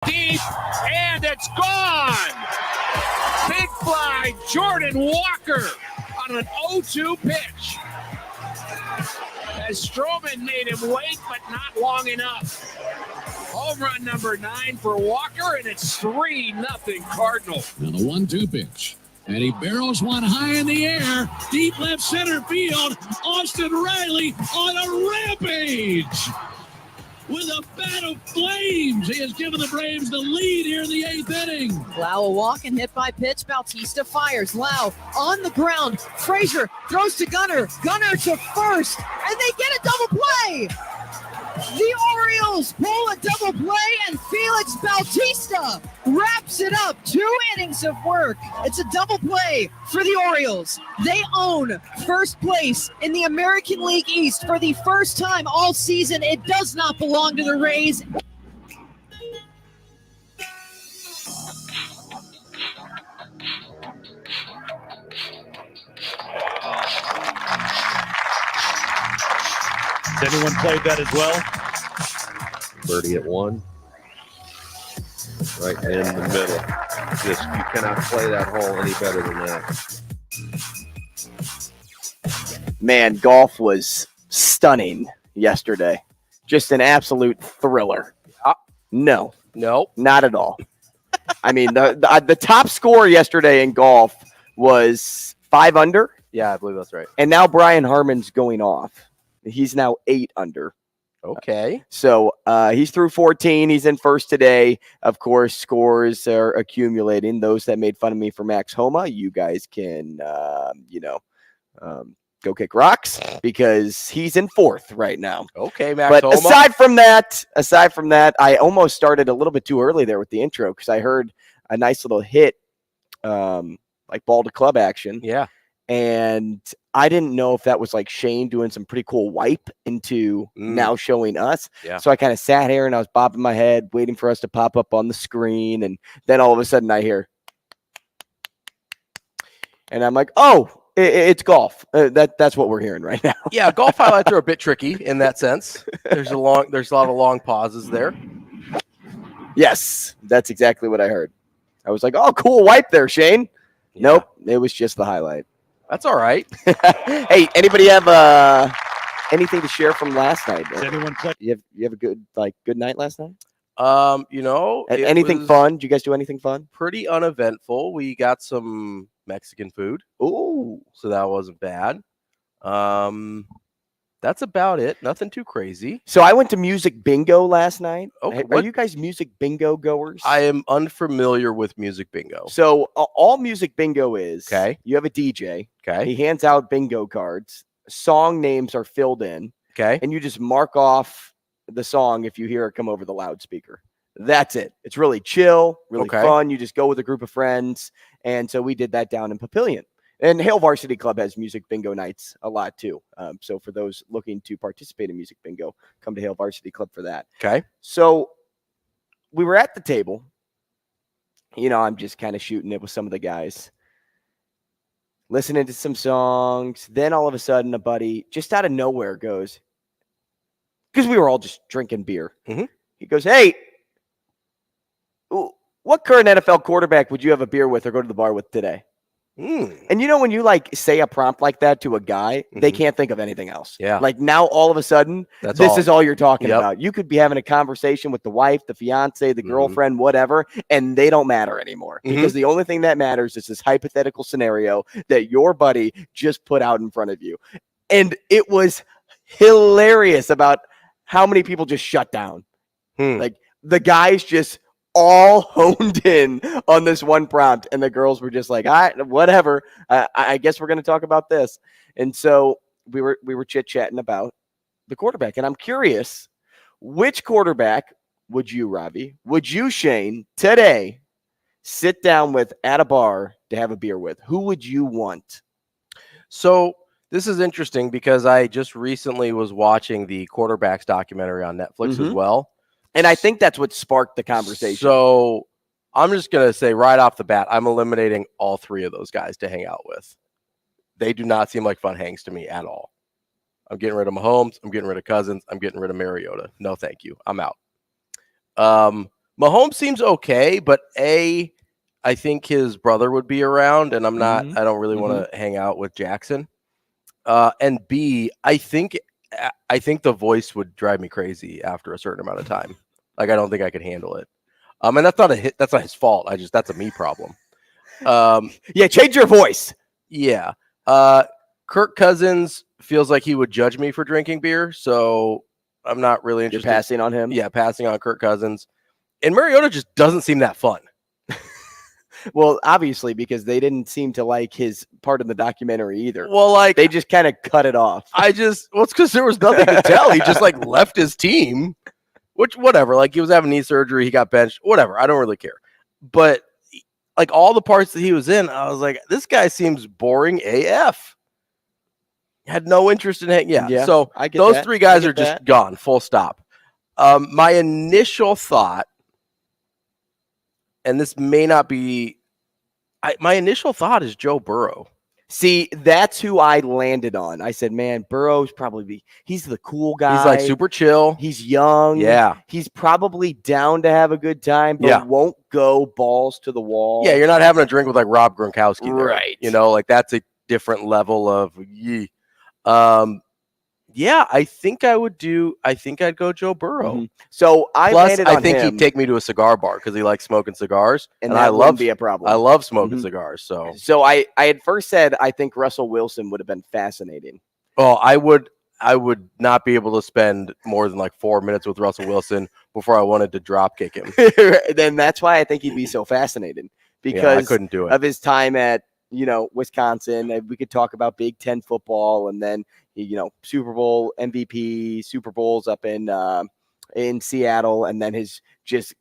Deep, and it's gone. Big fly, Jordan Walker on an 0-2 pitch. As Stroman made him wait, but not long enough. Home run number 9 for Walker, and it's 3-0 Cardinals. Now the 1-2 pitch. And he barrels one high in the air. Deep left center field. Austin Riley on a rampage. With a bat of flames, he has given the Braves the lead here in the 8th inning. Lau a walk and hit by pitch. Bautista fires. Lau on the ground. Frazier throws to Gunnar. Gunnar to first, and they get a double play. The Orioles pull a double play, and Felix Bautista wraps it up. 2 innings of work. It's a double play for the Orioles. They own first place in the American League East for the first time all season. It does not belong to the Rays. Has anyone played that as well? Birdie at 1. Right in the middle. Just, you cannot play that hole any better than that. Man, golf was stunning yesterday. Just an absolute thriller. No, not at all. I mean, the top score yesterday in golf was 5 under. Yeah, I believe that's right. And now Brian Harmon's going off. He's now 8 under. Okay. So he's through 14. He's in first today. Of course, scores are accumulating. Those that made fun of me for Max Homa, you guys can, go kick rocks because he's in 4th right now. Okay, Max But Homa. aside from that, I almost started a little bit too early there with the intro because I heard a nice little hit, like ball to club action. Yeah. And I didn't know if that was like Shane doing some pretty cool wipe into now showing us. Yeah. So I kind of sat here and I was bobbing my head, waiting for us to pop up on the screen. And then all of a sudden I hear, and I'm like, oh, it's golf. That's what we're hearing right now. Yeah, golf highlights are a bit tricky in that sense. There's a lot of long pauses there. Yes, that's exactly what I heard. I was like, oh, cool wipe there, Shane. Yeah. Nope, it was just the highlight. That's all right. Hey, anybody have anything to share from last night? Does anyone play? You have a good night last night? Anything fun? Did you guys do anything fun? Pretty uneventful. We got some Mexican food. Ooh, so that wasn't bad. That's about it. Nothing too crazy. So I went to music bingo last night. Okay, are you guys music bingo goers? I am unfamiliar with music bingo. So all music bingo is, okay, you have a DJ. Okay. He hands out bingo cards. Song names are filled in. Okay. And you just mark off the song if you hear it come over the loudspeaker. That's it. It's really chill, really fun. You just go with a group of friends. And so we did that down in Papillion. And Hail Varsity Club has music bingo nights a lot too. So for those looking to participate in music bingo, come to Hail Varsity Club for that. Okay. So we were at the table. I'm just kind of shooting it with some of the guys, listening to some songs. Then all of a sudden, a buddy just out of nowhere goes, because we were all just drinking beer. Mm-hmm. He goes, hey, what current NFL quarterback would you have a beer with or go to the bar with today? And when you say a prompt like that to a guy, they can't think of anything else. Yeah. Like now all of a sudden, this is all you're talking about. You could be having a conversation with the wife, the fiance, the girlfriend, whatever, and they don't matter anymore because the only thing that matters is this hypothetical scenario that your buddy just put out in front of you. And it was hilarious about how many people just shut down. Like the guys just all honed in on this one prompt, and the girls were just like, all right, whatever. I guess we're going to talk about this. And so we were chit-chatting about the quarterback, and I'm curious, which quarterback would you, Ravi, would you, Shane, today sit down with at a bar to have a beer with? Who would you want? So this is interesting because I just recently was watching the Quarterbacks documentary on Netflix as well. And I think that's what sparked the conversation. So I'm just going to say right off the bat, I'm eliminating all 3 of those guys to hang out with. They do not seem like fun hangs to me at all. I'm getting rid of Mahomes. I'm getting rid of Cousins. I'm getting rid of Mariota. No, thank you. I'm out. Mahomes seems okay, but I think his brother would be around, and I don't really want to hang out with Jackson. And B, I think the voice would drive me crazy after a certain amount of time. Like, I don't think I could handle it. And that's not that's not his fault. That's a me problem. Yeah, change your voice. Yeah. Kirk Cousins feels like he would judge me for drinking beer, so I'm not really interested. You're passing on him? Yeah, passing on Kirk Cousins. And Mariota just doesn't seem that fun. Well, obviously, because they didn't seem to like his part in the documentary either. Well, like, they just kind of cut it off. It's because there was nothing to tell. He just like left his team, which whatever. Like, he was having knee surgery, he got benched, whatever. I don't really care. But like, all the parts that he was in, I was like, this guy seems boring AF. Had no interest in hanging. Yeah. So I get those that. three guys are just gone. Full stop. My initial thought. And this may not be my initial thought is Joe Burrow. See, that's who I landed on. I said, man, Burrow's he's the cool guy. He's like super chill. He's young. Yeah. He's probably down to have a good time, but won't go balls to the wall. Yeah, you're not having a drink with like Rob Gronkowski there. Right. You know, like that's a different level of yeah, I think I'd go Joe Burrow. Mm-hmm. So I landed on him. He'd take me to a cigar bar because he likes smoking cigars. And that wouldn't be a problem. I love smoking cigars. So I had first said I think Russell Wilson would have been fascinating. Oh, I would not be able to spend more than like 4 minutes with Russell Wilson before I wanted to drop kick him. Then that's why I think he'd be so fascinating. Because I couldn't do it. Of his time at Wisconsin. We could talk about Big Ten football, and then Super Bowl MVP, Super Bowls up in Seattle, and then his just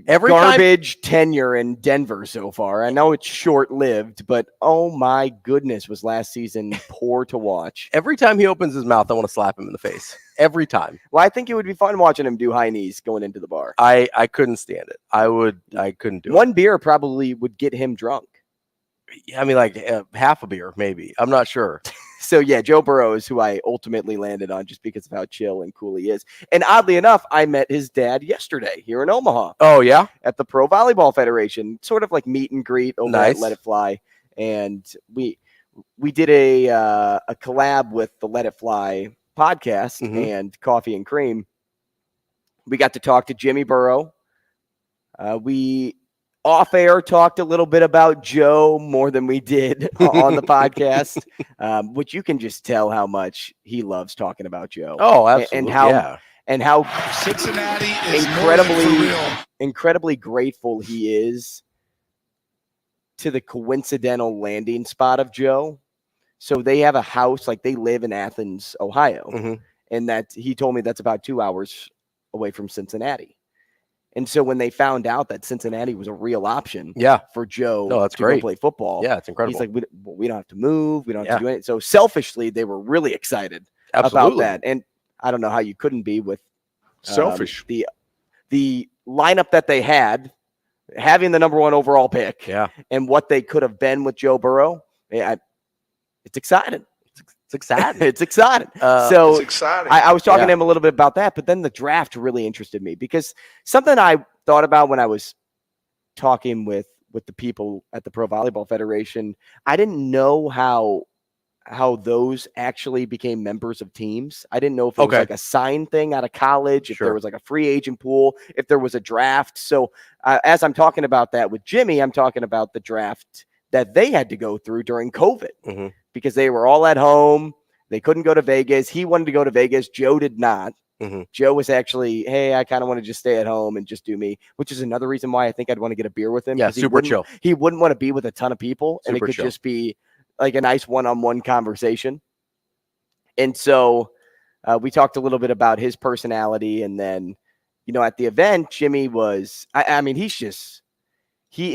garbage tenure in Denver so far. I know it's short-lived, but oh my goodness, was last season poor to watch. Every time he opens his mouth, I want to slap him in the face. Every time. Well, I think it would be fun watching him do high knees going into the bar. I couldn't stand it. I couldn't do it. One beer probably would get him drunk. I mean, like half a beer, maybe. I'm not sure. So, yeah, Joe Burrow is who I ultimately landed on just because of how chill and cool he is. And oddly enough, I met his dad yesterday here in Omaha. Oh, yeah? At the Pro Volleyball Federation, sort of like meet and greet over at Let It Fly. And we did a collab with the Let It Fly podcast and Coffee and Cream. We got to talk to Jimmy Burrow. We off air talked a little bit about Joe more than we did on the podcast, which you can just tell how much he loves talking about Joe. Oh, absolutely. And how Cincinnati is incredibly grateful he is to the coincidental landing spot of Joe. So they have a house, like they live in Athens, Ohio, and that he told me that's about 2 hours away from Cincinnati. And so when they found out that Cincinnati was a real option for Joe that's to great. go play football, it's incredible. He's like, we don't have to move. We don't have to do anything. So selfishly, they were really excited about that. And I don't know how you couldn't be with selfish. The lineup that they had, having the number 1 overall pick and what they could have been with Joe Burrow. It's exciting. It's exciting. It's exciting. It's exciting. I was talking to him a little bit about that, but then the draft really interested me because something I thought about when I was talking with the people at the Pro Volleyball Federation, I didn't know how those actually became members of teams. I didn't know if it was like a signed thing out of college, if there was like a free agent pool, if there was a draft. So as I'm talking about that with Jimmy, I'm talking about the draft that they had to go through during COVID because they were all at home. They couldn't go to Vegas. He wanted to go to Vegas. Joe did not. Joe was actually, hey, I kind of want to just stay at home and just do me, which is another reason why I think I'd want to get a beer with him. Yeah, super chill. He wouldn't want to be with a ton of people, and it could just be like a nice one-on-one conversation. And so we talked a little bit about his personality, and then, at the event, Jimmy was, I mean, he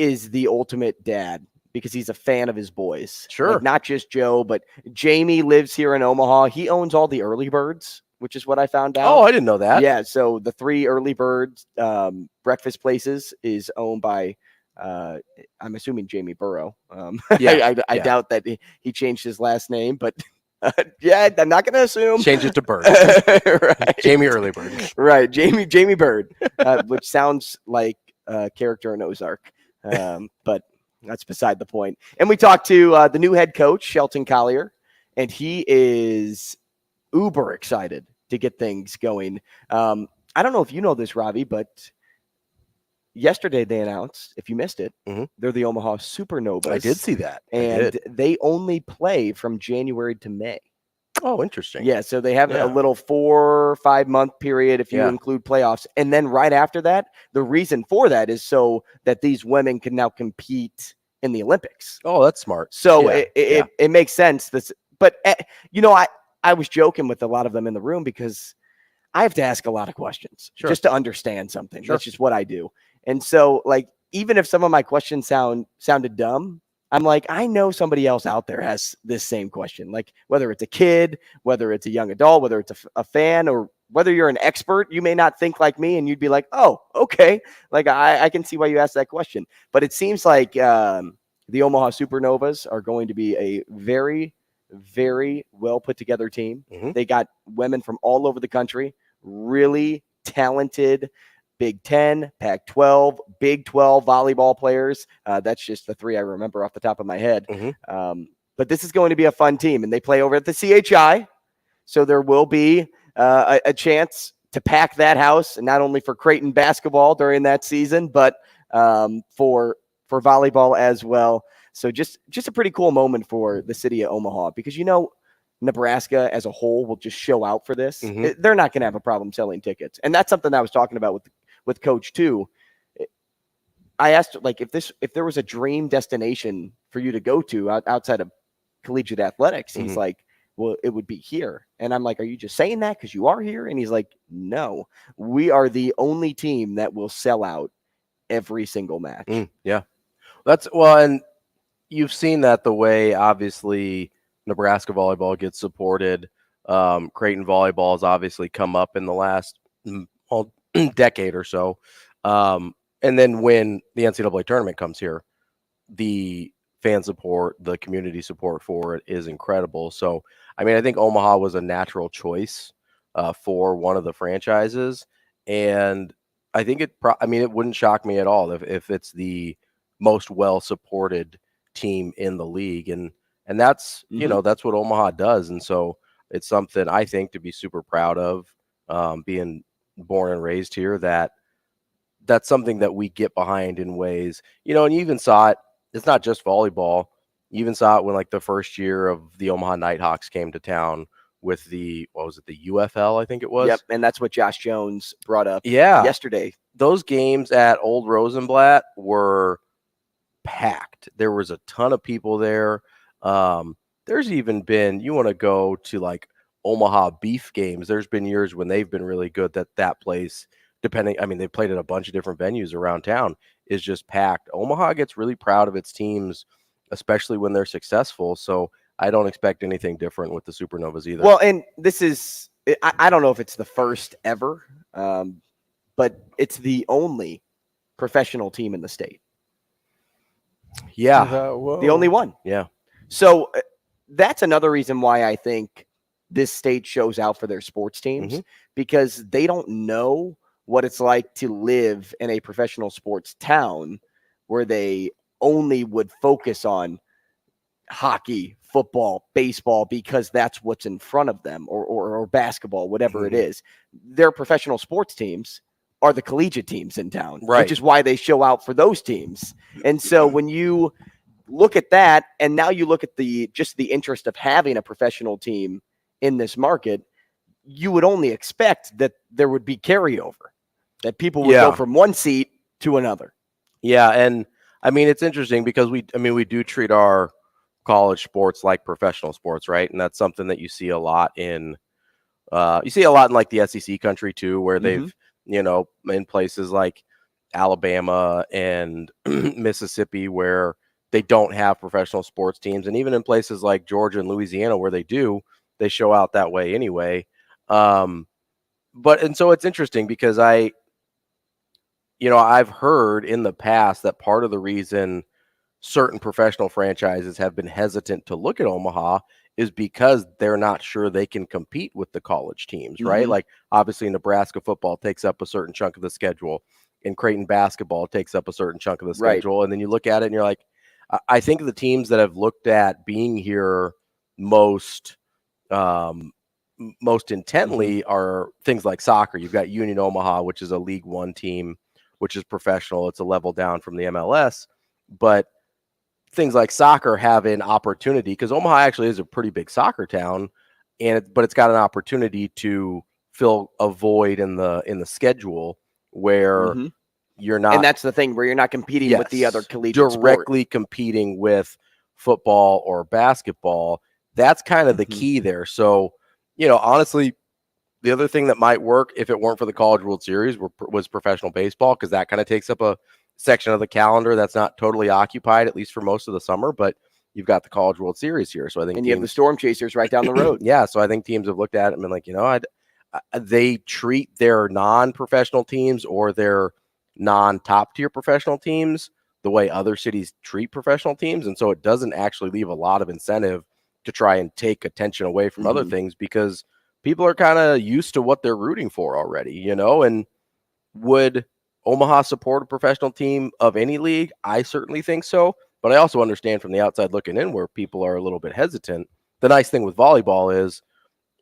is the ultimate dad. Because he's a fan of his boys. Sure. Like not just Joe, but Jamie lives here in Omaha. He owns all the early birds, which is what I found out. Oh, I didn't know that. Yeah. So the 3 early birds breakfast places is owned by, I'm assuming Jamie Burrow. I doubt that he changed his last name, but Yeah, I'm not going to assume. Change it to Bird. Right. Jamie Early Bird. Right, Jamie Bird, which sounds like a character in Ozark, but that's beside the point. And we talked to the new head coach, Shelton Collier, and he is uber excited to get things going. I don't know if you know this, Ravi, but yesterday they announced, if you missed it, they're the Omaha Supernovas. I did see that. And they only play from January to May. Oh, interesting. Yeah, so they have a little 4 or 5 month period if you include playoffs. And then right after that, the reason for that is so that these women can now compete in the Olympics. Oh, that's smart. So it makes sense. But, I was joking with a lot of them in the room because I have to ask a lot of questions just to understand something. That's just what I do. And so, like, even if some of my questions sounded dumb, I'm like, I know somebody else out there has this same question. Like, whether it's a kid, whether it's a young adult, whether it's a fan, or whether you're an expert, you may not think like me, and you'd be like, oh, okay. Like, I can see why you asked that question. But it seems like the Omaha Supernovas are going to be a very, very well put together team. They got women from all over the country, really talented Big 10, Pac-12, Big 12 volleyball players. That's just the 3 I remember off the top of my head. But this is going to be a fun team, and they play over at the CHI. So there will be a chance to pack that house, and not only for Creighton basketball during that season, but for volleyball as well. So just a pretty cool moment for the city of Omaha, because, Nebraska as a whole will just show out for this. They're not going to have a problem selling tickets. And that's something I was talking about with Coach too. I asked, like, if there was a dream destination for you to go to outside of collegiate athletics, he's like, well, it would be here. And I'm like, are you just saying that because you are here? And he's like, no, we are the only team that will sell out every single match. And you've seen that the way, obviously, Nebraska volleyball gets supported. Creighton volleyball has obviously come up in the last decade or so. And then when the NCAA tournament comes here, the fan support, the community support for it is incredible. So, I mean, I think Omaha was a natural choice for one of the franchises. And I think it wouldn't shock me at all if it's the most well-supported team in the league. And that's, that's what Omaha does. And so it's something I think to be super proud of, being born and raised here, that's something that we get behind in ways, and you even saw it. It's not just volleyball. You even saw it when, like, the first year of the Omaha Nighthawks came to town with the UFL, I think it was. Yep, and that's what Josh Jones brought up yesterday. Those games at Old Rosenblatt were packed. There was a ton of people there. There's even been, you want to go to, like, Omaha Beef games. There's been years when they've been really good that place, they played at a bunch of different venues around town, is just packed. Omaha gets really proud of its teams, especially when they're successful. So I don't expect anything different with the Supernovas either. Well, and this is, I don't know if it's the first ever, but it's the only professional team in the state. Yeah. The only one. Yeah. So that's another reason why I think this state shows out for their sports teams, because they don't know what it's like to live in a professional sports town where they only would focus on hockey, football, baseball, because that's what's in front of them, or basketball, whatever it is. Their professional sports teams are the collegiate teams in town, which is why they show out for those teams. And so when you look at that, and now you look at the interest of having a professional team in this market, you would only expect that there would be carryover, that people would go from one seat to another. Yeah. And I mean, it's interesting because we do treat our college sports like professional sports, right? And that's something that you see a lot in like the SEC country too, where they've, in places like Alabama and Mississippi, where they don't have professional sports teams. And even in places like Georgia and Louisiana, where they show out that way anyway. And so it's interesting because I've heard in the past that part of the reason certain professional franchises have been hesitant to look at Omaha is because they're not sure they can compete with the college teams, right? Like obviously Nebraska football takes up a certain chunk of the schedule, and Creighton basketball takes up a certain chunk of the schedule. And then you look at it and you're like, I think the teams that have looked at being here most intently are things like soccer. You've got Union Omaha, which is a League One team, which is professional. It's a level down from the MLS, but things like soccer have an opportunity because Omaha actually is a pretty big soccer town, but it's got an opportunity to fill a void in the schedule where you're not, and that's the thing where you're not competing with the other collegiate directly sport. Competing with football or basketball. That's kind of the key there. So, honestly, the other thing that might work if it weren't for the College World Series was professional baseball, because that kind of takes up a section of the calendar that's not totally occupied, at least for most of the summer, but you've got the College World Series here. So I think you have the Storm Chasers right down the road. Yeah. So I think teams have looked at it and been like, they treat their non-professional teams or their non-top tier professional teams the way other cities treat professional teams. And so it doesn't actually leave a lot of incentive to try and take attention away from other things, because people are kind of used to what they're rooting for already, and would Omaha support a professional team of any league? I certainly think so, but I also understand from the outside looking in where people are a little bit hesitant. The nice thing with volleyball is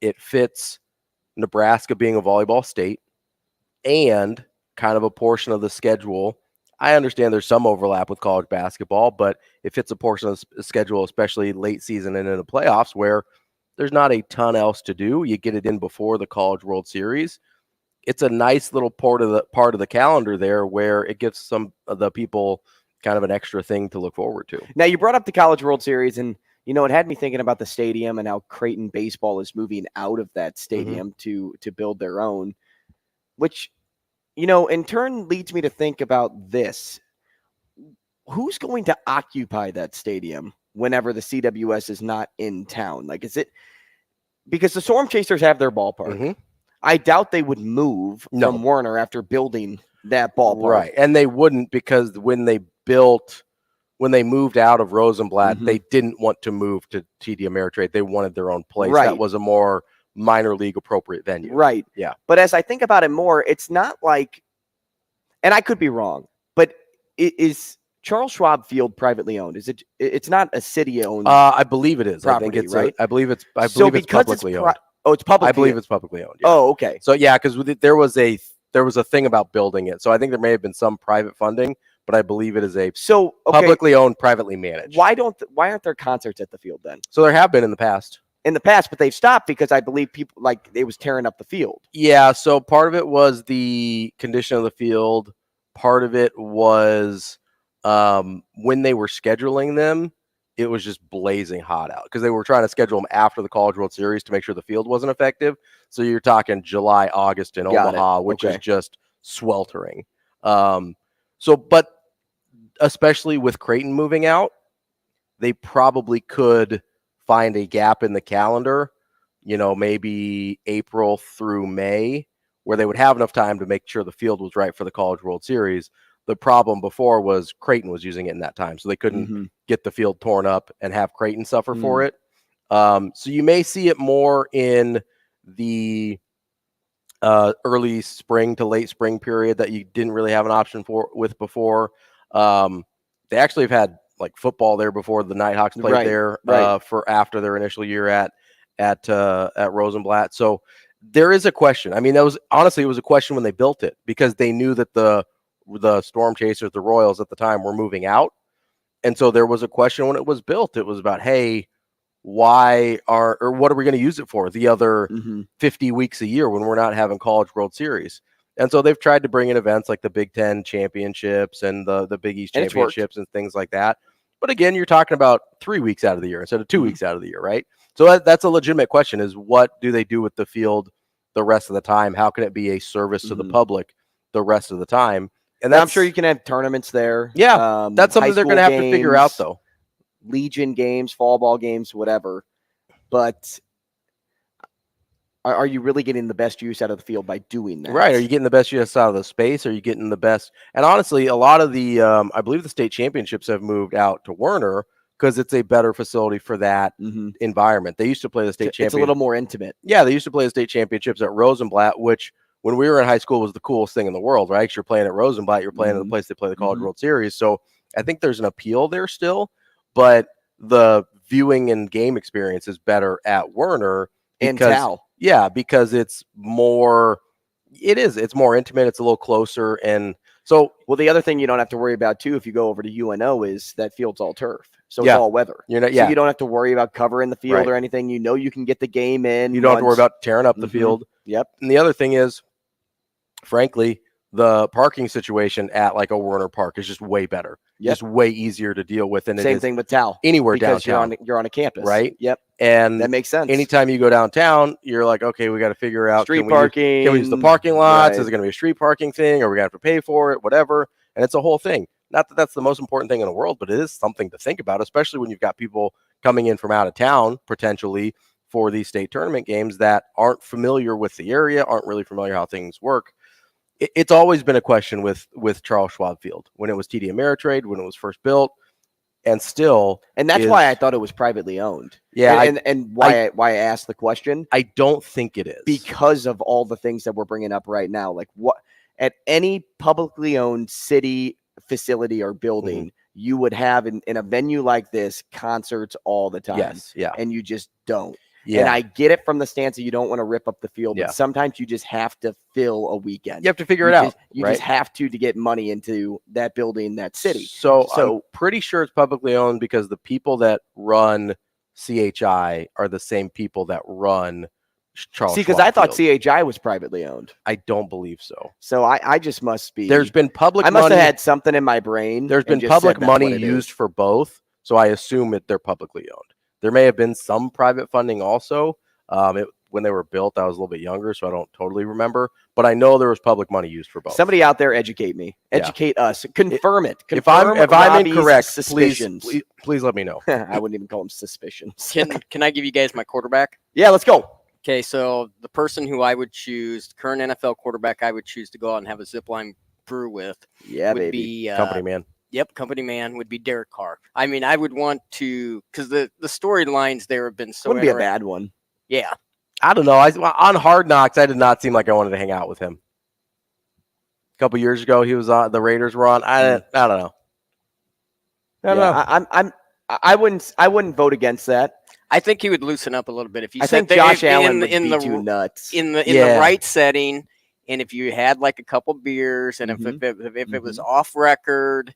it fits Nebraska being a volleyball state and kind of a portion of the schedule. I understand there's some overlap with college basketball, but it fits a portion of the schedule, especially late season and in the playoffs, where there's not a ton else to do. You get it in before the College World Series. It's a nice little part of the calendar there where it gives some of the people kind of an extra thing to look forward to. Now, you brought up the College World Series, and it had me thinking about the stadium and how Creighton baseball is moving out of that stadium to build their own, which, in turn leads me to think about this. Who's going to occupy that stadium whenever the CWS is not in town? Like, is it because the Storm Chasers have their ballpark? I doubt they would move from Werner after building that ballpark. Right. And they wouldn't, because when they moved out of Rosenblatt, they didn't want to move to TD Ameritrade. They wanted their own place. That was a more minor league appropriate venue. Right. Yeah. But as I think about it more, it's not like, and I could be wrong, but is Charles Schwab Field privately owned? Is it? It's not a city owned. I believe it is. Property, I think it's right. I believe it's publicly owned. Oh, it's publicly. I believe it's publicly owned. Yeah. Oh, okay. So yeah, because there was a thing about building it. So I think there may have been some private funding, but I believe it is publicly owned, privately managed. Why aren't there concerts at the field then? So there have been in the past. But they've stopped because I believe people it was tearing up the field. Yeah. So part of it was the condition of the field. Part of it was when they were scheduling them, it was just blazing hot out because they were trying to schedule them after the College World Series to make sure the field wasn't effective. So you're talking July, August in Omaha, which is just sweltering. But especially with Creighton moving out, they probably could find a gap in the calendar, maybe April through May, where they would have enough time to make sure the field was right for the College World Series. The problem before was Creighton was using it in that time, so they couldn't get the field torn up and have Creighton suffer for it. So you may see it more in the early spring to late spring period that you didn't really have an option with before. They actually have had football there before. The Nighthawks played there for after their initial year at Rosenblatt. So there is a question. I mean, it was a question when they built it because they knew that the Storm Chasers, the Royals at the time, were moving out. And so there was a question when it was built. It was about, hey, what are we going to use it for the other 50 weeks a year when we're not having College World Series? And so they've tried to bring in events like the Big Ten championships and the Big East championships and things like that. But again, you're talking about 3 weeks out of the year instead of 2 weeks out of the year, right? So that's a legitimate question, is what do they do with the field the rest of the time? How can it be a service to the public the rest of the time? And I'm sure you can have tournaments there. Yeah, that's something they're going to have to figure out, though. Legion games, fall ball games, whatever. But are you really getting the best use out of the field by doing that? Right. Are you getting the best use out of the space? Are you getting the best? And honestly, a lot of the, I believe the state championships have moved out to Werner because it's a better facility for that environment. They used to play the state championship. It's a little more intimate. Yeah, they used to play the state championships at Rosenblatt, which when we were in high school was the coolest thing in the world, right? 'Cause you're playing at Rosenblatt, you're playing in the place they play the College World Series. So I think there's an appeal there still, but the viewing and game experience is better at Werner. And Tao. Yeah, because it's more intimate. It's a little closer. And so, well, the other thing you don't have to worry about too, if you go over to UNO, is that field's all turf. So it's all weather. So you don't have to worry about covering the field or anything. You know, you can get the game in. You don't have to worry about tearing up the field. Yep. And the other thing is, frankly, the parking situation at like a Werner Park is just way better. Just way easier to deal with. And same thing with Tao. Anywhere because downtown. you're on a campus. Right? Yep. And that makes sense. Anytime you go downtown, you're like, okay, we got to figure out street parking. Can we use the parking lots? Is it going to be a street parking thing? Or we got to have to pay for it? Whatever. And it's a whole thing. Not that that's the most important thing in the world, but it is something to think about, especially when you've got people coming in from out of town potentially for these state tournament games that aren't familiar with the area, aren't really familiar how things work. It's always been a question with Charles Schwab Field when it was TD Ameritrade, when it was first built, and still. And that's why I thought it was privately owned. Yeah. And why I asked the question. I don't think it is. Because of all the things that we're bringing up right now. Like what at any publicly owned city facility or building, you would have in a venue like this concerts all the time. Yes. Yeah. And you just don't. Yeah. And I get it from the stance that you don't want to rip up the field, Yeah. but sometimes you just have to fill a weekend. You have to figure it out. You just have to get money into that building, that city. So I'm pretty sure it's publicly owned because the people that run CHI are the same people that run Charles. See, because I thought CHI was privately owned. I don't believe so. So I just must be. There's been public. I must money, have had something in my brain. There's been public money used for both, so I assume they're publicly owned. There may have been some private funding also. When they were built, I was a little bit younger, so I don't totally remember. But I know there was public money used for both. Somebody out there educate me. Educate us. Confirm it. If I'm incorrect, suspicions. Please let me know. I wouldn't even call them suspicions. Can I give you guys my quarterback? Yeah, let's go. Okay, so the person who I would choose, the current NFL quarterback I would choose to go out and have a zipline brew with would be company man. Yep, company man would be Derek Carr. I mean, I would want to, because the storylines there have been so. Wouldn't be a bad one. Yeah. I don't know. On Hard Knocks, I did not seem like I wanted to hang out with him. A couple years ago, he was on. The Raiders were on. I don't know. I don't know. I wouldn't vote against that. I think he would loosen up a little bit if you. I think Josh Allen would be too nuts in the right setting, and if you had like a couple beers, and if it was off record.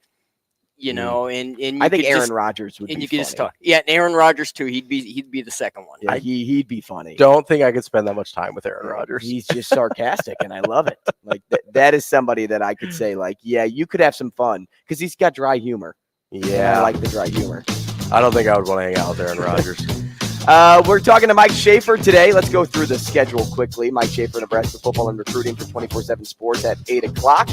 You know, and I think Aaron Rodgers would be you funny. Could just talk. Yeah, and Aaron Rodgers too. He'd be the second one. Yeah, he'd be funny. Don't think I could spend that much time with Aaron Rodgers. He's just sarcastic, and I love it. Like that is somebody that I could say, like, yeah, you could have some fun because he's got dry humor. Yeah, I like the dry humor. I don't think I would want to hang out with Aaron Rodgers. We're talking to Mike Schaefer today. Let's go through the schedule quickly. Mike Schaefer, Nebraska football and recruiting for 24/7 Sports at 8 o'clock.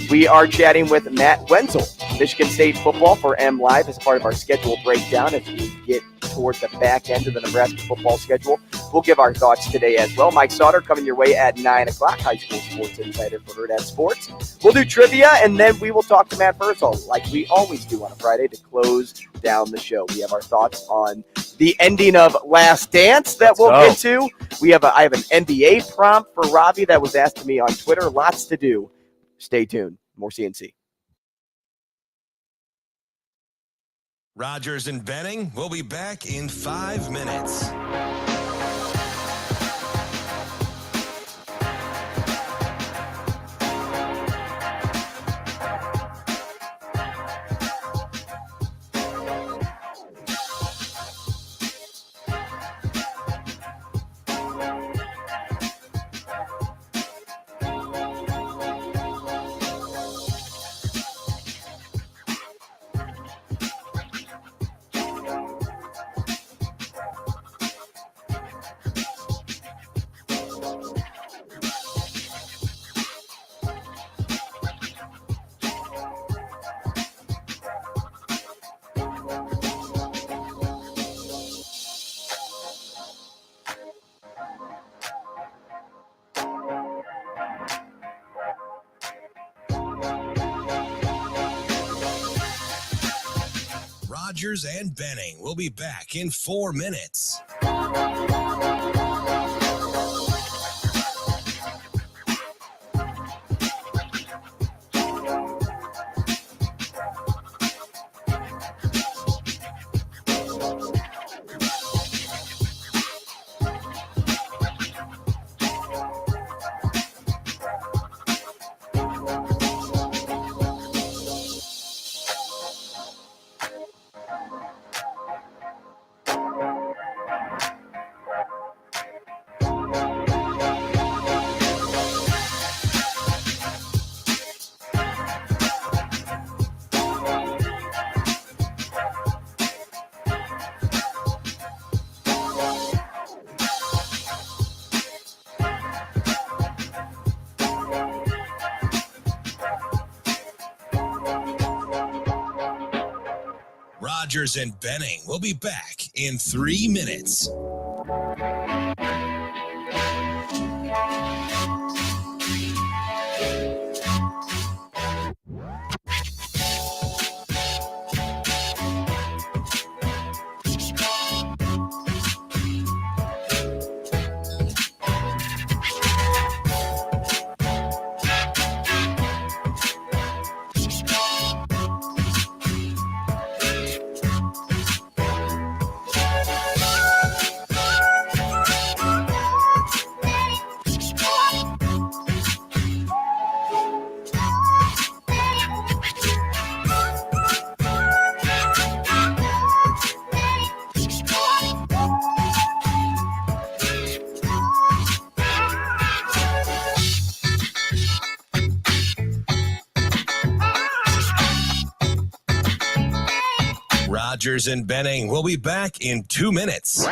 We are chatting with Matt Wenzel, Michigan State football for M Live as part of our schedule breakdown. As we get towards the back end of the Nebraska football schedule, we'll give our thoughts today as well. Mike Sautter coming your way at 9 o'clock, high school sports insider for Hurrdat Sports. We'll do trivia, and then we will talk to Matt Vrzal like we always do on a Friday to close down the show. We have our thoughts on the ending of Last Dance that we'll get to. I have an NBA prompt for Ravi that was asked to me on Twitter. Lots to do. Stay tuned. More CNC. Rogers and Benning will be back in 5 minutes. Rogers and Benning will be back in 4 minutes. Rogers and Benning will be back in 3 minutes. Rogers and Benning will be back in 2 minutes.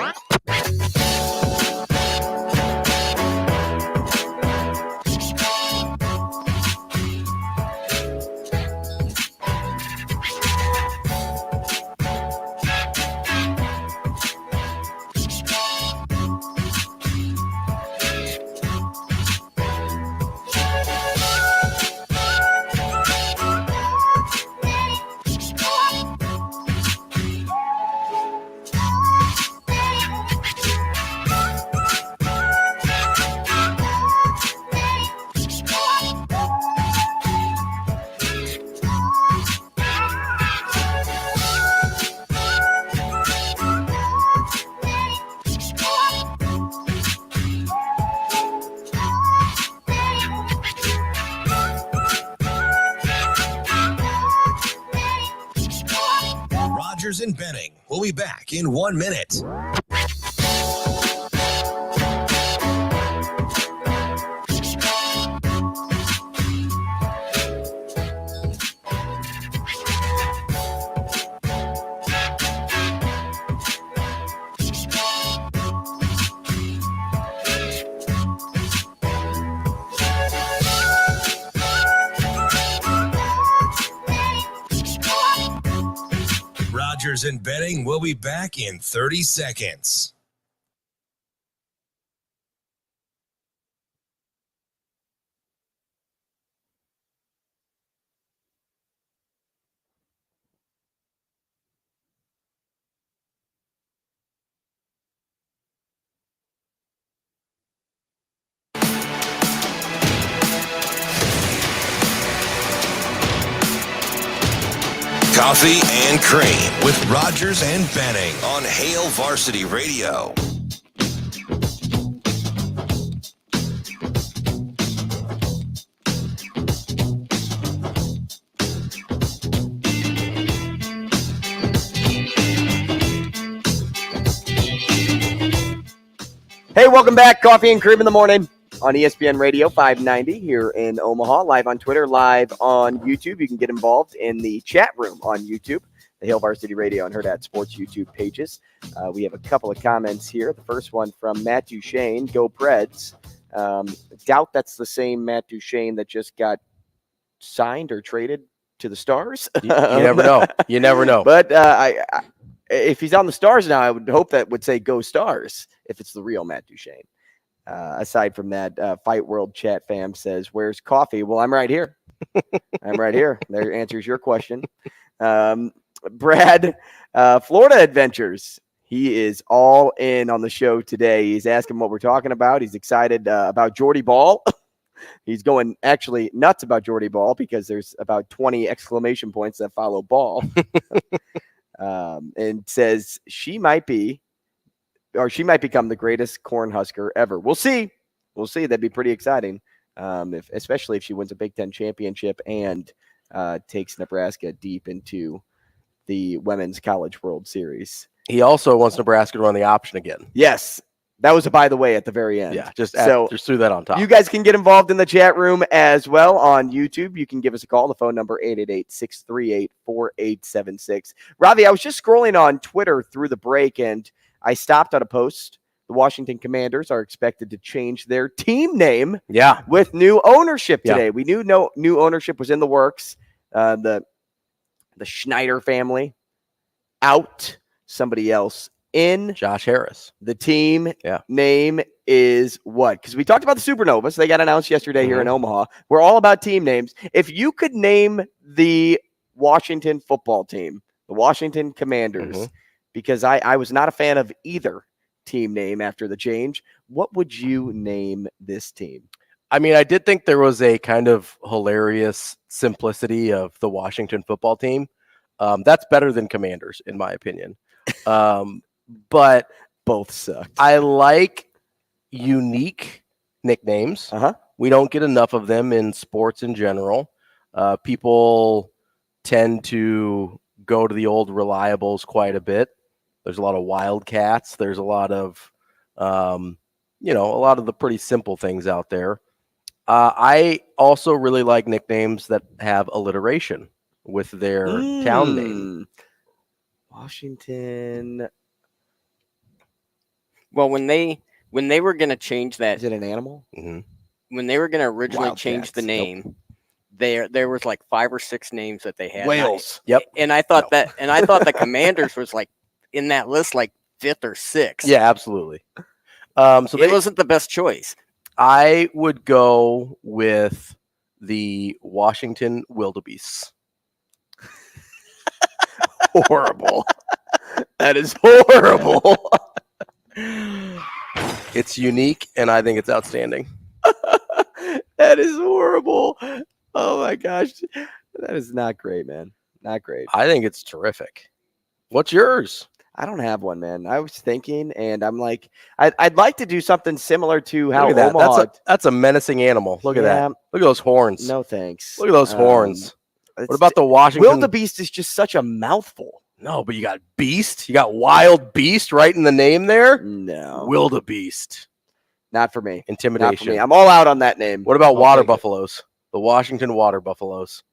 Rogers and Benning will be back in 1 minute. Rogers and Benning will be back in 30 seconds. Coffee and Cream with Rogers and Benning on Hail Varsity Radio. Hey, welcome back. Coffee and Cream in the morning on ESPN Radio 590 here in Omaha, live on Twitter, live on YouTube. You can get involved in the chat room on YouTube, the Hail Varsity Radio and Hurrdat Sports YouTube pages. We have a couple of comments here. The first one from Matt Duchesne, go Preds. Doubt that's the same Matt Duchesne that just got signed or traded to the Stars. You never know. You never know. But if he's on the Stars now, I would hope that would say go Stars if it's the real Matt Duchesne. Aside from that, Fight World Chat fam says, where's Coffee? Well, I'm right here. I'm right here. There answers your question. Brad, Florida Adventures. He is all in on the show today. He's asking what we're talking about. He's excited about Jordy Ball. He's going actually nuts about Jordy Ball because there's about 20 exclamation points that follow Ball. And says she might become the greatest Cornhusker ever. We'll see. We'll see. That'd be pretty exciting, especially if she wins a Big Ten championship and takes Nebraska deep into the Women's College World Series. He also wants Nebraska to run the option again. Yes. That was a by the way at the very end. Yeah, just threw that on top. You guys can get involved in the chat room as well on YouTube. You can give us a call. The phone number 888-638-4876. Ravi, I was just scrolling on Twitter through the break, and I stopped on a post. The Washington Commanders are expected to change their team name with new ownership today. We knew new ownership was in the works. The Schneider family out, somebody else in. Josh Harris. The team name is what? Because we talked about the Supernovas. They got announced yesterday here in Omaha. We're all about team names. If you could name the Washington football team, the Washington Commanders, because I was not a fan of either team name after the change, what would you name this team? I mean, I did think there was a kind of hilarious simplicity of the Washington football team. That's better than Commanders, in my opinion. But both suck. I like unique nicknames. We don't get enough of them in sports in general. People tend to go to the old reliables quite a bit. There's a lot of Wildcats. There's a lot of, a lot of the pretty simple things out there. I also really like nicknames that have alliteration with their town name. Washington. Well, when they were going to change that, is it an animal? When they were going to originally change the name, there was like 5 or 6 names that they had. Wales. And I thought the Commanders was like in that list, like 5th or 6th. Yeah, absolutely. So it wasn't the best choice. I would go with the Washington Wildebeests. Horrible. That is horrible. It's unique, and I think it's outstanding. That is horrible. Oh, my gosh. That is not great, man. Not great. I think it's terrific. What's yours? I don't have one, man. I was thinking, and I'm like, I'd like to do something similar to how Omaha. That's a menacing animal. Look at that. Look at those horns. No, thanks. Look at those horns. What about the Washington? Wildebeest is just such a mouthful. No, but you got beast. You got wild beast right in the name there. No. Wildebeest. Not for me. Intimidation. Not for me. I'm all out on that name. What about water buffaloes? The Washington water buffaloes.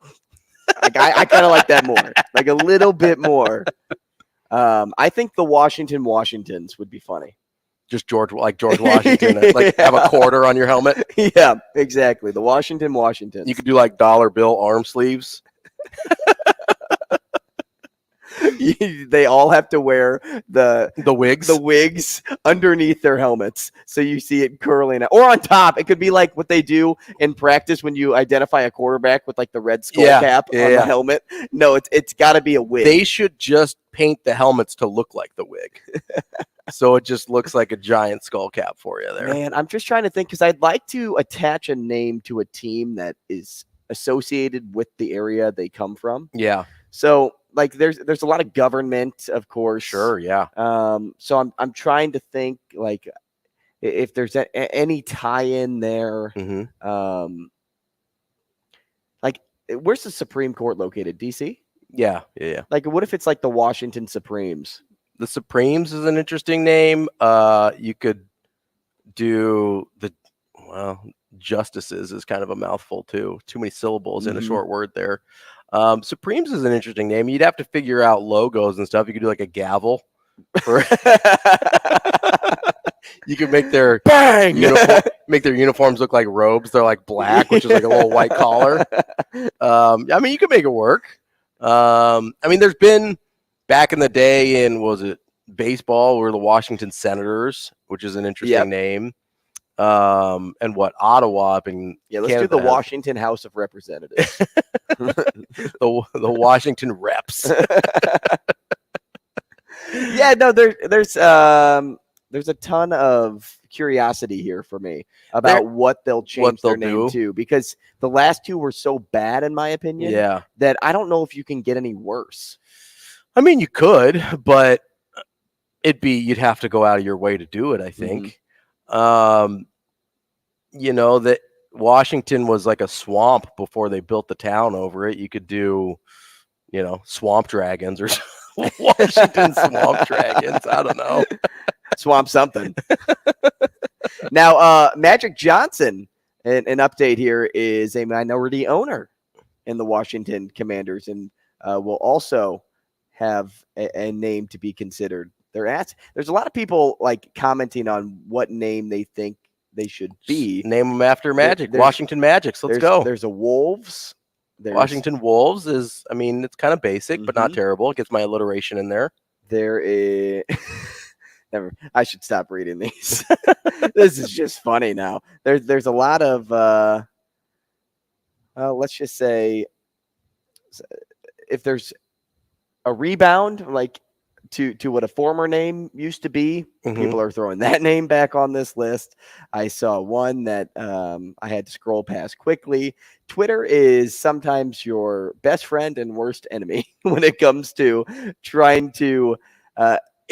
I kind of like that more. Like a little bit more. I think the Washington Washingtons would be funny. Just George Washington, like have a quarter on your helmet. Yeah, exactly. The Washington Washingtons. You could do like dollar bill arm sleeves. They all have to wear the wigs underneath their helmets, so you see it curling, or on top. It could be like what they do in practice when you identify a quarterback with like the red skull cap on the helmet. No, it's got to be a wig. They should just paint the helmets to look like the wig, so it just looks like a giant skull cap for you there. Man, I'm just trying to think because I'd like to attach a name to a team that is associated with the area they come from. Yeah. So. Like there's a lot of government, of course. Sure, yeah. So I'm trying to think like if there's any tie-in there. Like where's the Supreme Court located? DC? Yeah. Like what if it's like the Washington Supremes? The Supremes is an interesting name. You could do Justices is kind of a mouthful too. Too many syllables in a short word there. Supremes is an interesting name. You'd have to figure out logos and stuff. You could do like a gavel. You could make their uniforms look like robes. They're like black, which is like a little white collar. I mean, you could make it work. I mean, there's been back in the day in baseball, we're the Washington Senators, which is an interesting name. and what Ottawa up in let's Canada do the has. Washington House of Representatives. the Washington Reps. Yeah, no, there's a ton of curiosity here for me about what they'll change their name to, because the last two were so bad, in my opinion, that I don't know if you can get any worse. I mean, you could, but you'd have to go out of your way to do it, I think. You know, that Washington was like a swamp before they built the town over it. You could do, you know, Swamp Dragons or Washington Swamp Dragons. I don't know. Swamp something. Now, Magic Johnson, an update here, is a minority owner in the Washington Commanders, and will also have a name to be considered. There's a lot of people like commenting on what name they think they should be. Name them after Magic. Washington Magics. Let's go. There's a Wolves. Washington Wolves is, I mean, it's kind of basic, but not terrible. It gets my alliteration in there. There is... I should stop reading these. This is just funny now. There's a lot of, let's just say, if there's a rebound, like to what a former name used to be, people are throwing that name back on this list. I saw one that I had to scroll past quickly. Twitter is sometimes your best friend and worst enemy when it comes to trying to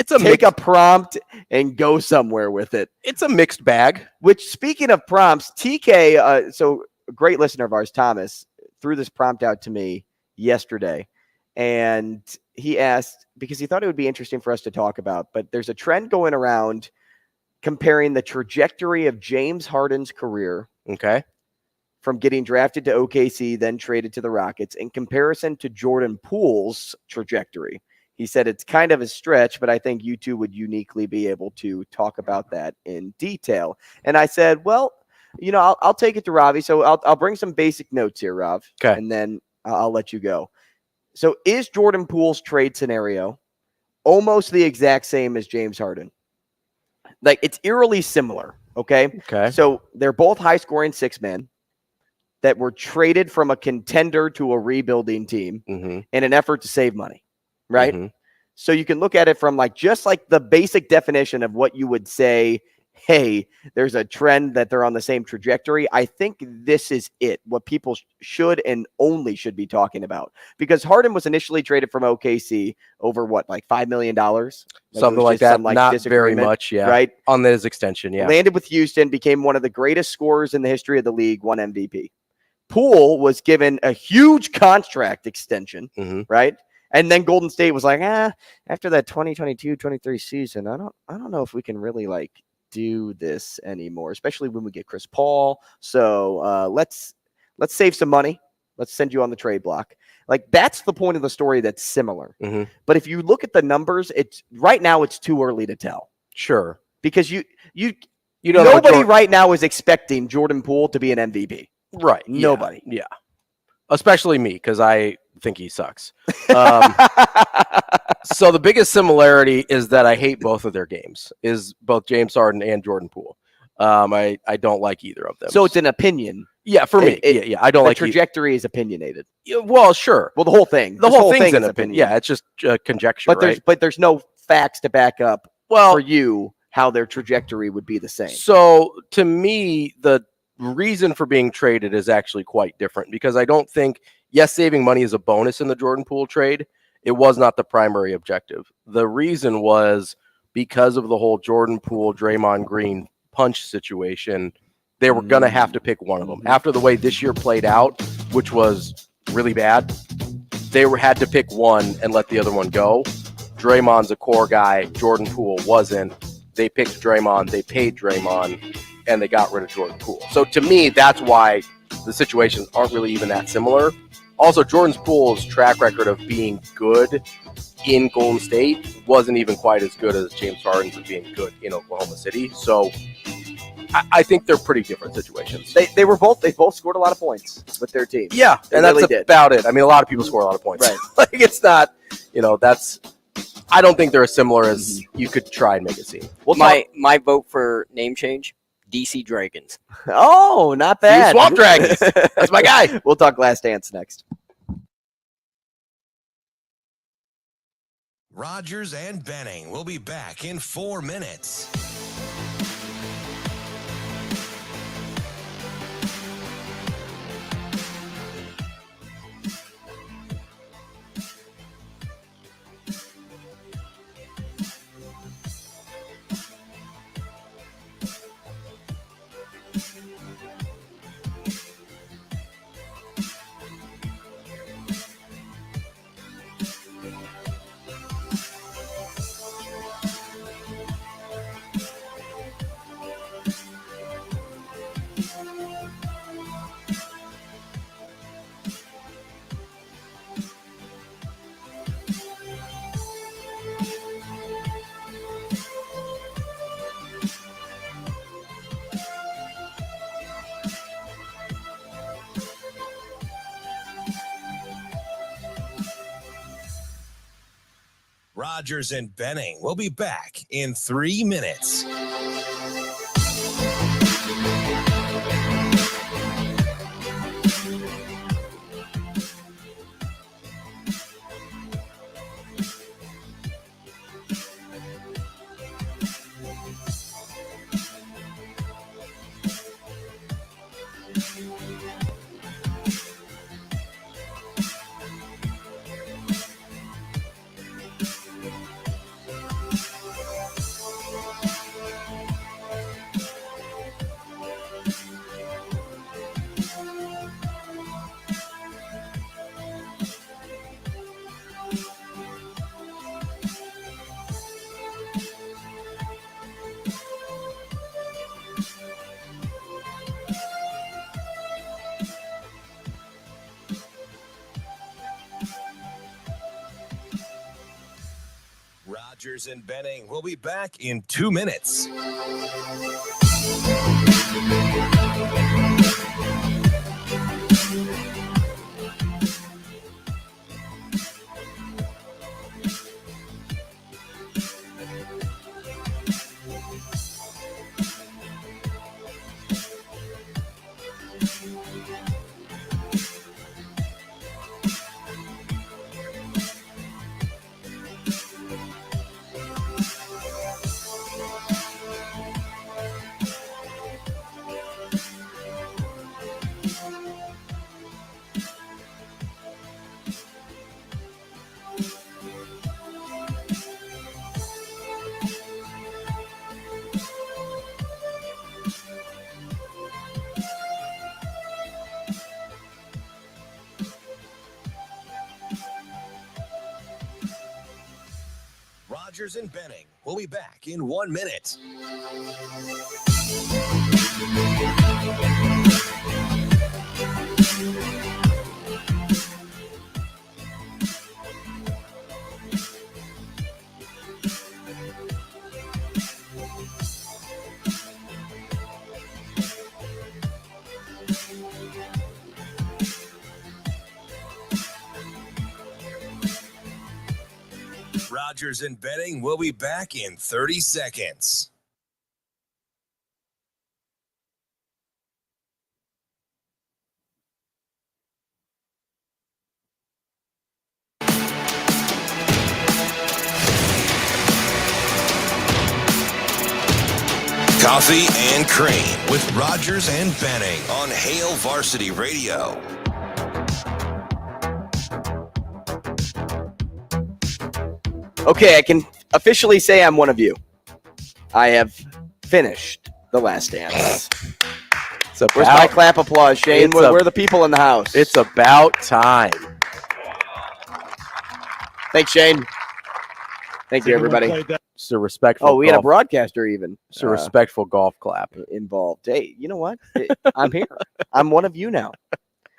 take a prompt and go somewhere with it. It's a mixed bag. Which, speaking of prompts, TK, so a great listener of ours, Thomas, threw this prompt out to me yesterday. And he asked, because he thought it would be interesting for us to talk about, but there's a trend going around comparing the trajectory of James Harden's career. Okay. From getting drafted to OKC, then traded to the Rockets, in comparison to Jordan Poole's trajectory. He said it's kind of a stretch, but I think you two would uniquely be able to talk about that in detail. And I said, well, you know, I'll take it to Ravi. So I'll bring some basic notes here, Rav. Okay. And then I'll let you go. So is Jordan Poole's trade scenario almost the exact same as James Harden? Like, it's eerily similar. Okay. Okay. So they're both high scoring six men that were traded from a contender to a rebuilding team in an effort to save money. Right. So you can look at it from just the basic definition of what you would say, hey, there's a trend that they're on the same trajectory. I think this is what people should and only should be talking about, because Harden was initially traded from OKC over $5 million? Something like that. Not very much. Yeah. Right. On his extension. Yeah. Landed with Houston, became one of the greatest scorers in the history of the league, won MVP. Poole was given a huge contract extension. Right. And then Golden State was like, after that 2022-23 season, I don't know if we can really do this anymore, especially when we get Chris Paul. So let's save some money. Let's send you on the trade block. That's the point of the story that's similar. But if you look at the numbers, right now it's too early to tell. Sure. Because you know nobody right now is expecting Jordan Poole to be an MVP. Right. Nobody. Yeah. Especially me, because I think he sucks. So the biggest similarity is that I hate both of their games, is both James Harden and Jordan Poole. I don't like either of them. So it's an opinion. Yeah, for me. I don't like the trajectory is opinionated. Well, sure. Well, the whole thing. The whole thing's an opinion. Yeah, it's just conjecture. But there's no facts to back up for you how their trajectory would be the same. So to me, the reason for being traded is actually quite different, because I don't think, yes, saving money is a bonus in the Jordan Poole trade. It was not the primary objective. The reason was because of the whole Jordan Poole, Draymond Green punch situation. They were going to have to pick one of them. After the way this year played out, which was really bad, they had to pick one and let the other one go. Draymond's a core guy. Jordan Poole wasn't. They picked Draymond. They paid Draymond, and they got rid of Jordan Poole. So to me, that's why the situations aren't really even that similar. Also, Jordan Poole's track record of being good in Golden State wasn't even quite as good as James Harden's of being good in Oklahoma City. So I think they're pretty different situations. They both scored a lot of points with their team. Yeah, and that's about it. I mean, a lot of people score a lot of points. Right. It's not, I don't think they're as similar as you could try and make it seem. My vote for name change, DC Dragons. Oh, not bad. Swamp Dragons. That's my guy. We'll talk Last Dance next. Rogers and Benning will be back in 4 minutes. Rogers and Benning will be back in 3 minutes. Rogers and Benning will be back in 2 minutes. Rogers and Benning will be back in 1 minute. Rogers and Benning will be back in 30 seconds. Coffee and Cream with Rogers and Benning on Hail Varsity Radio. Okay, I can officially say I'm one of you. I have finished The Last Dance. Where's my clap applause, Shane? Where are the people in the house? It's about time. Thanks, Shane. Thank you, everybody. It's a respectful. Oh, we had a broadcaster even. It's a respectful golf clap involved. Hey, you know what? I'm here. I'm one of you now.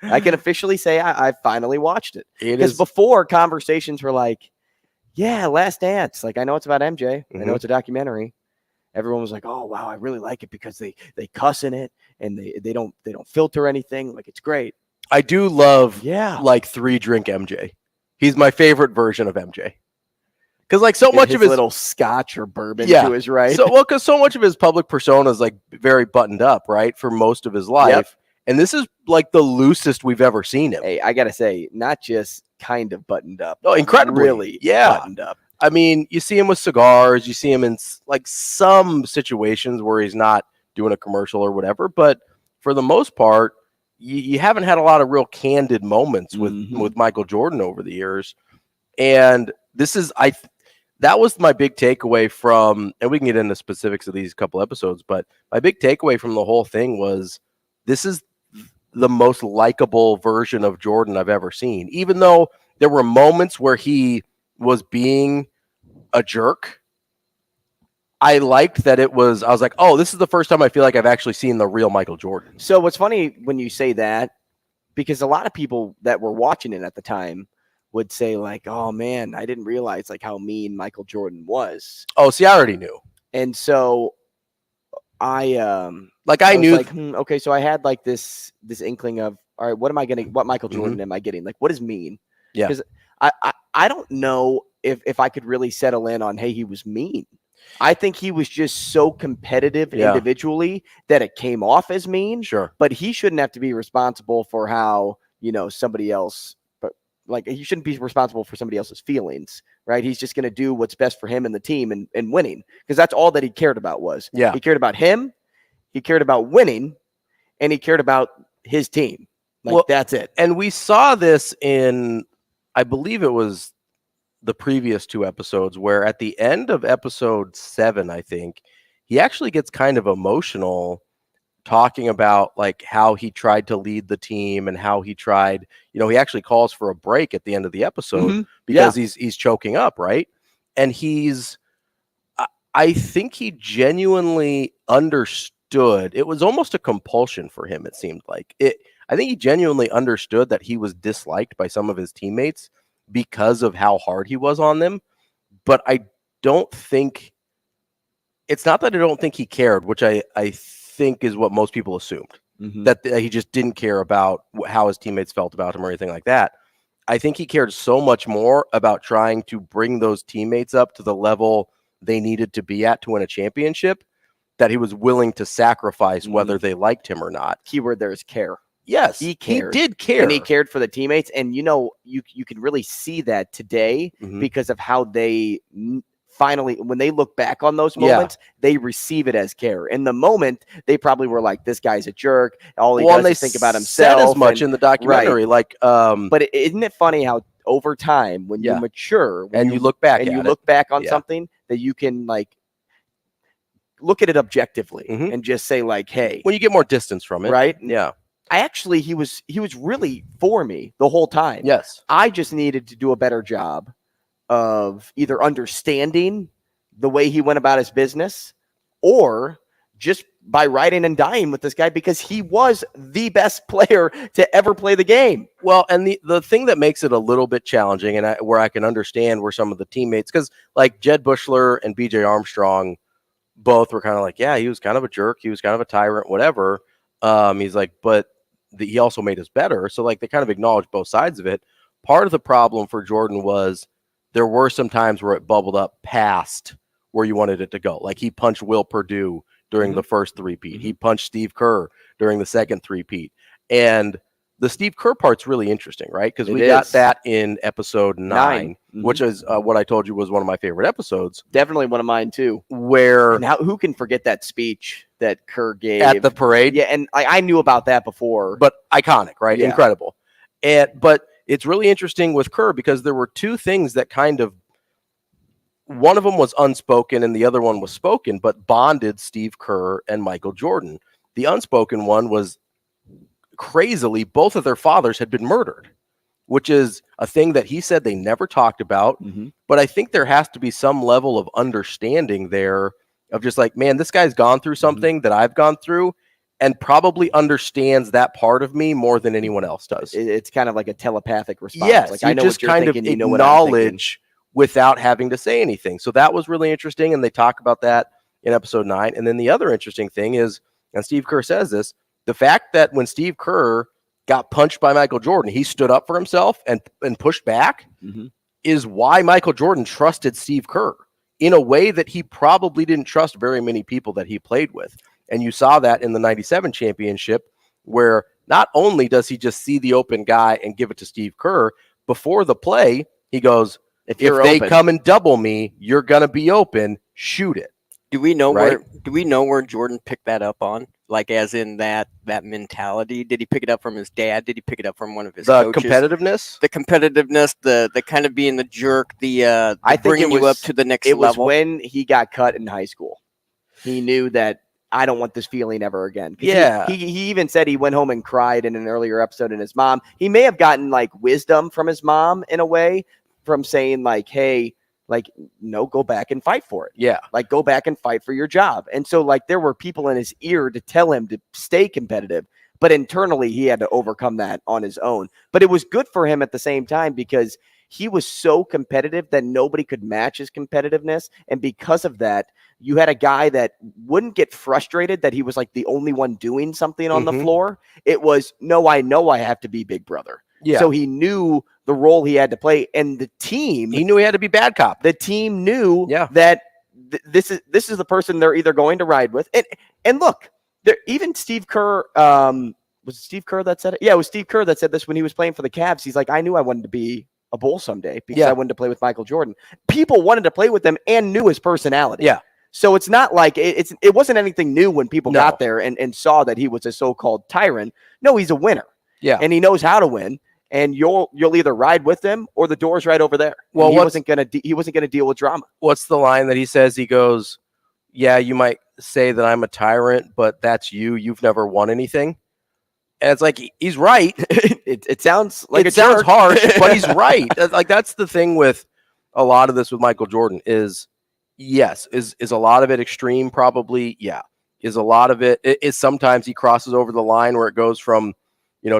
I can officially say I finally watched it. Because before, conversations were like, yeah, Last Dance. Like, I know it's about MJ. I know it's a documentary. Everyone was like, oh, wow, I really like it because they cuss in it and they don't filter anything. Like, it's great. I do love like 3 drink MJ. He's my favorite version of MJ. Because like so much of his little scotch or bourbon to his right. Because so much of his public persona is like very buttoned up, right, for most of his life. Yep. And this is like the loosest we've ever seen him. Hey, I gotta say, not just kind of buttoned up. Oh, incredibly, really, buttoned up. I mean, you see him with cigars. You see him in like some situations where he's not doing a commercial or whatever. But for the most part, you haven't had a lot of real candid moments with Michael Jordan over the years. And this is that was my big takeaway from, and we can get into specifics of these couple episodes, but my big takeaway from the whole thing was this is the most likable version of Jordan I've ever seen. Even though there were moments where he was being a jerk, I liked that I was like, oh, this is the first time I feel like I've actually seen the real Michael Jordan. So what's funny when you say that, because a lot of people that were watching it at the time would say like, oh man, I didn't realize like how mean Michael Jordan was. Oh, see, I already knew. And so I knew like, okay, so I had like this inkling of, all right, what Michael Jordan am I getting? Like, what does mean? Yeah. Because I don't know if I could really settle in on, hey, he was mean. I think he was just so competitive individually that it came off as mean. Sure. But he shouldn't have to be responsible for how, somebody else, but like he shouldn't be responsible for somebody else's feelings, right? He's just going to do what's best for him and the team and winning, because that's all that he cared about was. Yeah. He cared about him, he cared about winning, and he cared about his team. Like, that's it. And we saw this in, I believe it was the previous two episodes, where at the end of episode 7, I think, he actually gets kind of emotional talking about like how he tried to lead the team and how he tried, he actually calls for a break at the end of the episode because he's choking up, right? And I think he genuinely understood. It was almost a compulsion for him, it seemed like. I think he genuinely understood that he was disliked by some of his teammates because of how hard he was on them. But I don't think, it's not that I don't think he cared, which I think is what most people assumed, that he just didn't care about how his teammates felt about him or anything like that. I think he cared so much more about trying to bring those teammates up to the level they needed to be at to win a championship, that he was willing to sacrifice whether they liked him or not. Keyword there is care. Yes, he cared. He did care. And he cared for the teammates. And, you can really see that today because of how they finally, when they look back on those moments, they receive it as care. In the moment, they probably were like, this guy's a jerk. All he does is think about himself. Said as much in the documentary. Right. But isn't it funny how over time, when you mature and you look back on something, that you can look at it objectively and just say like, hey, when you get more distance from it. Right. Yeah. He was really for me the whole time. Yes. I just needed to do a better job of either understanding the way he went about his business or just by riding and dying with this guy, because he was the best player to ever play the game. Well, and the thing that makes it a little bit challenging, and where I can understand where some of the teammates, because like Jed Bushler and BJ Armstrong both were kind of like, yeah, he was kind of a jerk. He was kind of a tyrant, whatever. He's like, but he also made us better. So like they kind of acknowledge both sides of it. Part of the problem for Jordan was there were some times where it bubbled up past where you wanted it to go. Like he punched Will Perdue during the first three-peat. He punched Steve Kerr during the second three-peat. And the Steve Kerr part's really interesting, right? Because we got that in episode 9. Which is what I told you was one of my favorite episodes. Definitely one of mine too. Where who can forget that speech that Kerr gave at the parade? Yeah, and I knew about that before. But iconic, right? Yeah. Incredible. But it's really interesting with Kerr because there were two things that kind of, one of them was unspoken and the other one was spoken, but bonded Steve Kerr and Michael Jordan. The unspoken one was, crazily, both of their fathers had been murdered, which is a thing that he said they never talked about. But I think there has to be some level of understanding there of just like, man, this guy's gone through something that I've gone through and probably understands that part of me more than anyone else does. It's kind of like a telepathic response. Yes, like, I know just what you're kind thinking, of you know what I'm acknowledge without having to say anything. So that was really interesting, and they talk about that in episode 9. And then the other interesting thing is, and Steve Kerr says this, the fact that when Steve Kerr got punched by Michael Jordan, he stood up for himself and pushed back. is why Michael Jordan trusted Steve Kerr in a way that he probably didn't trust very many people that he played with. And you saw that in the 97 championship, where not only does he just see the open guy and give it to Steve Kerr, before the play, he goes, if they come and double me, you're going to be open, shoot it. Do we know where Jordan picked that up on? Like, as in that mentality? Did he pick it up from his dad? Did he pick it up from one of his coaches? The competitiveness, the kind of being the jerk, I think bringing you up to the next level. It was when he got cut in high school. He knew that I don't want this feeling ever again. Yeah. He even said he went home and cried in an earlier episode, and his mom, he may have gotten like wisdom from his mom in a way, from saying like, hey, like, no, go back and fight for it. Yeah. Like, go back and fight for your job. And so, like, there were people in his ear to tell him to stay competitive, but internally he had to overcome that on his own. But it was good for him at the same time, because he was so competitive that nobody could match his competitiveness. And because of that, you had a guy that wouldn't get frustrated that he was like the only one doing something on the floor. It was, no, I know I have to be big brother. Yeah. So he knew the role he had to play, and the team, he knew he had to be bad cop. The team knew that this is the person they're either going to ride with. And look, even Steve Kerr, was it Steve Kerr that said it? Yeah, it was Steve Kerr that said this when he was playing for the Cavs. He's like, I knew I wanted to be a Bull someday because I wanted to play with Michael Jordan. People wanted to play with him and knew his personality. Yeah. So it's not like it wasn't anything new when people got there and saw that he was a so-called tyrant. No, he's a winner. Yeah. And he knows how to win. And you'll either ride with them or the door's right over there. Well, he wasn't gonna deal with drama. What's the line that he says? He goes, "Yeah, you might say that I'm a tyrant, but that's you. You've never won anything." And it's like, he's right. It sounds like it sounds harsh, but he's right. Like, that's the thing with a lot of this with Michael Jordan is, yes, is a lot of it extreme? Probably, yeah. Is a lot of it is sometimes he crosses over the line where it goes from,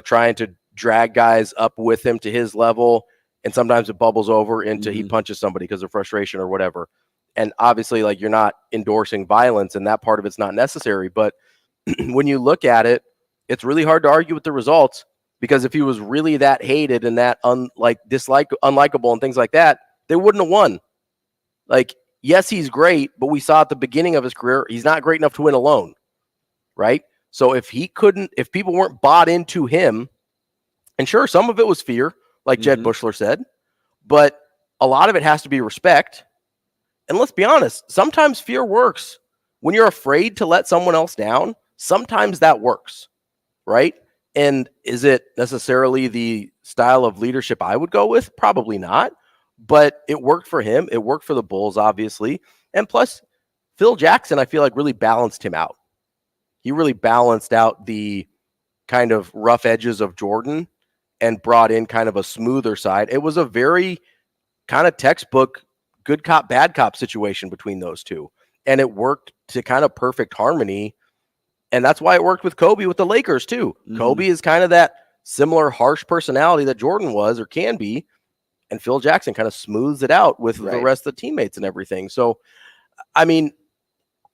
trying to drag guys up with him to his level, and sometimes it bubbles over into he punches somebody because of frustration or whatever. And obviously, like, you're not endorsing violence, and that part of it's not necessary. But when you look at it, it's really hard to argue with the results, because if he was really that hated and that unlikable and things like that, they wouldn't have won. Like, yes, he's great, but we saw at the beginning of his career, he's not great enough to win alone, right? So if people weren't bought into him, and sure, some of it was fear, like Jed Bushler said, but a lot of it has to be respect. And let's be honest, sometimes fear works. When you're afraid to let someone else down, sometimes that works, right? And is it necessarily the style of leadership I would go with? Probably not, but it worked for him. It worked for the Bulls, obviously. And plus, Phil Jackson, I feel like, really balanced him out. He really balanced out the kind of rough edges of Jordan and brought in kind of a smoother side. It was a very kind of textbook good cop, bad cop situation between those two. And it worked to kind of perfect harmony. And that's why it worked with Kobe with the Lakers too. Kobe is kind of that similar harsh personality that Jordan was or can be. And Phil Jackson kind of smooths it out with the rest of the teammates and everything. So, I mean,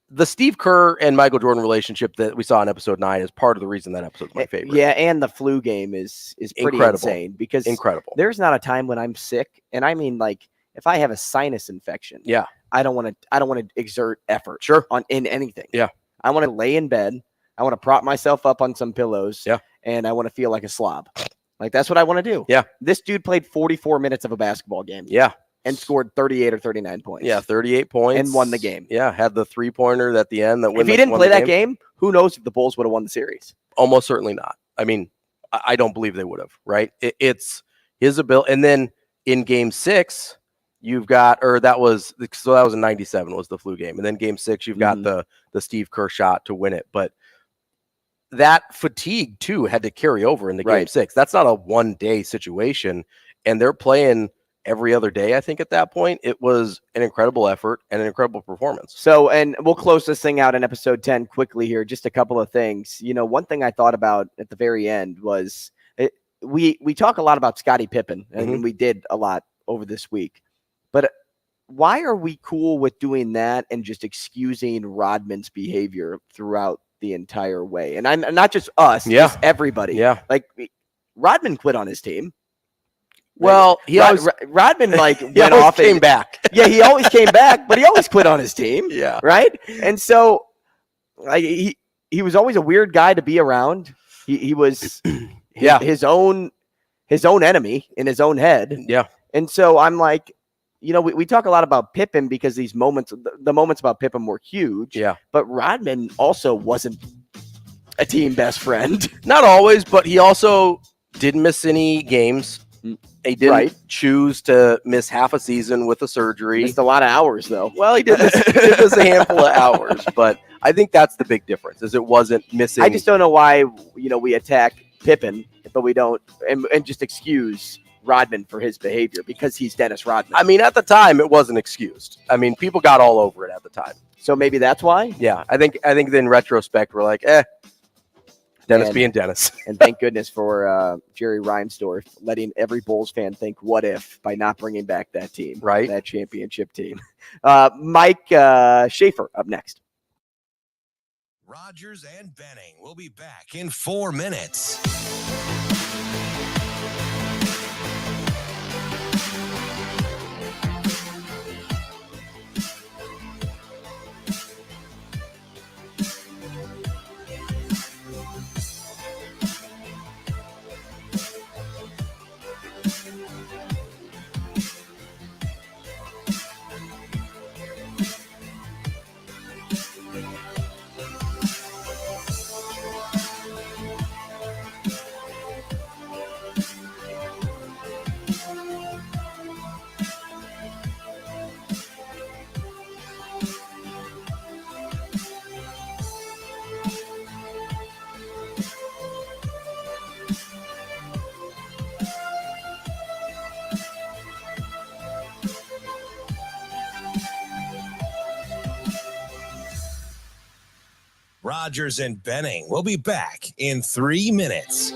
the Steve Kerr and Michael Jordan relationship that we saw in episode 9 is part of the reason that episode's my favorite. Yeah, and the flu game is pretty insane, because there's not a time when I'm sick, and I mean, like, if I have a sinus infection, I don't want to exert effort in anything. Yeah. I want to lay in bed, I want to prop myself up on some pillows, and I want to feel like a slob. Like, that's what I want to do. Yeah. This dude played 44 minutes of a basketball game. Yeah. And scored 38 or 39 points. Yeah, 38 points. And won the game. Yeah, had the three-pointer at the end. If he didn't play that game, who knows if the Bulls would have won the series? Almost certainly not. I mean, I don't believe they would have, right? It's his ability. And then in Game 6, you've got, that was in 97 was the flu game. And then Game 6, you've got the Steve Kerr shot to win it. But that fatigue, too, had to carry over into Game 6. That's not a one-day situation. And they're playing every other day, I think, at that point. It was an incredible effort and an incredible performance. So, and we'll close this thing out in episode 10 quickly here. Just a couple of things. One thing I thought about at the very end was we talk a lot about Scottie Pippen, and we did a lot over this week. But why are we cool with doing that and just excusing Rodman's behavior throughout the entire way? And I'm not just us, just everybody. Yeah. Like, Rodman quit on his team. Well, Rodman he went always off came back. Yeah, he always came back, but he always quit on his team. Yeah. Right. And so he was always a weird guy to be around. He was his own enemy in his own head. Yeah. And so I'm like, we talk a lot about Pippen because these moments, the moments about Pippen were huge. Yeah. But Rodman also wasn't a team best friend. Not always, but he also didn't miss any games. He didn't choose to miss half a season with a surgery. Missed a lot of hours, though. Well, he did miss a handful of hours, but I think that's the big difference, is it wasn't missing. I just don't know why, we attack Pippen, but we don't, and just excuse Rodman for his behavior because he's Dennis Rodman. I mean, at the time, it wasn't excused. I mean, people got all over it at the time. So maybe that's why? Yeah, I think in retrospect, we're like, Dennis being Dennis. And thank goodness for Jerry Reinsdorf letting every Bulls fan think, what if, by not bringing back that team, right? That championship team. Mike Schaefer up next. Rogers and Benning will be back in 4 minutes. Rogers and Benning will be back in 3 minutes.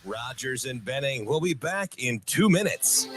Rogers and Benning will be back in 2 minutes.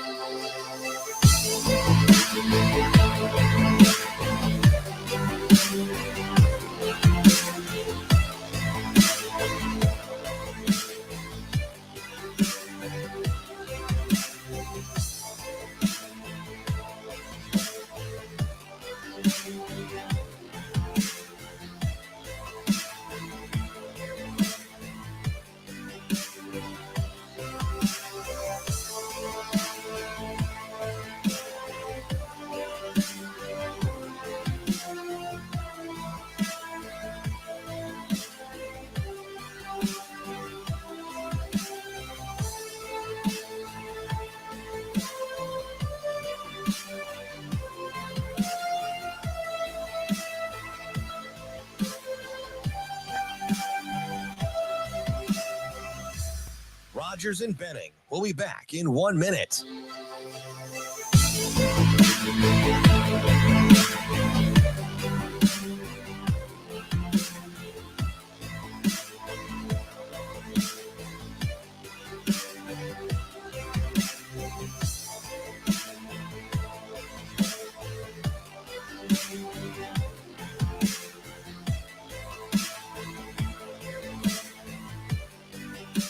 Rogers and Benning will be back in 1 minute.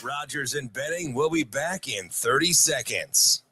Rogers and Benning will be back in 30 seconds.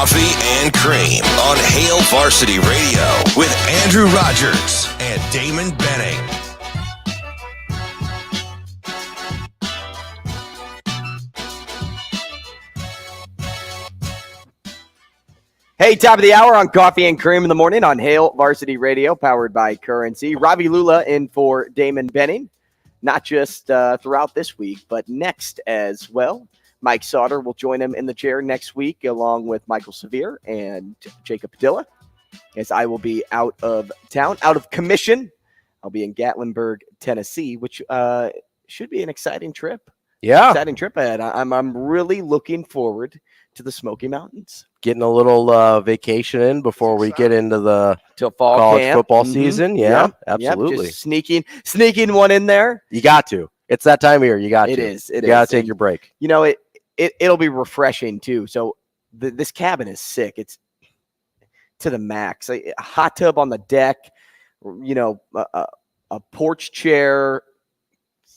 Coffee and Cream on Hail Varsity Radio with Andrew Rogers and Damon Benning. Hey, top of the hour on Coffee and Cream in the morning on Hail Varsity Radio, powered by Currency. Ravi Lulla in for Damon Benning, not just throughout this week, but next as well. Mike Sautter will join him in the chair next week, along with Michael Severe and Jacob Padilla, as I will be out of town, out of commission. I'll be in Gatlinburg, Tennessee, which should be an exciting trip. Yeah. Exciting trip ahead. I'm really looking forward to the Smoky Mountains. Getting a little vacation in before we get into the fall college camp. football season. Yeah, absolutely. Just sneaking one in there. You got to. It's that time of year. You got to. It is. You got to take your break. You know, it'll be refreshing too. So this cabin is sick. It's to the max. A hot tub on the deck. You know, a porch chair,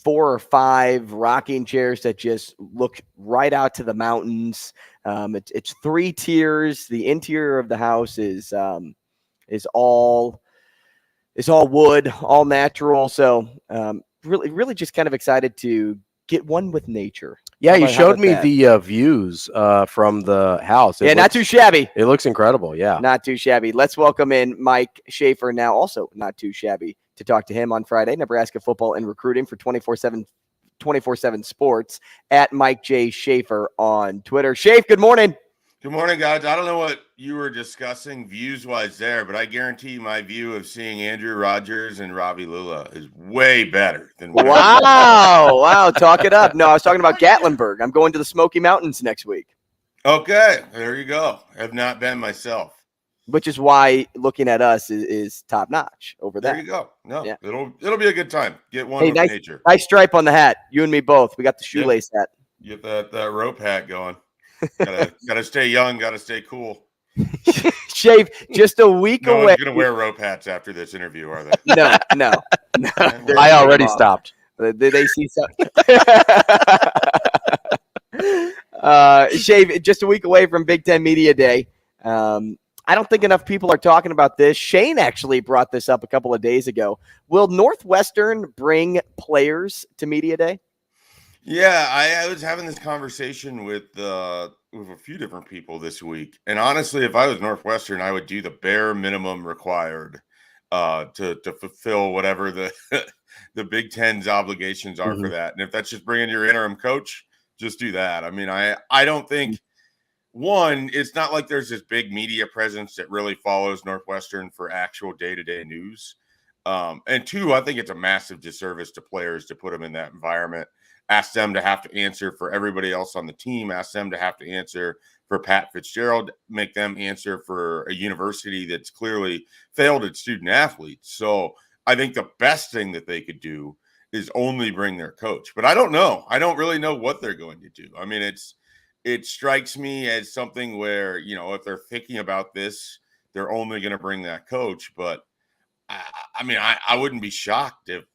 4 or 5 rocking chairs that just look right out to the mountains. It's 3 tiers. The interior of the house is all wood, all natural. So really just kind of excited to get one with nature. Yeah, you showed me the views from the house. Not too shabby. It looks incredible. Yeah, not too shabby. Let's welcome in Mike Schaefer now, also not too shabby, to talk to him on Friday. Nebraska football and recruiting for 24/7 Sports at Mike J. Schaefer on Twitter. Schaefer, good morning. Good morning, guys. I don't know what you were discussing views-wise there, but I guarantee you my view of seeing Andrew Rogers and Ravi Lulla is way better than what Wow, talk it up. No, I was talking about Gatlinburg. I'm going to the Smoky Mountains next week. Okay, there you go. Have not been myself. Which is why looking at us is top notch over there. There you go. No, yeah. It'll be a good time. Get one with nature. Nice stripe on the hat. You and me both. We got the shoelace hat. Get that rope hat going. Gotta stay young. Gotta stay cool. Shave just a week away. No one's gonna wear rope hats after this interview, are they? No. I already stopped. Did they see something? Shave just a week away from Big Ten Media Day. I don't think enough people are talking about this. Shane actually brought this up a couple of days ago. Will Northwestern bring players to Media Day? Yeah, I was having this conversation with a few different people this week. And honestly, if I was Northwestern, I would do the bare minimum required to fulfill whatever the Big Ten's obligations are for that. And if that's just bringing your interim coach, just do that. I mean, I don't think – one, it's not like there's this big media presence that really follows Northwestern for actual day-to-day news. And 2, I think it's a massive disservice to players to put them in that environment. Ask them to have to answer for everybody else on the team. Ask them to have to answer for Pat Fitzgerald. Make them answer for a university that's clearly failed its student athletes. So I think the best thing that they could do is only bring their coach. But I don't know. I don't really know what they're going to do. I mean, it strikes me as something where, you know, if they're thinking about this, they're only going to bring that coach. But I mean, I wouldn't be shocked if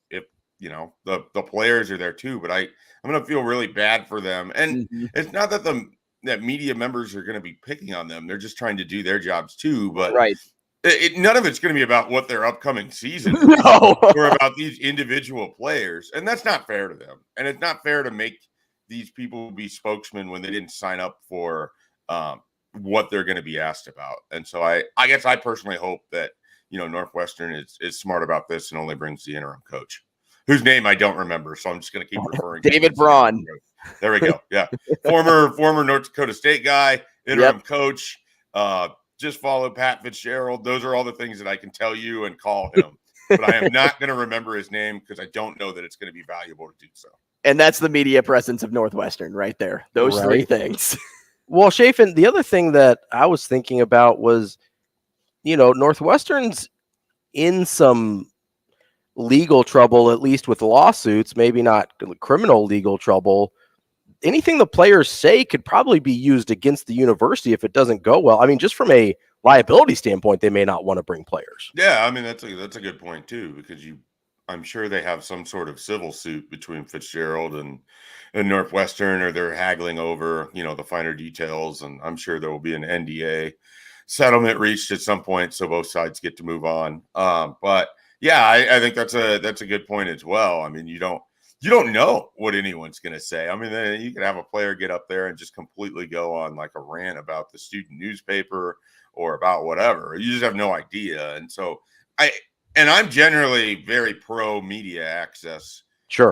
you know, the players are there too, but I'm going to feel really bad for them. And it's not that that media members are going to be picking on them. They're just trying to do their jobs too. But none of it's going to be about what their upcoming season is or about these individual players. And that's not fair to them. And it's not fair to make these people be spokesmen when they didn't sign up for what they're going to be asked about. And so I guess I personally hope that, you know, Northwestern is smart about this and only brings the interim coach, whose name I don't remember. So I'm just going to keep referring to David Braun. There we go. Yeah. Former North Dakota State guy, interim coach. Just follow Pat Fitzgerald. Those are all the things that I can tell you and call him. But I am not going to remember his name because I don't know that it's going to be valuable to do so. And that's the media presence of Northwestern right there. Those 3 things. Well, Schaefer, the other thing that I was thinking about was, you know, Northwestern's in some legal trouble, at least with lawsuits, maybe not criminal legal trouble. Anything the players say could probably be used against the university if it doesn't go well. I mean, just from a liability standpoint, they may not want to bring players. Yeah, I mean, that's a good point too, because I'm sure they have some sort of civil suit between Fitzgerald and Northwestern, or they're haggling over, the finer details. And I'm sure there will be an NDA settlement reached at some point, so both sides get to move on. But yeah, I think that's a good point as well. I mean, you don't know what anyone's going to say. I mean, you could have a player get up there and just completely go on like a rant about the student newspaper or about whatever. You just have no idea. And so I'm generally very pro media access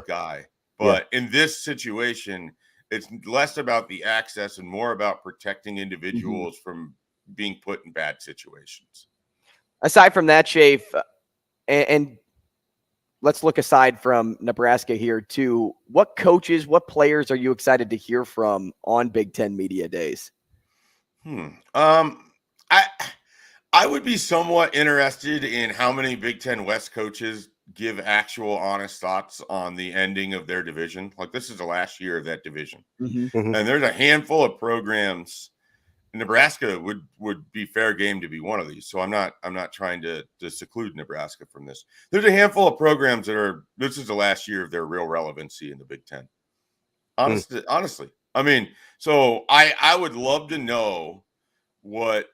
guy. But in this situation, it's less about the access and more about protecting individuals from being put in bad situations. Aside from that, Schaefer, and let's look aside from Nebraska here too. What coaches, what players are you excited to hear from on Big Ten Media Days? I would be somewhat interested in how many Big Ten West coaches give actual honest thoughts on the ending of their division. Like, this is the last year of that division. And there's a handful of programs. Nebraska would be fair game to be one of these. So I'm not trying to seclude Nebraska from this. There's a handful of programs this is the last year of their real relevancy in the Big Ten. Honestly. I mean, so I would love to know what,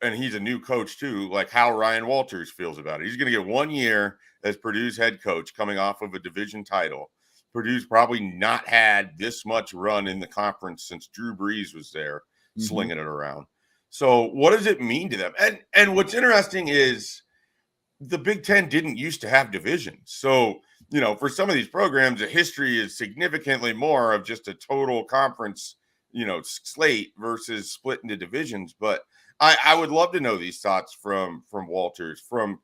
and he's a new coach too, like how Ryan Walters feels about it. He's going to get 1 year as Purdue's head coach coming off of a division title. Purdue's probably not had this much run in the conference since Drew Brees was there slinging it around. So what does it mean to them? And what's interesting is the Big Ten didn't used to have divisions. So, for some of these programs, the history is significantly more of just a total conference, slate versus split into divisions. But I would love to know these thoughts from Walters, from,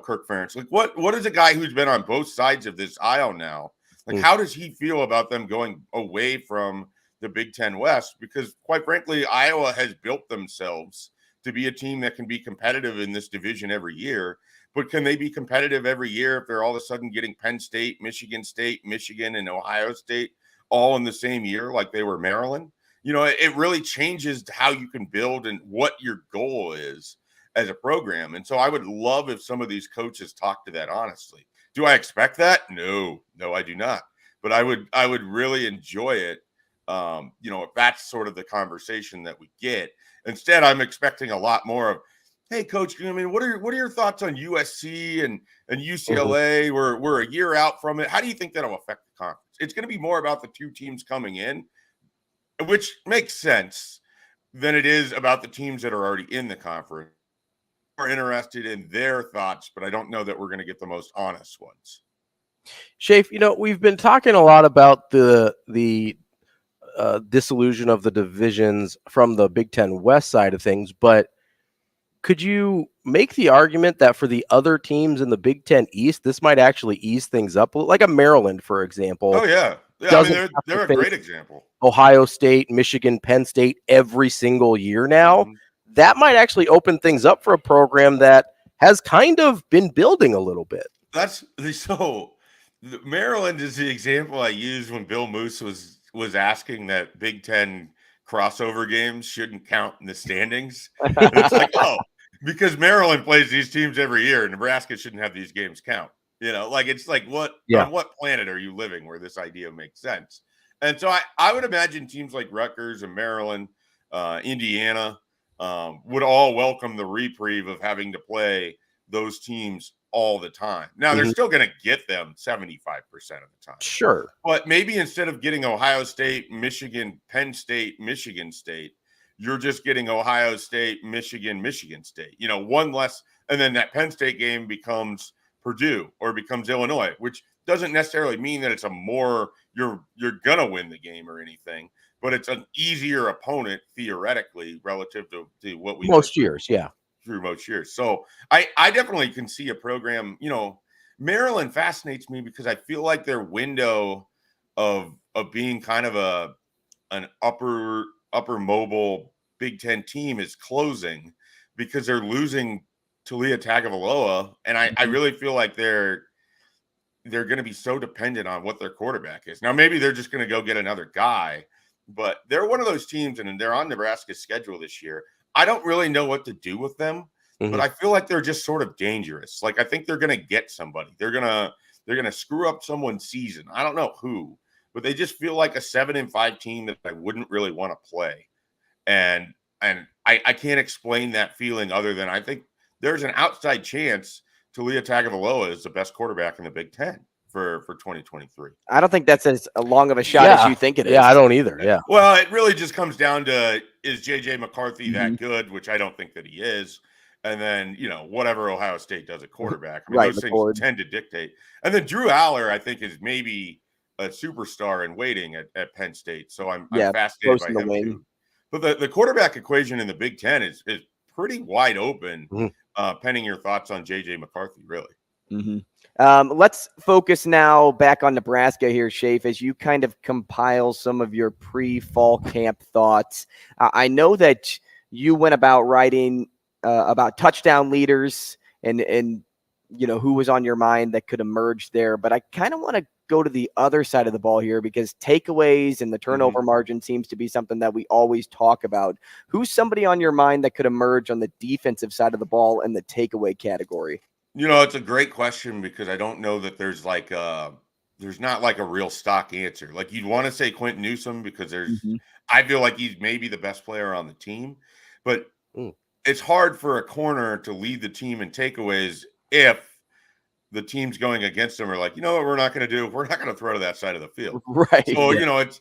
Kirk Ferentz. Like, what is a guy who's been on both sides of this aisle now? Like, how does he feel about them going away from the Big Ten West? Because quite frankly, Iowa has built themselves to be a team that can be competitive in this division every year. But can they be competitive every year if they're all of a sudden getting Penn State, Michigan, and Ohio State all in the same year like they were Maryland? It really changes how you can build and what your goal is as a program. And so I would love if some of these coaches talk to that honestly. Do I expect that? No, I do not. But I would really enjoy it. If that's sort of the conversation that we get. Instead, I'm expecting a lot more of, hey, Coach, what are your thoughts on USC and UCLA? We're a year out from it. How do you think that'll affect the conference? It's going to be more about the two teams coming in, which makes sense, than it is about the teams that are already in the conference. We're interested in their thoughts, but I don't know that we're going to get the most honest ones. Schaefer, we've been talking a lot about the disillusion of the divisions from the Big Ten West side of things, but could you make the argument that for the other teams in the Big Ten East, this might actually ease things up? Like a Maryland, for example. Oh, yeah. I mean, they're a great example. Ohio State, Michigan, Penn State every single year now. That might actually open things up for a program that has kind of been building a little bit. Maryland is the example I used when Bill Moose was asking that Big Ten crossover games shouldn't count in the standings. It's like, because Maryland plays these teams every year, Nebraska shouldn't have these games count. It's like on what planet are you living where this idea makes sense? And so I would imagine teams like Rutgers and Maryland, Indiana, would all welcome the reprieve of having to play those teams all the time. Now, they're still going to get them 75% of the time. Sure. But maybe instead of getting Ohio State, Michigan, Penn State, Michigan State, you're just getting Ohio State, Michigan State. One less, and then that Penn State game becomes Purdue or becomes Illinois, which doesn't necessarily mean that it's you're going to win the game or anything. But it's an easier opponent theoretically relative to what we most years, through most years. So I definitely can see a program. Maryland fascinates me because I feel like their window of being kind of an upper mobile Big Ten team is closing because they're losing Talia Tagovailoa, and I really feel like they're going to be so dependent on what their quarterback is. Now maybe they're just going to go get another guy. But they're one of those teams, and they're on Nebraska's schedule this year. I don't really know what to do with them, but I feel like they're just sort of dangerous. Like, I think they're going to get somebody. They're going to screw up someone's season. I don't know who, but they just feel like a 7-5 team that I wouldn't really want to play. And I can't explain that feeling other than I think there's an outside chance Taulia Tagovailoa is the best quarterback in the Big Ten for 2023. I don't think that's as long of a shot as you think it is. Yeah, I don't either. Yeah. Well, it really just comes down to, is J.J. McCarthy that good, which I don't think that he is. And then, whatever Ohio State does at quarterback. I mean, those things tend to dictate. And then Drew Aller, I think, is maybe a superstar in waiting at Penn State. So I'm fascinated by him too. But the quarterback equation in the Big Ten is pretty wide open, pending your thoughts on J.J. McCarthy, really. Let's focus now back on Nebraska here, Schaefer, as you kind of compile some of your pre-fall camp thoughts. I know that you went about writing about touchdown leaders and who was on your mind that could emerge there. But I kind of want to go to the other side of the ball here because takeaways and the turnover margin seems to be something that we always talk about. Who's somebody on your mind that could emerge on the defensive side of the ball in the takeaway category? It's a great question because I don't know that there's not like a real stock answer. Like you'd want to say Quentin Newsome because I feel like he's maybe the best player on the team, but it's hard for a corner to lead the team in takeaways if the teams going against them are like, what we're not going to do? We're not going to throw to that side of the field. Right. So,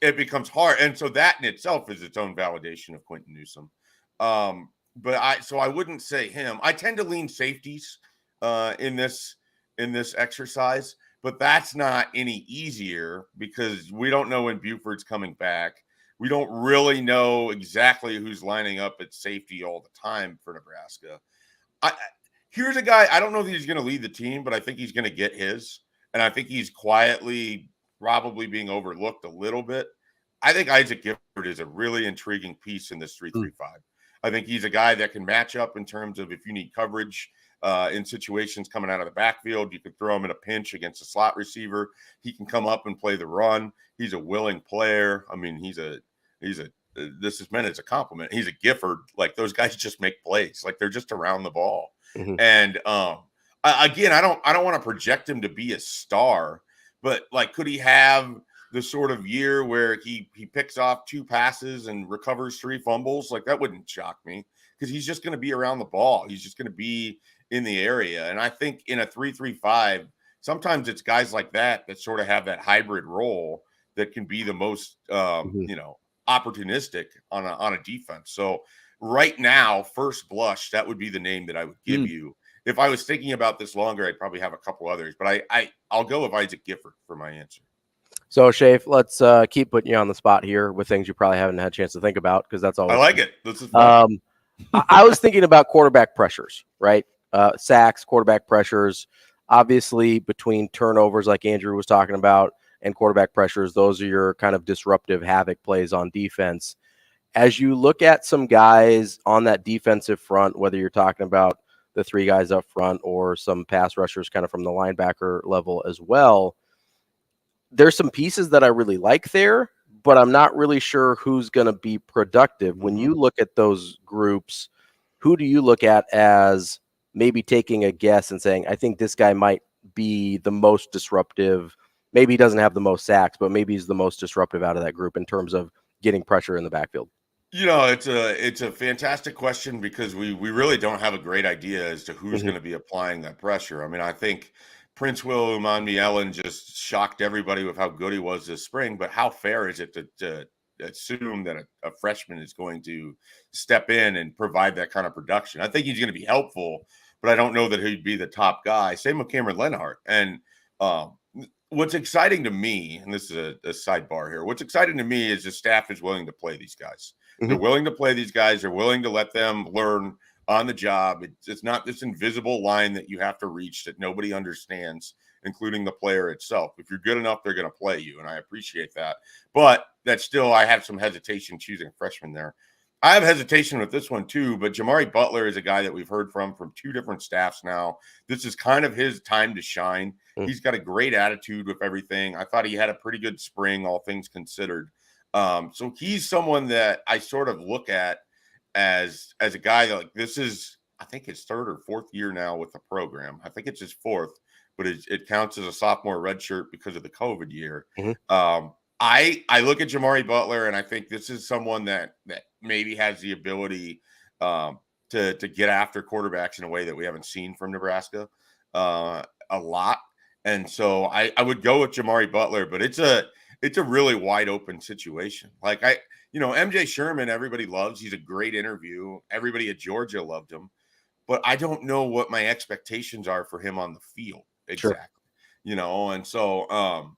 it becomes hard. And so that in itself is its own validation of Quentin Newsome. But I wouldn't say him. I tend to lean safeties in this exercise, but that's not any easier because we don't know when Buford's coming back. We don't really know exactly who's lining up at safety all the time for Nebraska. Here's a guy, I don't know if he's going to lead the team, but I think he's going to get his. And I think he's quietly probably being overlooked a little bit. I think Isaac Gifford is a really intriguing piece in this 3-3-5. I think he's a guy that can match up in terms of if you need coverage in situations coming out of the backfield. You could throw him in a pinch against a slot receiver. He can come up and play the run. He's a willing player. I mean, this is meant as a compliment. He's a Gifford. Like those guys just make plays. Like they're just around the ball. And again, I don't want to project him to be a star, but like, could he have the sort of year where he picks off 2 passes and recovers 3 fumbles? Like that wouldn't shock me because he's just going to be around the ball. He's just going to be in the area. And I think in a 3-3-5, sometimes it's guys like that sort of have that hybrid role that can be the most, opportunistic on a defense. So right now, first blush, that would be the name that I would give you. If I was thinking about this longer, I'd probably have a couple others, but I'll go with Isaac Gifford for my answer. So, Schaefer, let's keep putting you on the spot here with things you probably haven't had a chance to think about because that's all. I like it. This is fun. I was thinking about quarterback pressures, right? Sacks, quarterback pressures. Obviously, between turnovers, like Andrew was talking about, and quarterback pressures, those are your kind of disruptive havoc plays on defense. As you look at some guys on that defensive front, whether you're talking about the 3 guys up front or some pass rushers kind of from the linebacker level as well, there's some pieces that I really like there, but I'm not really sure who's going to be productive. When you look at those groups, who do you look at as maybe taking a guess and saying, I think this guy might be the most disruptive? Maybe he doesn't have the most sacks, but maybe he's the most disruptive out of that group in terms of getting pressure in the backfield. It's a fantastic question because we really don't have a great idea as to who's going to be applying that pressure. I mean, I think Prince Will Umanmielen just shocked everybody with how good he was this spring, but how fair is it to assume that a freshman is going to step in and provide that kind of production? I think he's going to be helpful, but I don't know that he'd be the top guy. Same with Cameron Lenhart. And what's exciting to me, and this is a sidebar here, what's exciting to me is the staff is willing to play these guys. They're willing to play these guys. They're willing to let them learn on the job. It's not this invisible line that you have to reach that nobody understands, including the player itself. If you're good enough, they're going to play you, and I appreciate that. But that's still, I have some hesitation choosing a freshman there. I have hesitation with this one too, but Jamari Butler is a guy that we've heard from 2 different staffs now. This is kind of his time to shine. He's got a great attitude with everything. I thought he had a pretty good spring, all things considered. So he's someone that I sort of look at as a guy that, like, this is, I think, his 3rd or 4th year now with the program. I think it's his 4th, but it counts as a sophomore redshirt because of the COVID year. I look at Jamari Butler, and I think this is someone that maybe has the ability to get after quarterbacks in a way that we haven't seen from Nebraska a lot. And so I would go with Jamari Butler, but it's a really wide open situation. Like MJ Sherman, everybody loves. He's a great interview. Everybody at Georgia loved him, but I don't know what my expectations are for him on the field exactly. Sure. And so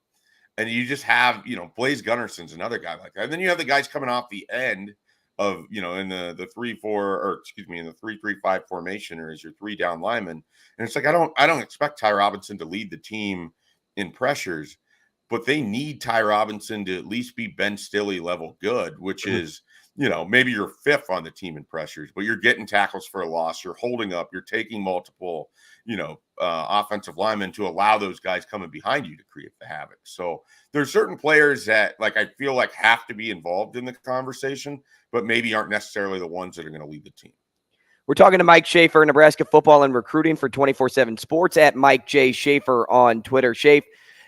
and you just have, Blaze Gunnarson's another guy like that. And then you have the guys coming off the end of, in the 3-3-5 formation, or as your 3 down linemen. And it's like, I don't expect Ty Robinson to lead the team in pressures, but they need Ty Robinson to at least be Ben Stilley level good, which is, maybe you're 5th on the team in pressures, but you're getting tackles for a loss. You're holding up, you're taking multiple, offensive linemen to allow those guys coming behind you to create the havoc. So there's certain players that I feel like have to be involved in the conversation, but maybe aren't necessarily the ones that are going to lead the team. We're talking to Mike Schaefer, Nebraska football and recruiting for 24/7 Sports, at Mike J. Schaefer on Twitter. Schaefer,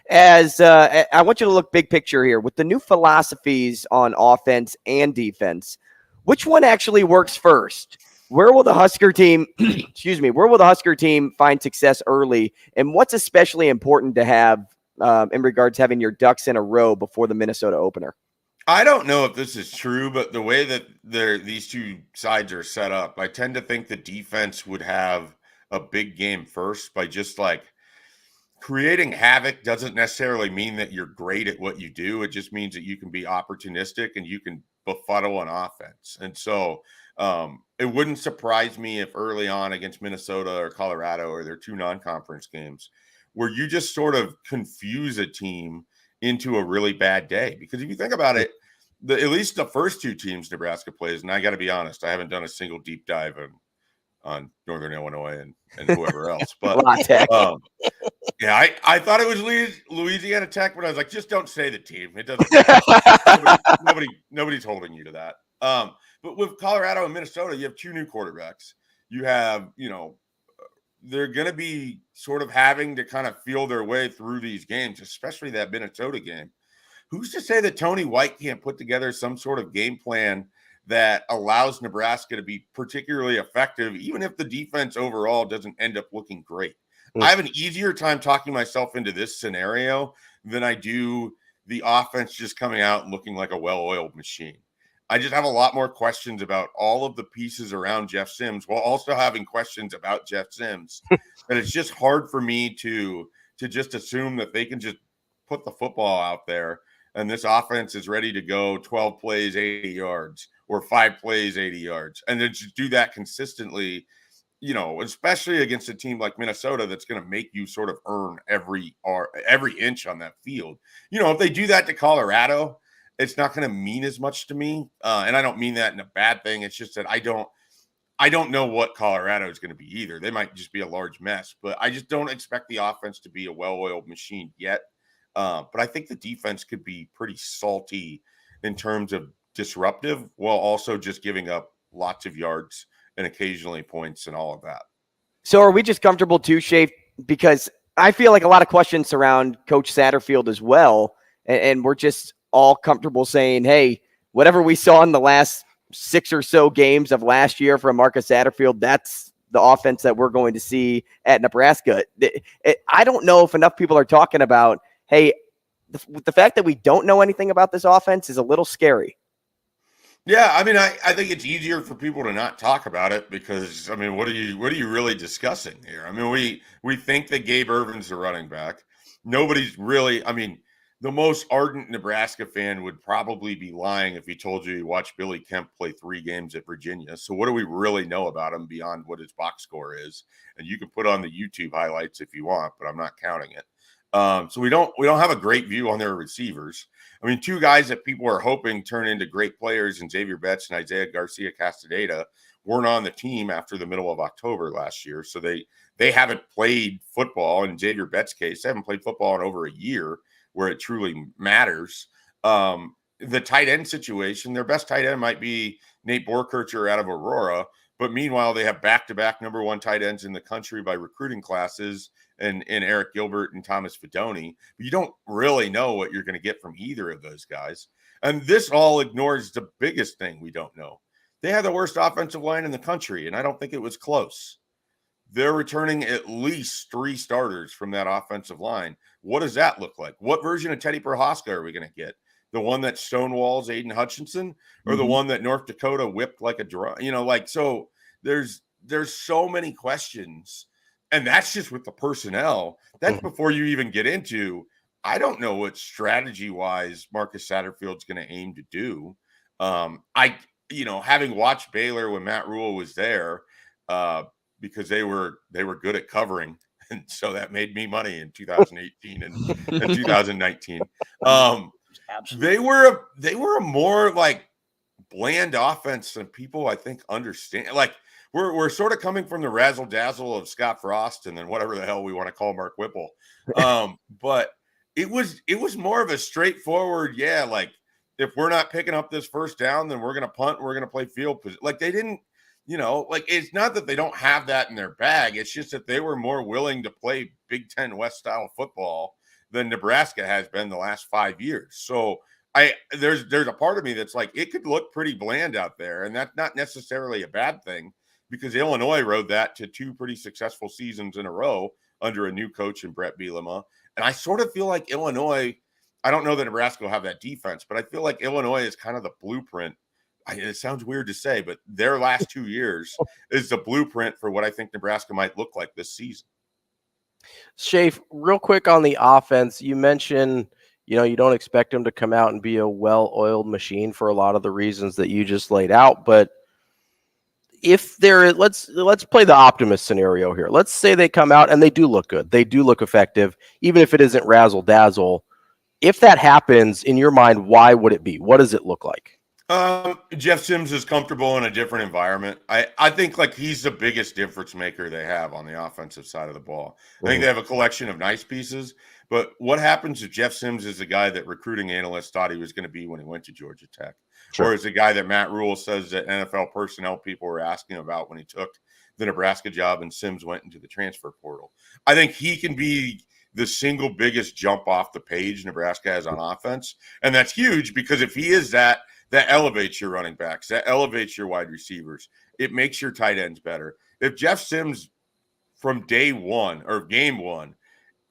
as I want you to look big picture here with the new philosophies on offense and defense. Which one actually works first? Where will the Husker team, where will the Husker team find success early? And what's especially important to have in regards to having your ducks in a row before the Minnesota opener? I don't know if this is true, but the way that these two sides are set up, I tend to think the defense would have a big game first by just creating havoc. Doesn't necessarily mean that you're great at what you do. It just means that you can be opportunistic and you can befuddle on offense. And so it wouldn't surprise me if early on against Minnesota or Colorado, or their 2 non-conference games, where you just sort of confuse a team into a really bad day. Because if you think about it, at least the first 2 teams Nebraska plays, and I got to be honest, I haven't done a single deep dive on Northern Illinois and whoever else. But yeah, I thought it was Louisiana Tech, but I was like, just don't say the team. It doesn't matter. Nobody's holding you to that. But with Colorado and Minnesota, you have 2 new quarterbacks. You have, they're going to be sort of having to kind of feel their way through these games, especially that Minnesota game. Who's to say that Tony White can't put together some sort of game plan that allows Nebraska to be particularly effective, even if the defense overall doesn't end up looking great? I have an easier time talking myself into this scenario than I do the offense just coming out and looking like a well-oiled machine. I just have a lot more questions about all of the pieces around Jeff Sims, while also having questions about Jeff Sims. And it's just hard for me to just assume that they can just put the football out there and this offense is ready to go 12 plays, 80 yards, or 5 plays, 80 yards. And then just do that consistently, especially against a team like Minnesota that's going to make you sort of earn every inch on that field. If they do that to Colorado, it's not going to mean as much to me. And I don't mean that in a bad thing. It's just that I don't know what Colorado is going to be either. They might just be a large mess, but I just don't expect the offense to be a well-oiled machine yet. But I think the defense could be pretty salty in terms of disruptive, while also just giving up lots of yards and occasionally points and all of that. So are we just comfortable too, Schaefer? Because I feel like a lot of questions surround Coach Satterfield as well. And we're just all comfortable saying, hey, whatever we saw in the last 6 or so games of last year from Marcus Satterfield, that's the offense that we're going to see at Nebraska. I don't know if enough people are talking about, hey, the fact that we don't know anything about this offense is a little scary. Yeah, I mean, I think it's easier for people to not talk about it because, I mean, what are you really discussing here? I mean, we think that Gabe Ervin's the running back. Nobody's really, I mean, the most ardent Nebraska fan would probably be lying if he told you he watched Billy Kemp play 3 games at Virginia. So what do we really know about him beyond what his box score is? And you can put on the YouTube highlights if you want, but I'm not counting it. So we don't have a great view on their receivers. I mean, 2 guys that people are hoping turn into great players, and Xavier Betts and Isaiah Garcia Castaneda, weren't on the team after the middle of October last year. So they haven't played football. In Xavier Betts' case, they haven't played football in over a year where it truly matters. The tight end situation, their best tight end might be Nate Borkircher out of Aurora, But meanwhile, they have back-to-back number one tight ends in the country by recruiting classes and Eric Gilbert and Thomas Fidone. But you don't really know what you're going to get from either of those guys. And this all ignores the biggest thing we don't know. They had the worst offensive line in the country, and I don't think it was close. They're returning at least 3 starters from that offensive line. What does that look like? What version of Teddy Prohaska are we going to get? The one that stonewalls Aiden Hutchinson, or the one that North Dakota whipped like a drum? So there's so many questions, and that's just with the personnel. That's before you even get into, I don't know what strategy-wise Marcus Satterfield's going to aim to do. Having watched Baylor when Matt Rule was there, because they were good at covering, and so that made me money in 2018 and 2019. They were a more like bland offense than people I think understand. Like we're sort of coming from the razzle dazzle of Scott Frost and then whatever the hell we want to call Mark Whipple. But it was more of a straightforward, like if we're not picking up this first down, then we're gonna punt, we're gonna play field position. Like they didn't, it's not that they don't have that in their bag. It's just that they were more willing to play Big Ten West style football than Nebraska has been the last 5 years. So there's a part of me that's like, it could look pretty bland out there, and that's not necessarily a bad thing, because Illinois rode that to 2 pretty successful seasons in a row under a new coach in Brett Bielema. And I sort of feel like Illinois, I don't know that Nebraska will have that defense, but I feel like Illinois is kind of the blueprint. It sounds weird to say, but their last 2 years is the blueprint for what I think Nebraska might look like this season. Schaefer, real quick on the offense, you mentioned, you don't expect them to come out and be a well-oiled machine for a lot of the reasons that you just laid out. But if let's play the optimist scenario here. Let's say they come out and they do look good. They do look effective, even if it isn't razzle dazzle. If that happens, in your mind, why would it be? What does it look like? Jeff Sims is comfortable in a different environment. I think like he's the biggest difference maker they have on the offensive side of the ball. I think they have a collection of nice pieces, but what happens if Jeff Sims is the guy that recruiting analysts thought he was going to be when he went to Georgia Tech? Sure. Or is the guy that Matt Rule says that NFL personnel people were asking about when he took the Nebraska job and Sims went into the transfer portal? I think he can be the single biggest jump off the page Nebraska has on offense. And that's huge, because if he is that elevates your running backs, that elevates your wide receivers. It makes your tight ends better. If Jeff Sims from day one or game one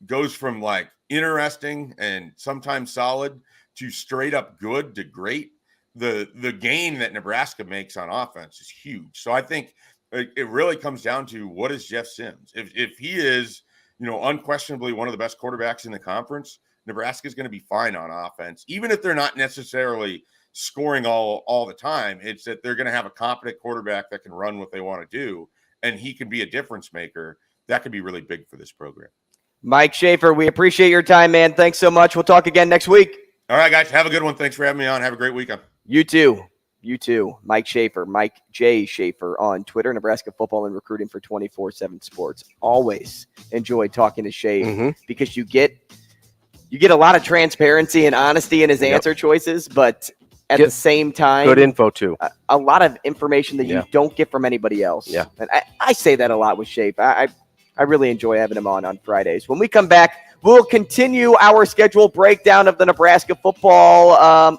goes from like interesting and sometimes solid to straight up good to great, the gain that Nebraska makes on offense is huge. So I think it really comes down to, what is Jeff Sims? If he is, unquestionably one of the best quarterbacks in the conference, Nebraska is going to be fine on offense, even if they're not necessarily scoring all the time. It's that they're going to have a competent quarterback that can run what they want to do, and he can be a difference maker. That could be really big for this program. Mike Schaefer, we appreciate your time, man. Thanks so much. We'll talk again next week. All right, guys. Have a good one. Thanks for having me on. Have a great weekend. You too. Mike Schaefer, Mike J. Schaefer on Twitter, Nebraska football and recruiting for 24/7 Sports. Always enjoy talking to Schaefer because you get a lot of transparency and honesty in his answer choices, but at the same time, good info too. A lot of information that you don't get from anybody else. Yeah. And I say that a lot with Schaefer. I really enjoy having him on Fridays. When we come back, we'll continue our schedule breakdown of the Nebraska football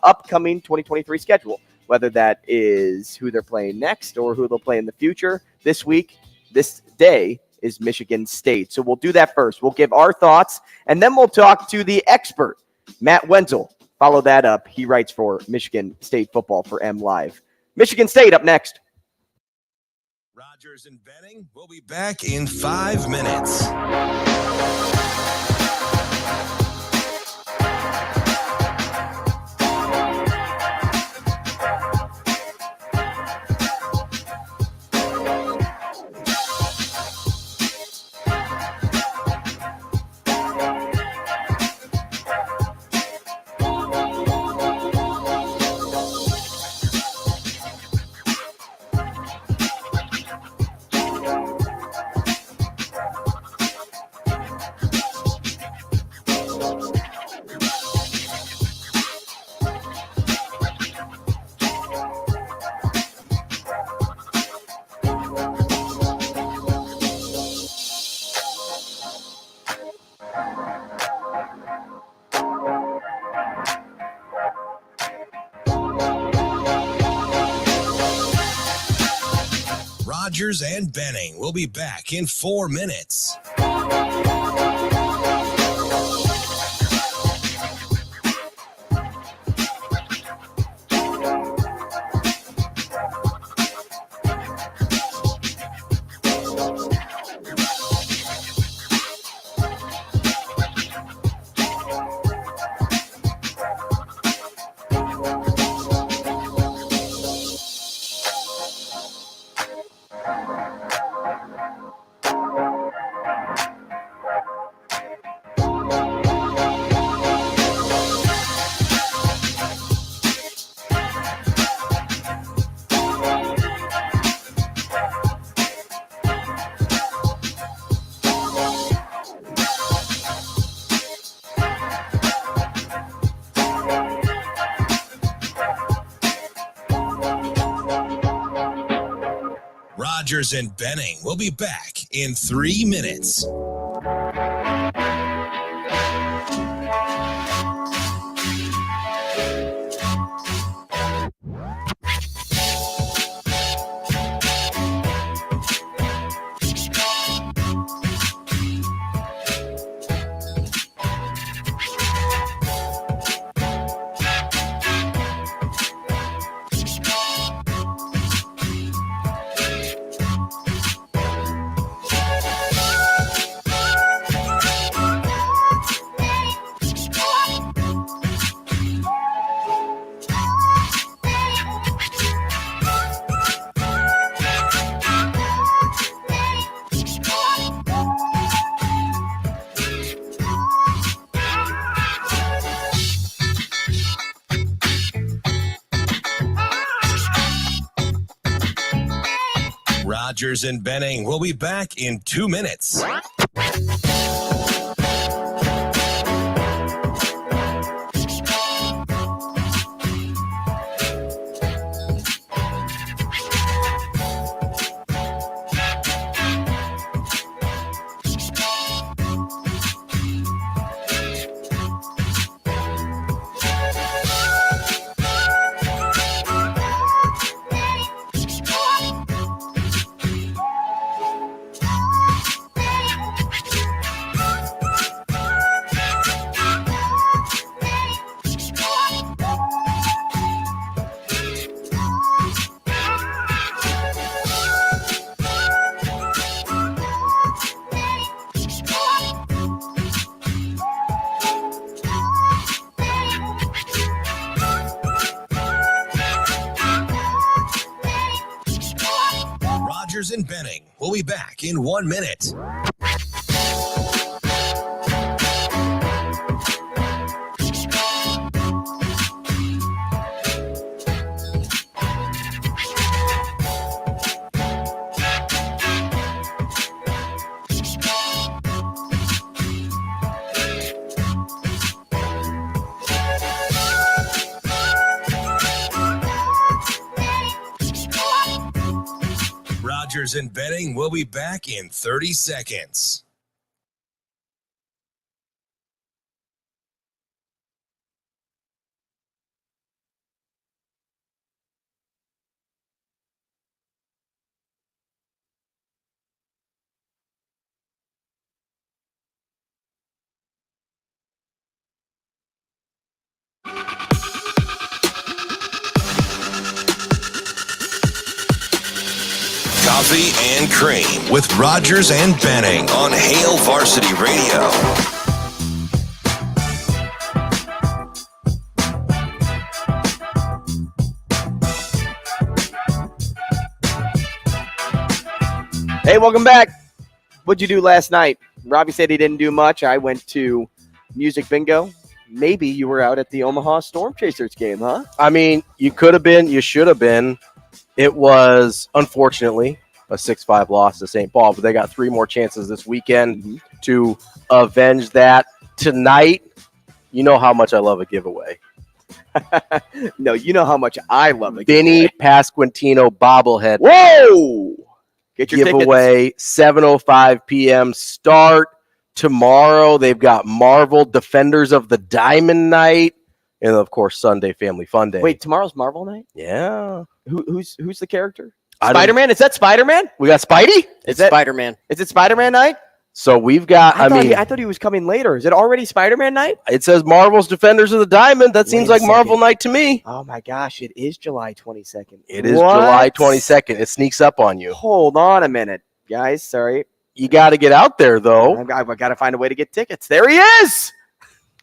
upcoming 2023 schedule, whether that is who they're playing next or who they'll play in the future. This week, this day, is Michigan State. So we'll do that first. We'll give our thoughts, and then we'll talk to the expert, Matt Wenzel. Follow that up. He writes for Michigan State football for M Live. Michigan State up next. Rogers and Benning will be back in 5 minutes. Rogers and Benning will be back in 4 minutes. Rogers and Benning will be back in 3 minutes. Rogers and Benning will be back in 2 minutes. Rogers and Benning will be back in 1 minute. Rogers and Benning will be back in 30 seconds. Coffee and Cream with Rogers and Benning on Hail Varsity Radio. Hey, welcome back. What'd you do last night? Ravi said he didn't do much. I went to music bingo. Maybe you were out at the Omaha Storm Chasers game, huh? I mean, you could have been, you should have been. It was, unfortunately, a 6-5 loss to St. Paul, but they got 3 more chances this weekend to avenge that. Tonight, you know how much I love a giveaway. No, you know how much I love a Vinny Pasquantino bobblehead. Whoa! Get your giveaway, 7:05 p.m. start. Tomorrow, they've got Marvel Defenders of the Diamond Night. And, of course, Sunday Family Fun Day. Wait, tomorrow's Marvel night? Yeah. Who's the character? Spider-Man? Is that Spider-Man? We got Spidey? It's Spider-Man. Is it Spider-Man night? So we've got, I thought he was coming later. Is it already Spider-Man night? It says Marvel's Defenders of the Diamond. That seems like Marvel night to me. Oh my gosh, it is July 22nd. It is July 22nd. It sneaks up on you. Hold on a minute, guys. Sorry. You got to get out there, though. I've got to find a way to get tickets. There he is.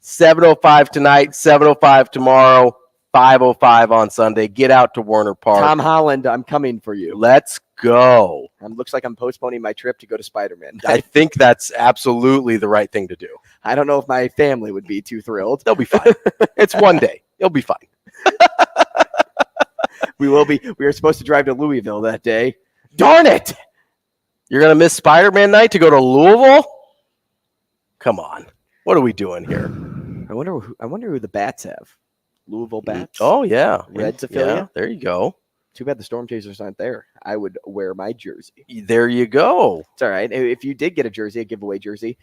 7:05 tonight, 7:05 tomorrow, 5:05 on Sunday. Get out to Werner Park. Tom Holland, I'm coming for you. Let's go. Looks like I'm postponing my trip to go to Spider-Man. I think that's absolutely the right thing to do. I don't know if my family would be too thrilled. They'll be fine. It's one day. You'll be fine. We will be. We were supposed to drive to Louisville that day. Darn it! You're going to miss Spider-Man night to go to Louisville? Come on. What are we doing here? I wonder who the Bats have. Louisville Bats. Oh, yeah. Reds affiliate. Yeah, there you go. Too bad the Storm Chasers aren't there. I would wear my jersey. There you go. It's all right. If you did get a jersey, a giveaway jersey,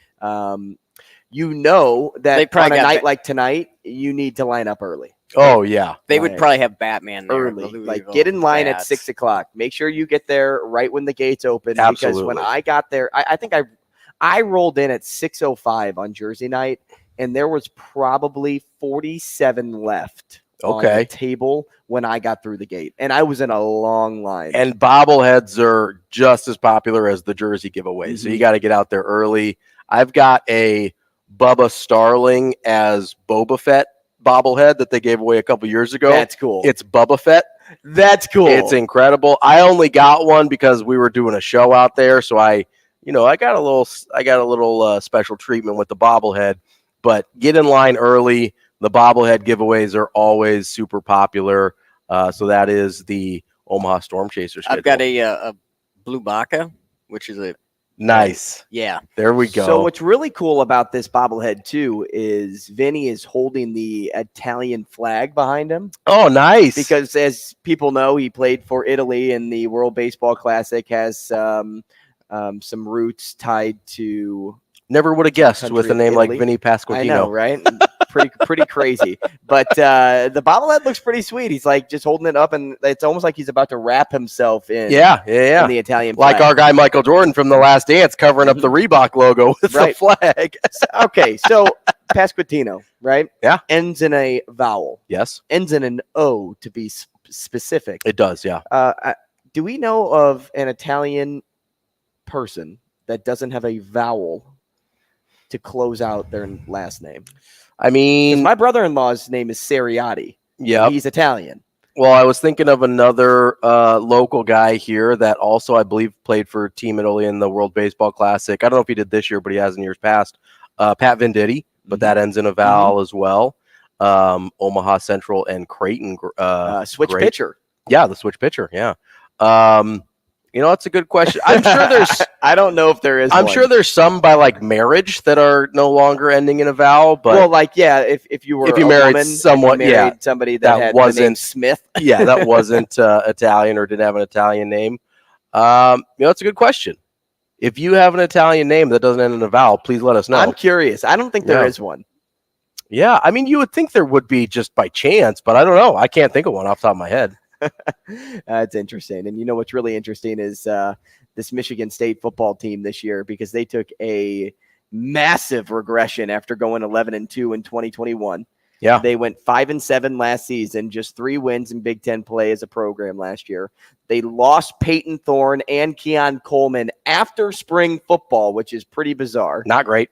you know that on a night like tonight, you need to line up early. Oh, yeah. They would probably have Batman there. Early. Like, get in line at 6 o'clock. Make sure you get there right when the gates open. Absolutely. Because when I got there, I think I rolled in at 6:05 on Jersey night, and there was probably 47 left on the table when I got through the gate. And I was in a long line. And bobbleheads are just as popular as the jersey giveaways. So you got to get out there early. I've got a Bubba Starling as Boba Fett bobblehead that they gave away a couple years ago. That's cool. It's Bubba Fett. That's cool. It's incredible. I only got one because we were doing a show out there, so I got a little special treatment with the bobblehead. But get in line early. The bobblehead giveaways are always super popular. So that is the Omaha Storm Chasers. I've got a blue baka, which is a nice. Yeah. There we go. So what's really cool about this bobblehead too is Vinny is holding the Italian flag behind him. Oh, nice. Because as people know, he played for Italy in the World Baseball Classic, has some roots tied to. Never would have guessed with a name like Vinny Pasquantino. I know, right? pretty crazy. But the bobblehead looks pretty sweet. He's like just holding it up, and it's almost like he's about to wrap himself in. Yeah. In the Italian flag. Like our guy Michael Jordan from The Last Dance covering up the Reebok logo with the flag. Okay, so Pasquantino, right? Yeah. Ends in a vowel. Yes. Ends in an O to be specific. It does, yeah. Do we know of an Italian person that doesn't have a vowel to close out their last name? I mean, my brother-in-law's name is Seriotti. Yeah, he's Italian. Well, I was thinking of another local guy here that also, I believe, played for Team Italy in the World Baseball Classic. I don't know if he did this year, but he has in years past. Pat Venditti, but that ends in a vowel as well. Omaha Central and Creighton. Switch pitcher. Yeah, the switch pitcher. Yeah. That's a good question. I'm sure there's. I don't know if there is. I'm sure there's some by like marriage that are no longer ending in a vowel. But if you married woman, someone, somebody that wasn't the name Smith. Yeah, that wasn't Italian or didn't have an Italian name. It's a good question. If you have an Italian name that doesn't end in a vowel, please let us know. I'm curious. I don't think there is one. Yeah, I mean, you would think there would be just by chance, but I don't know. I can't think of one off the top of my head. That's interesting. And what's really interesting is this Michigan State football team this year, because they took a massive regression after going 11-2 in 2021. Yeah. They went 5-7 last season, just 3 wins in Big Ten play as a program last year. They lost Peyton Thorne and Keon Coleman after spring football, which is pretty bizarre. Not great.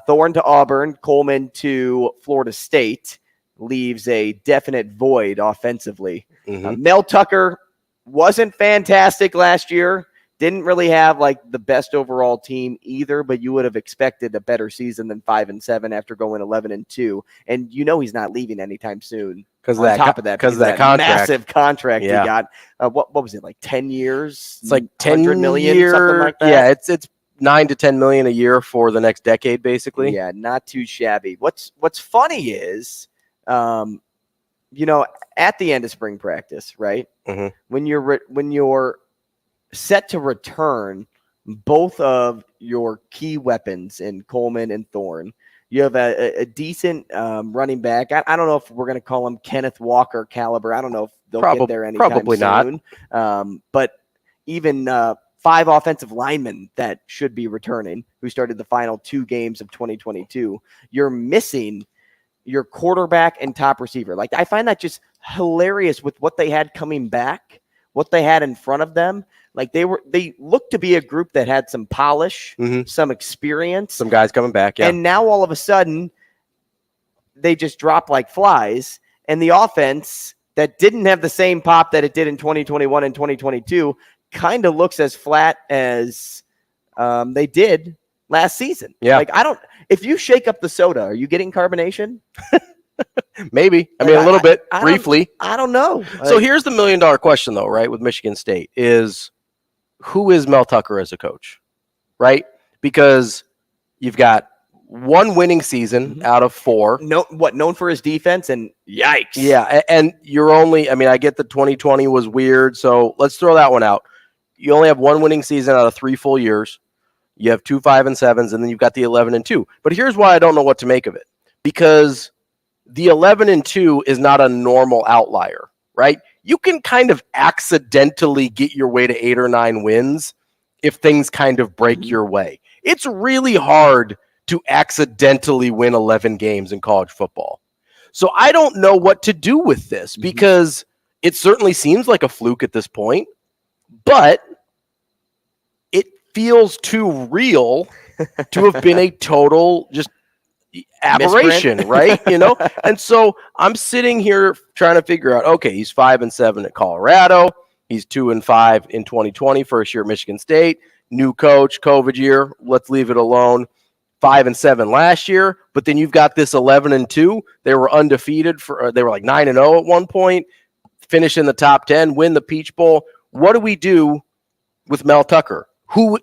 Thorne to Auburn, Coleman to Florida State. Leaves a definite void offensively. Mel Tucker wasn't fantastic last year. Didn't really have like the best overall team either, but you would have expected a better season than 5-7 after going 11-2. And he's not leaving anytime soon. Because that contract. Massive contract he got. What was it, like 10 years? It's like 100 million, something like that. Yeah, it's $9 to $10 million a year for the next decade, basically. Yeah, not too shabby. What's funny is. At the end of spring practice, right? When you're set to return both of your key weapons in Coleman and Thorne, you have a decent running back. I don't know if we're going to call him Kenneth Walker caliber. I don't know if they'll get there anytime soon. Not. But even 5 offensive linemen that should be returning, who started the final 2 games of 2022. You're missing your quarterback and top receiver. Like, I find that just hilarious with what they had coming back, what they had in front of them. Like, they looked to be a group that had some polish, some experience, some guys coming back. Yeah. And now all of a sudden they just drop like flies, and the offense that didn't have the same pop that it did in 2021 and 2022 kind of looks as flat as they did last season. Yeah. Like, if you shake up the soda, are you getting carbonation? Maybe. I mean, a little bit, briefly. I don't know. So here's the $1 million question, though, right, with Michigan State is, who is Mel Tucker as a coach, right? Because you've got 1 winning season out of 4. Known for his defense, and yikes. Yeah, and you're only, I mean, I get the 2020 was weird, so let's throw that one out. You only have 1 winning season out of 3 full years. You have 2 5-7s, and then you've got the 11-2. But here's why I don't know what to make of it, because the 11-2 is not a normal outlier, right? You can kind of accidentally get your way to 8 or 9 wins if things kind of break your way. It's really hard to accidentally win 11 games in college football. So I don't know what to do with this, because it certainly seems like a fluke at this point, but it feels too real to have been a total just aberration, right? You know? And so I'm sitting here trying to figure out, okay, he's 5-7 at Colorado. He's 2-5 in 2020, first year at Michigan State. New coach, COVID year. Let's leave it alone. 5-7 last year, but then you've got this 11-2. They were undefeated they were like 9-0 at one point, finish in the top 10, win the Peach Bowl. What do we do with Mel Tucker? Who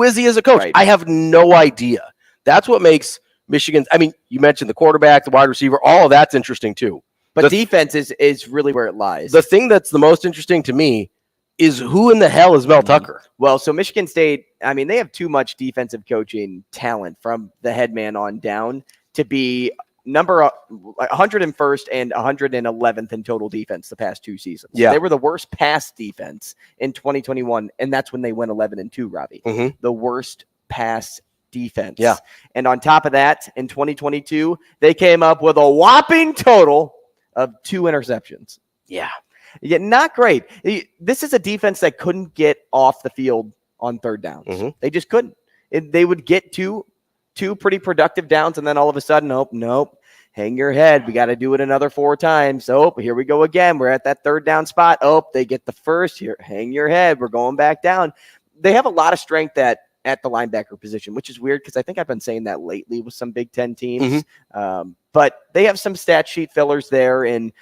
is he as a coach? Right. I have no idea. That's what makes Michigan. I mean, you mentioned the quarterback, the wide receiver, all of that's interesting too. But defense is really where it lies. The thing that's the most interesting to me is, who in the hell is Mel Tucker? Well, so Michigan State, I mean, they have too much defensive coaching talent from the head man on down to be number 101st and 111th in total defense the past 2 seasons. Yeah. They were the worst pass defense in 2021, and that's when they went 11-2, Ravi. The worst pass defense. Yeah. And on top of that, in 2022, they came up with a whopping total of 2 interceptions. Yeah. Yeah, not great. This is a defense that couldn't get off the field on 3rd downs. They just couldn't. They would get two pretty productive downs, and then all of a sudden, nope, hang your head. We got to do it another 4 times. Oh, here we go again. We're at that 3rd down spot. Oh, they get the first here. Hang your head. We're going back down. They have a lot of strength at the linebacker position, which is weird because I think I've been saying that lately with some Big Ten teams. But they have some stat sheet fillers there in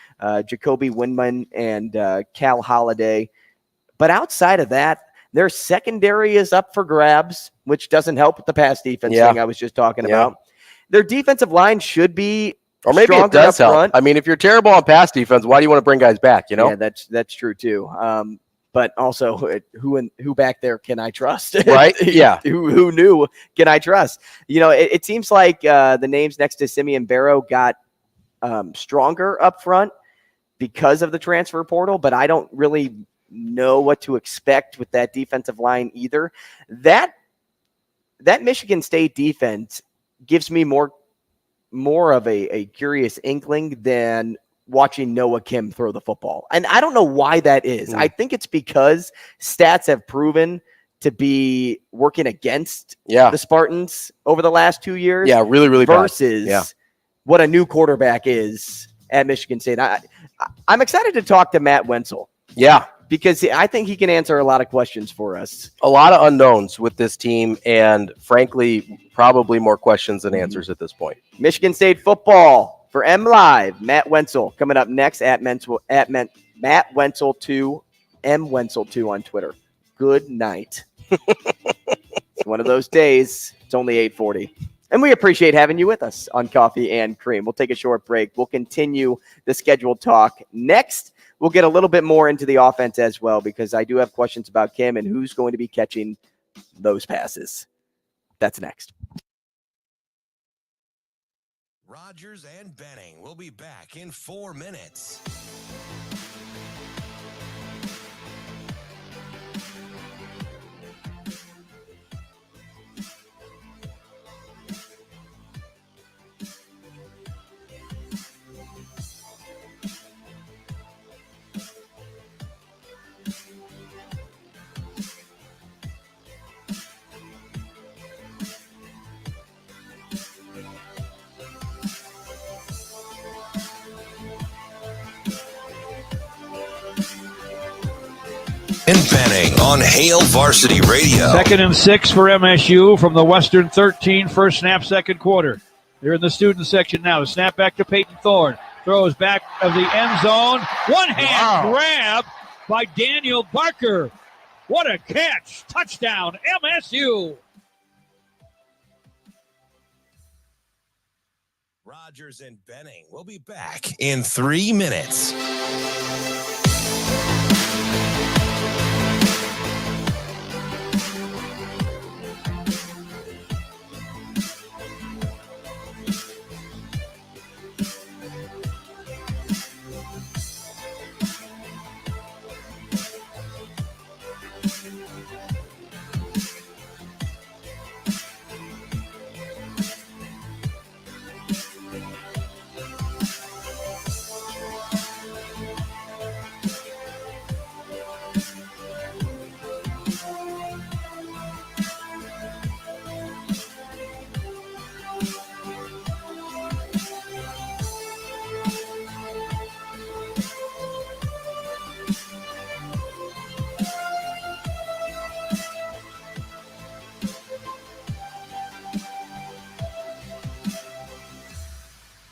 Jacoby Windman and Cal Holiday. But outside of that, their secondary is up for grabs, which doesn't help with the pass defense thing I was just talking about. Their defensive line should be or maybe it does help. Front. I mean, if you're terrible on pass defense, why do you want to bring guys back? You know, yeah, that's true too. But also, who back there can I trust? Right? Yeah. who knew can I trust? You know, it seems like the names next to Simeon Barrow got stronger up front because of the transfer portal, but I don't really know what to expect with that defensive line either. That Michigan State defense gives me more of a curious inkling than watching Noah Kim throw the football. And I don't know why that is. I think it's because stats have proven to be working against the Spartans over the last 2 years. Yeah, really, really versus bad. What a new quarterback is at Michigan State. I'm excited to talk to Matt Wenzel. Yeah. Because I think he can answer a lot of questions for us. A lot of unknowns with this team, and frankly, probably more questions than answers at this point. Michigan State football for M Live. Matt Wenzel coming up next at Matt Wenzel2, M Wenzel2 on Twitter. Good night. It's one of those days. It's only 8:40. And we appreciate having you with us on Coffee and Cream. We'll take a short break. We'll continue the scheduled talk next. We'll get a little bit more into the offense as well, because I do have questions about Kim and who's going to be catching those passes. That's next. Rogers and Benning will be back in 4 minutes. and Benning on Hail Varsity Radio. 2nd and 6 for MSU from the Western 13, first snap, second quarter. They're in the student section now. Snap back to Peyton Thorne. Throws back of the end zone. One-hand grab by Daniel Barker. What a catch. Touchdown, MSU. Rogers and Benning will be back in 3 minutes.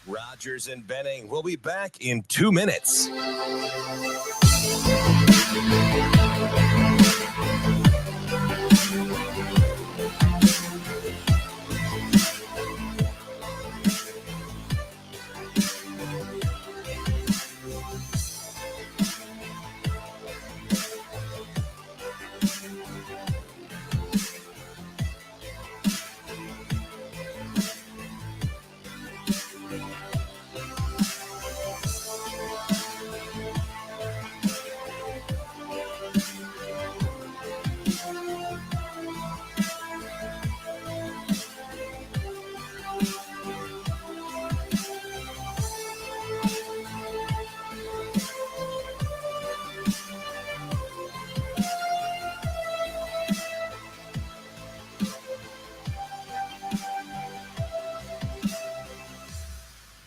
Rogers and Benning will be back in 2 minutes.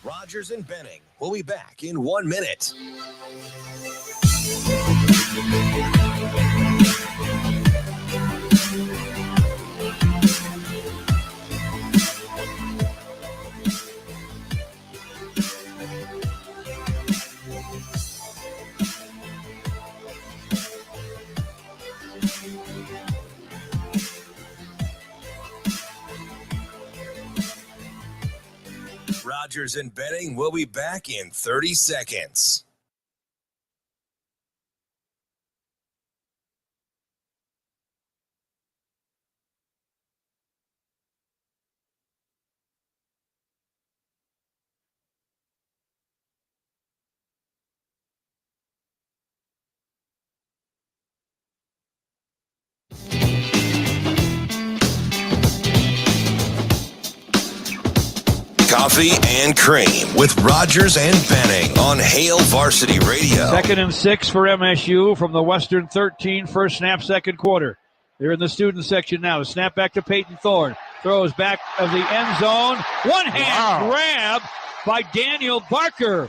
Rogers and Benning will be back in 1 minute. Rogers and Benning will be back in 30 seconds. Coffee and Cream with Rogers and Benning on Hail Varsity Radio. 2nd and 6 for MSU from the Western 13, first snap, second quarter. They're in the student section now. Snap back to Peyton Thorne. Throws back of the end zone. One-hand grab by Daniel Barker.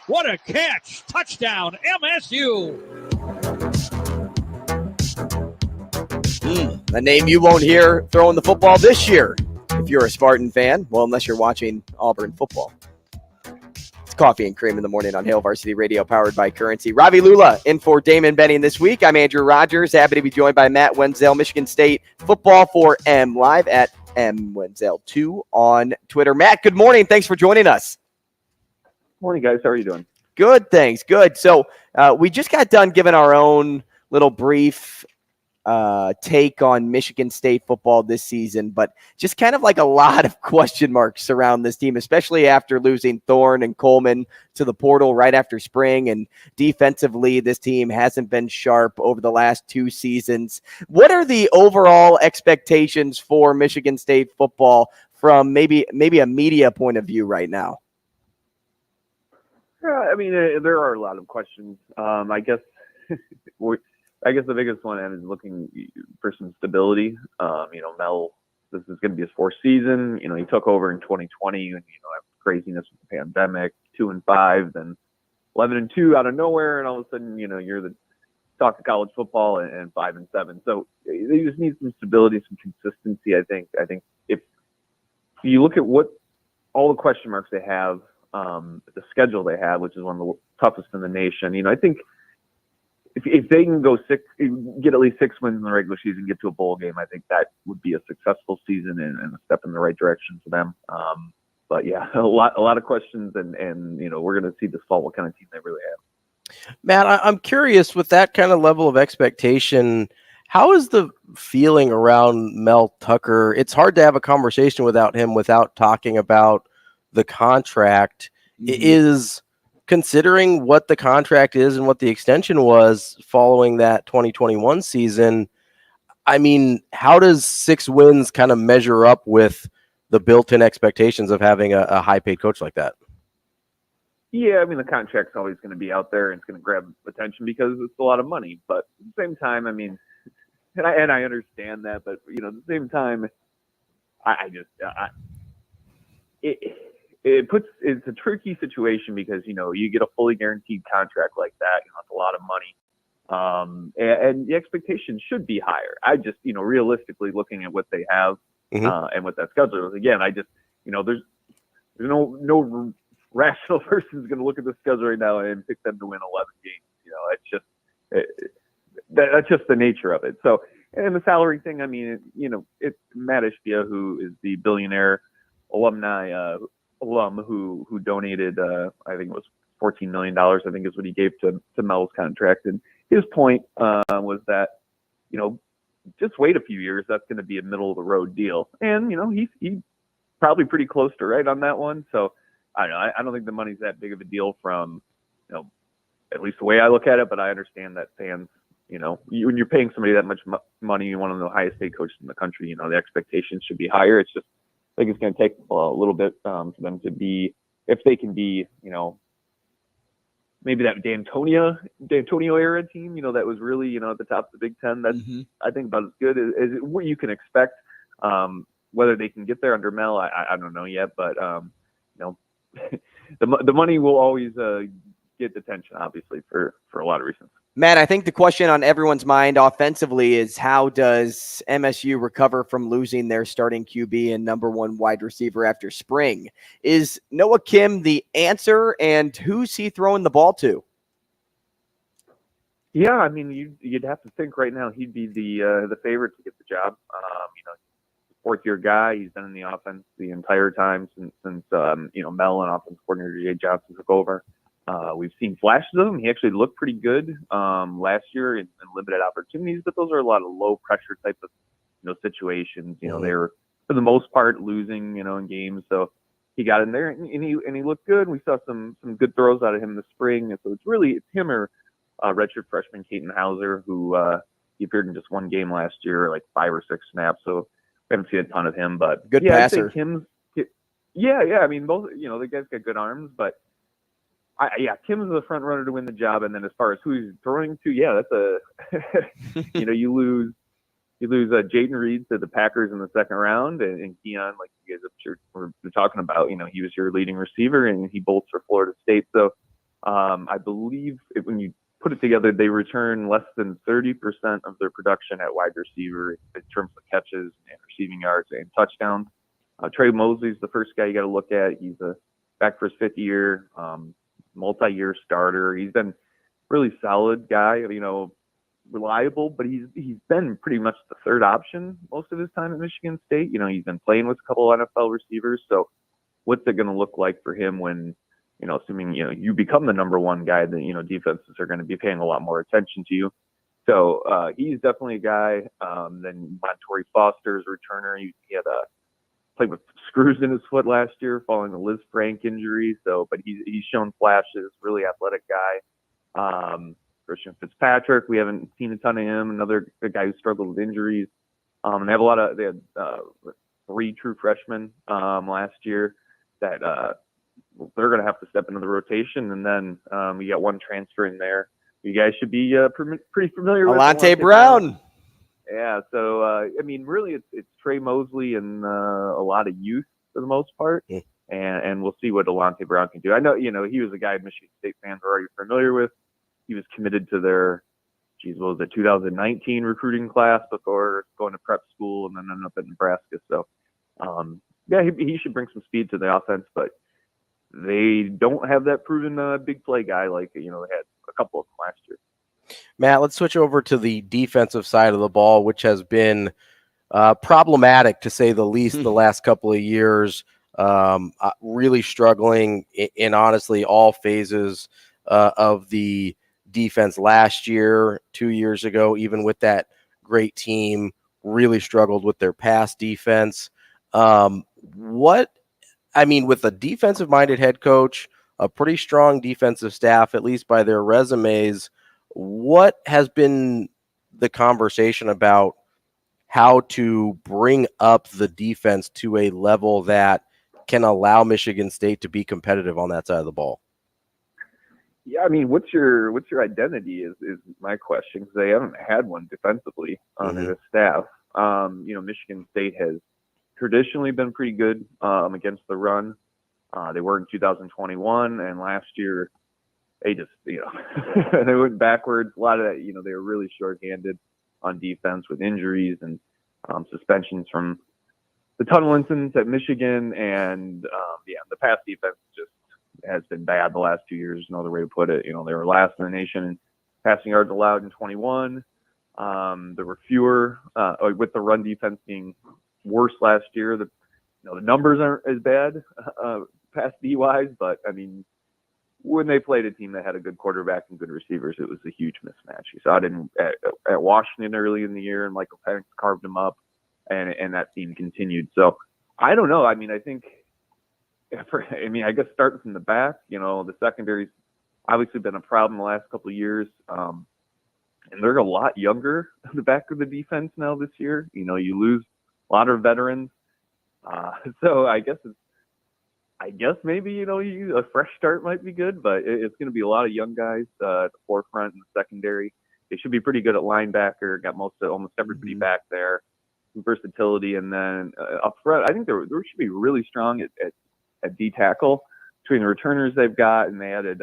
What a catch. Touchdown, MSU. A name you won't hear throwing the football this year. If you're a Spartan fan, well, unless you're watching Auburn football. It's Coffee and Cream in the morning on Hail Varsity Radio, powered by Currency. Ravi Lulla in for Damon Benning this week. I'm Andrew Rogers, happy to be joined by Matt Wenzel, Michigan State football for M, live at MWenzel2 on Twitter. Matt, good morning. Thanks for joining us. Morning, guys. How are you doing? Good, thanks. Good. So we just got done giving our own little brief take on Michigan State football this season, but just kind of like a lot of question marks around this team, especially after losing Thorne and Coleman to the portal right after spring. And defensively, this team hasn't been sharp over the last 2 seasons. What are the overall expectations for Michigan State football from maybe a media point of view right now? I mean, there are a lot of questions. I guess the biggest one is looking for some stability. Mel, this is going to be his 4th season. He took over in 2020 and, craziness with the pandemic, 2-5, then 11-2 out of nowhere. And all of a sudden, you're the talking college football and 5-7. So they just need some stability, some consistency. I think if you look at what all the question marks they have, the schedule they have, which is one of the toughest in the nation, I think if they can get at least 6 wins in the regular season, get to a bowl game, I think that would be a successful season and a step in the right direction for them. But yeah, a lot of questions, and we're going to see this fall what kind of team they really have. Matt, I'm curious, with that kind of level of expectation, how is the feeling around Mel Tucker? It's hard to have a conversation without him without talking about the contract. Is considering what the contract is and what the extension was following that 2021 season, I mean, how does 6 wins kind of measure up with the built-in expectations of having a high-paid coach like that? Yeah, I mean, the contract's always going to be out there and it's going to grab attention because it's a lot of money. But at the same time, I mean, and I understand that, but at the same time, it's a tricky situation because you get a fully guaranteed contract like that, it's a lot of money, and the expectation should be higher. I just realistically looking at what they have and what that schedule is, again, I just there's no rational person is going to look at the schedule right now and pick them to win 11 games. That's just the nature of it. So, and the salary thing, I mean, it's Matt Ishbia, who is the billionaire alum who donated, I think it was $14 million, I think is what he gave to Mel's contract. And his point was that, just wait a few years, that's going to be a middle of the road deal. And, he's probably pretty close to right on that one. So I don't know. I don't think the money's that big of a deal from, at least the way I look at it, but I understand that fans, when you're paying somebody that much money, you want them the highest paid coaches in the country, the expectations should be higher. It's just, I think it's going to take a little bit for them to be, if they can be, maybe that D'Antonio era team, that was really, at the top of the Big Ten. That's I think about as good as what you can expect. Whether they can get there under Mel, I don't know yet, but the money will always get attention, obviously, for a lot of reasons. Matt, I think the question on everyone's mind offensively is how does MSU recover from losing their starting QB and number 1 wide receiver after spring? Is Noah Kim the answer, and who's he throwing the ball to? Yeah, I mean, you'd have to think right now he'd be the favorite to get the job. Fourth-year guy. He's been in the offense the entire time since Mel and offensive coordinator Jay Johnson took over. We've seen flashes of him. He actually looked pretty good last year in limited opportunities, but those are a lot of low pressure type of situations. They were for the most part losing in games, so he got in there and he looked good. We saw some good throws out of him this spring, and so it's him or redshirt freshman Caton Hauser, who he appeared in just one game last year, like 5 or 6 snaps. So we haven't seen a ton of him, but good passer. I mean, both the guys got good arms, but. Kim's the front runner to win the job, and then as far as who he's throwing to, that's a you lose Jaden Reed to the Packers in the second round, and Keon, like you guys were talking about, he was your leading receiver, and he bolts for Florida State. So I believe when you put it together, they return less than 30% of their production at wide receiver in terms of catches and receiving yards and touchdowns. Trey Mosley's the first guy you got to look at. He's back for his 5th year. Multi-year starter. He's been really solid guy, reliable, but he's been pretty much the third option most of his time at Michigan State. He's been playing with a couple of NFL receivers. So what's it going to look like for him when, assuming, you become the number 1 guy, that, defenses are going to be paying a lot more attention to you. So he's definitely a guy. Then Montorie Foster's returner. He had played with screws in his foot last year following the Liz Frank injury. So, but he's shown flashes, really athletic guy. Christian Fitzpatrick, we haven't seen a ton of him. Another guy who struggled with injuries. They had 3 true freshmen last year that they're going to have to step into the rotation. And then we got 1 transfer in there. You guys should be pretty familiar with Alante Brown. Yeah, so I mean, really, it's Trey Mosley and a lot of youth for the most part, and we'll see what Alante Brown can do. I know, he was a guy Michigan State fans are already familiar with. He was committed to their what was it, 2019 recruiting class before going to prep school and then ended up at Nebraska. So, he should bring some speed to the offense, but they don't have that proven big play guy like, they had a couple of them last year. Matt, let's switch over to the defensive side of the ball, which has been problematic to say the least the last couple of years. Really struggling in honestly all phases of the defense last year, 2 years ago, even with that great team, really struggled with their pass defense. With a defensive-minded head coach, a pretty strong defensive staff, at least by their resumes, what has been the conversation about how to bring up the defense to a level that can allow Michigan State to be competitive on that side of the ball? Yeah, what's your identity is my question, because they haven't had one defensively on their staff. Michigan State has traditionally been pretty good against the run. They were in 2021, and last year they just, they went backwards. A lot of that, they were really shorthanded on defense with injuries and suspensions from the tunnel incidents at Michigan, and the pass defense just has been bad the last 2 years. There's no other way to put it. They were last in the nation in passing yards allowed in 21. There were fewer with the run defense being worse last year. The numbers aren't as bad pass D wise, but when they played a team that had a good quarterback and good receivers, it was a huge mismatch. You saw it at Washington early in the year, and Michael Penix carved them up, and that team continued. So I don't know. I think, I guess starting from the back, the secondary's obviously been a problem the last couple of years, and they're a lot younger in the back of the defense now this year. You lose a lot of veterans, so I guess maybe a fresh start might be good, but it's going to be a lot of young guys at the forefront and the secondary. They should be pretty good at linebacker. Got almost everybody back there, versatility, and then up front, I think they should be really strong at D tackle between the returners they've got, and they added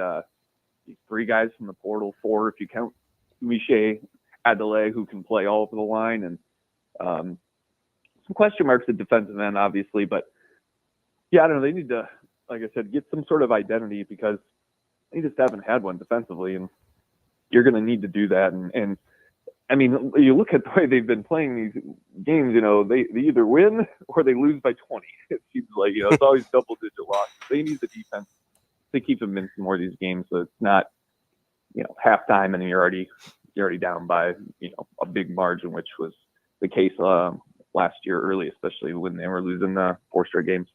these 3 guys from the portal, 4 if you count Miche Adelaide, who can play all over the line, and some question marks at defensive end, obviously, but yeah, I don't know. They need to, like I said, get some sort of identity, because they just haven't had one defensively, and you're going to need to do that. And you look at the way they've been playing these games, they either win or they lose by 20. It seems like, it's always double-digit losses. They need the defense to keep them in some more of these games, so it's not, halftime and you're already down by, a big margin, which was the case last year early, especially when they were losing 4 straight games.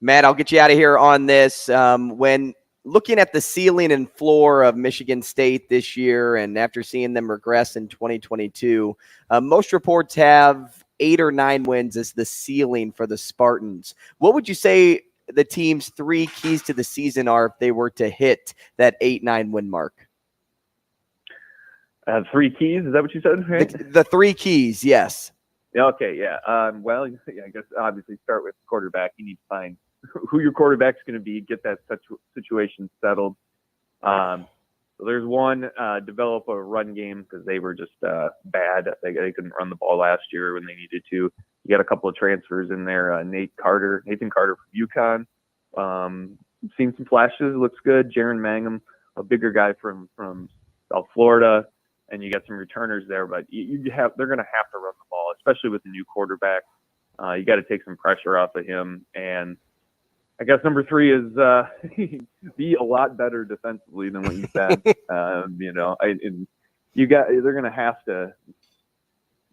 Matt, I'll get you out of here on this. When looking at the ceiling and floor of Michigan State this year, and after seeing them regress in 2022, most reports have 8 or 9 wins as the ceiling for the Spartans. What would you say the team's 3 keys to the season are if they were to hit that 8-9 win mark? 3 keys? Is that what you said? Right? The 3 keys, yes. Okay, yeah. I guess obviously start with quarterback. You need to find who your quarterback's going to be, get that situation settled. So there's one, develop a run game, because they were just bad. They couldn't run the ball last year when they needed to. You got a couple of transfers in there. Nathan Carter from UConn. Seen some flashes, looks good. Jaron Mangum, a bigger guy from South Florida. And you got some returners there, but they're going to have to run the ball, especially with the new quarterback. You got to take some pressure off of him. And I guess number 3 is be a lot better defensively than what you've been. They're going to have to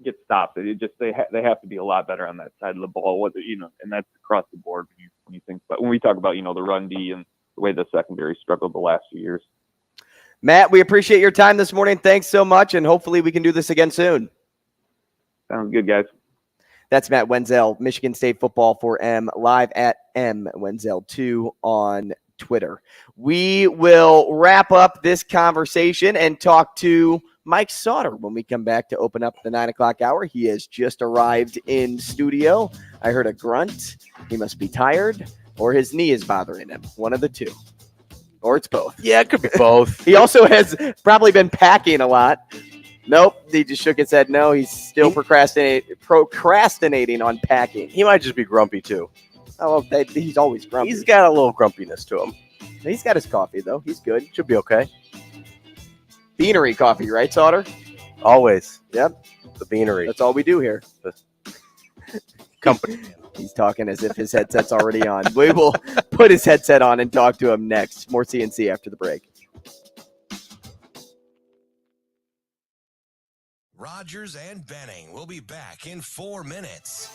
get stopped. They have to be a lot better on that side of the ball. And that's across the board when you think. But when we talk about the run D and the way the secondary struggled the last few years. Matt, we appreciate your time this morning. Thanks so much, and hopefully we can do this again soon. Sounds good, guys. That's Matt Wenzel, Michigan State football for M, live at MWenzel2 on Twitter. We will wrap up this conversation and talk to Mike Sautter when we come back to open up the 9 o'clock hour. He has just arrived in studio. I heard a grunt. He must be tired, or his knee is bothering him. One of the two. Or it's both. Yeah, it could be both. He also has probably been packing a lot. Nope. He just shook his head. No, he's still procrastinating on packing. He might just be grumpy too. Oh, well, he's always grumpy. He's got a little grumpiness to him. He's got his coffee, though. He's good. Should be okay. Beanery coffee, right, Sautter? Always. Yep. The Beanery. That's all we do here. The company. He's talking as if his headset's already on. We will put his headset on and talk to him next. More CNC after the break. Rogers and Benning will be back in 4 minutes.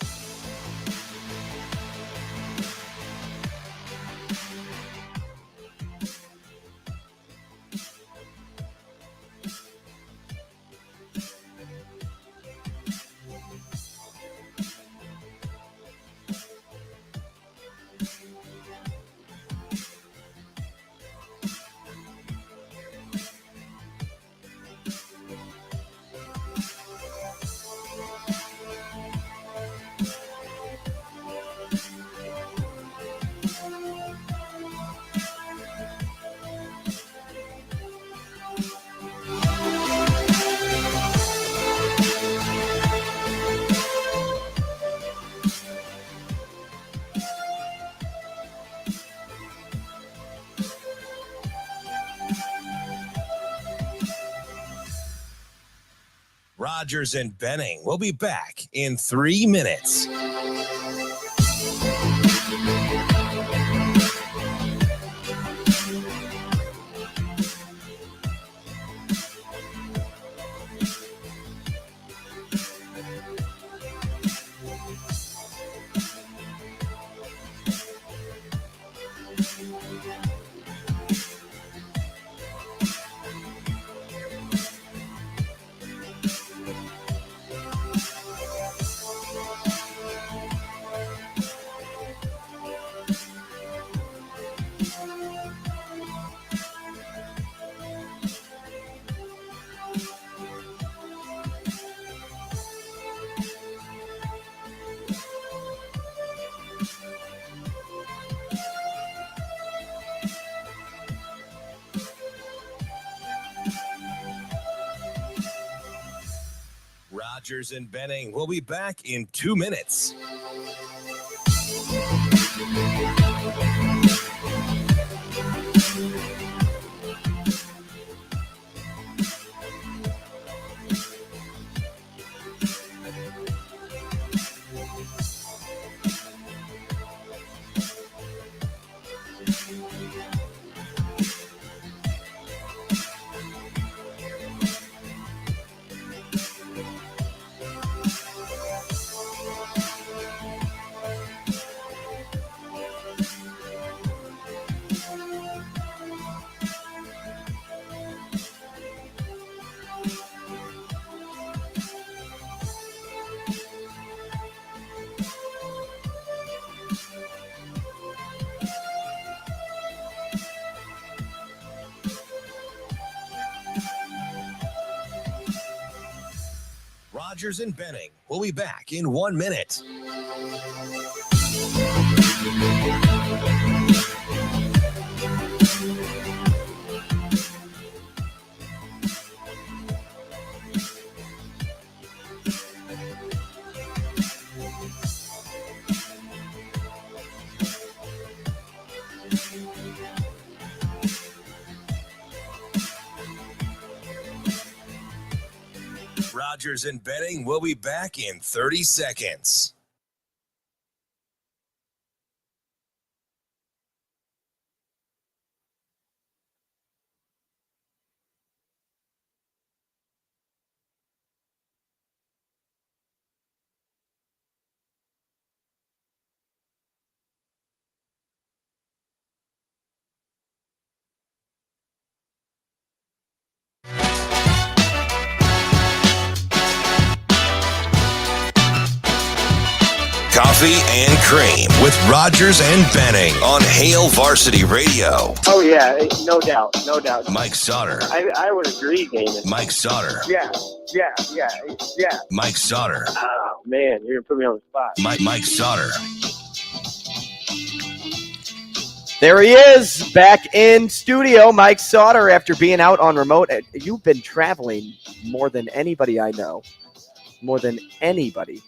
Rogers and Benning will be back in 3 minutes. Rogers and Benning will be back in 2 minutes. Rogers and Benning will be back in 1 minute. Rogers and Benning will be back in 30 seconds. Coffee and Cream with Rogers and Benning on Hail Varsity Radio. Oh, yeah, no doubt, no doubt. Mike Sautter. I would agree, Damon. Mike Sautter. Yeah. Mike Sautter. Oh, man, you're going to put me on the spot. Mike Sautter. There he is, back in studio. Mike Sautter, after being out on remote. You've been traveling more than anybody I know. More than anybody.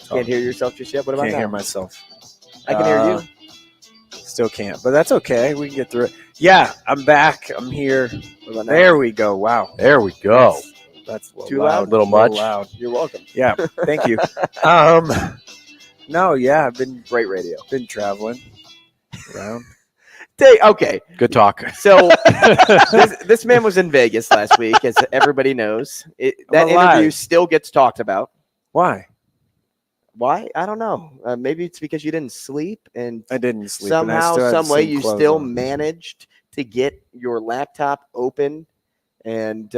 Can't hear yourself just yet? What about Can't now? hear myself. I can hear you. Still can't, but that's okay. We can get through it. Yeah, I'm back. I'm here. There we go. Wow. There we go. That's too loud. A little much. Loud. You're welcome. Yeah, thank you. No, yeah, I've been great radio. Been traveling around. Okay. Good talk. So this man was in Vegas last week, as everybody knows. That interview still gets talked about. Why? Why? I don't know. Maybe it's because you didn't sleep, and I didn't sleep. Somehow, some way, you still managed to get your laptop open and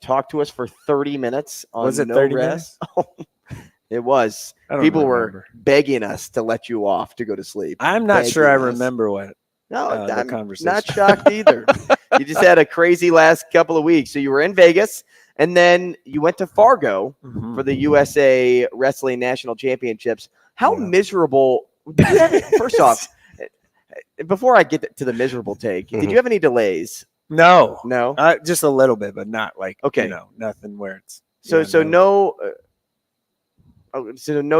talk to us for 30 minutes on Was it no 30 rest. It was. People were begging us to let you off to go to sleep. I'm not sure I remember what. No, the I'm conversation. not shocked either. You just had a crazy last couple of weeks. So you were in Vegas, and then you went to Fargo for the USA Wrestling National Championships. How miserable? First off, before I get to the miserable take, did you have any delays? No. Just a little bit, but not like okay. Nothing where it's no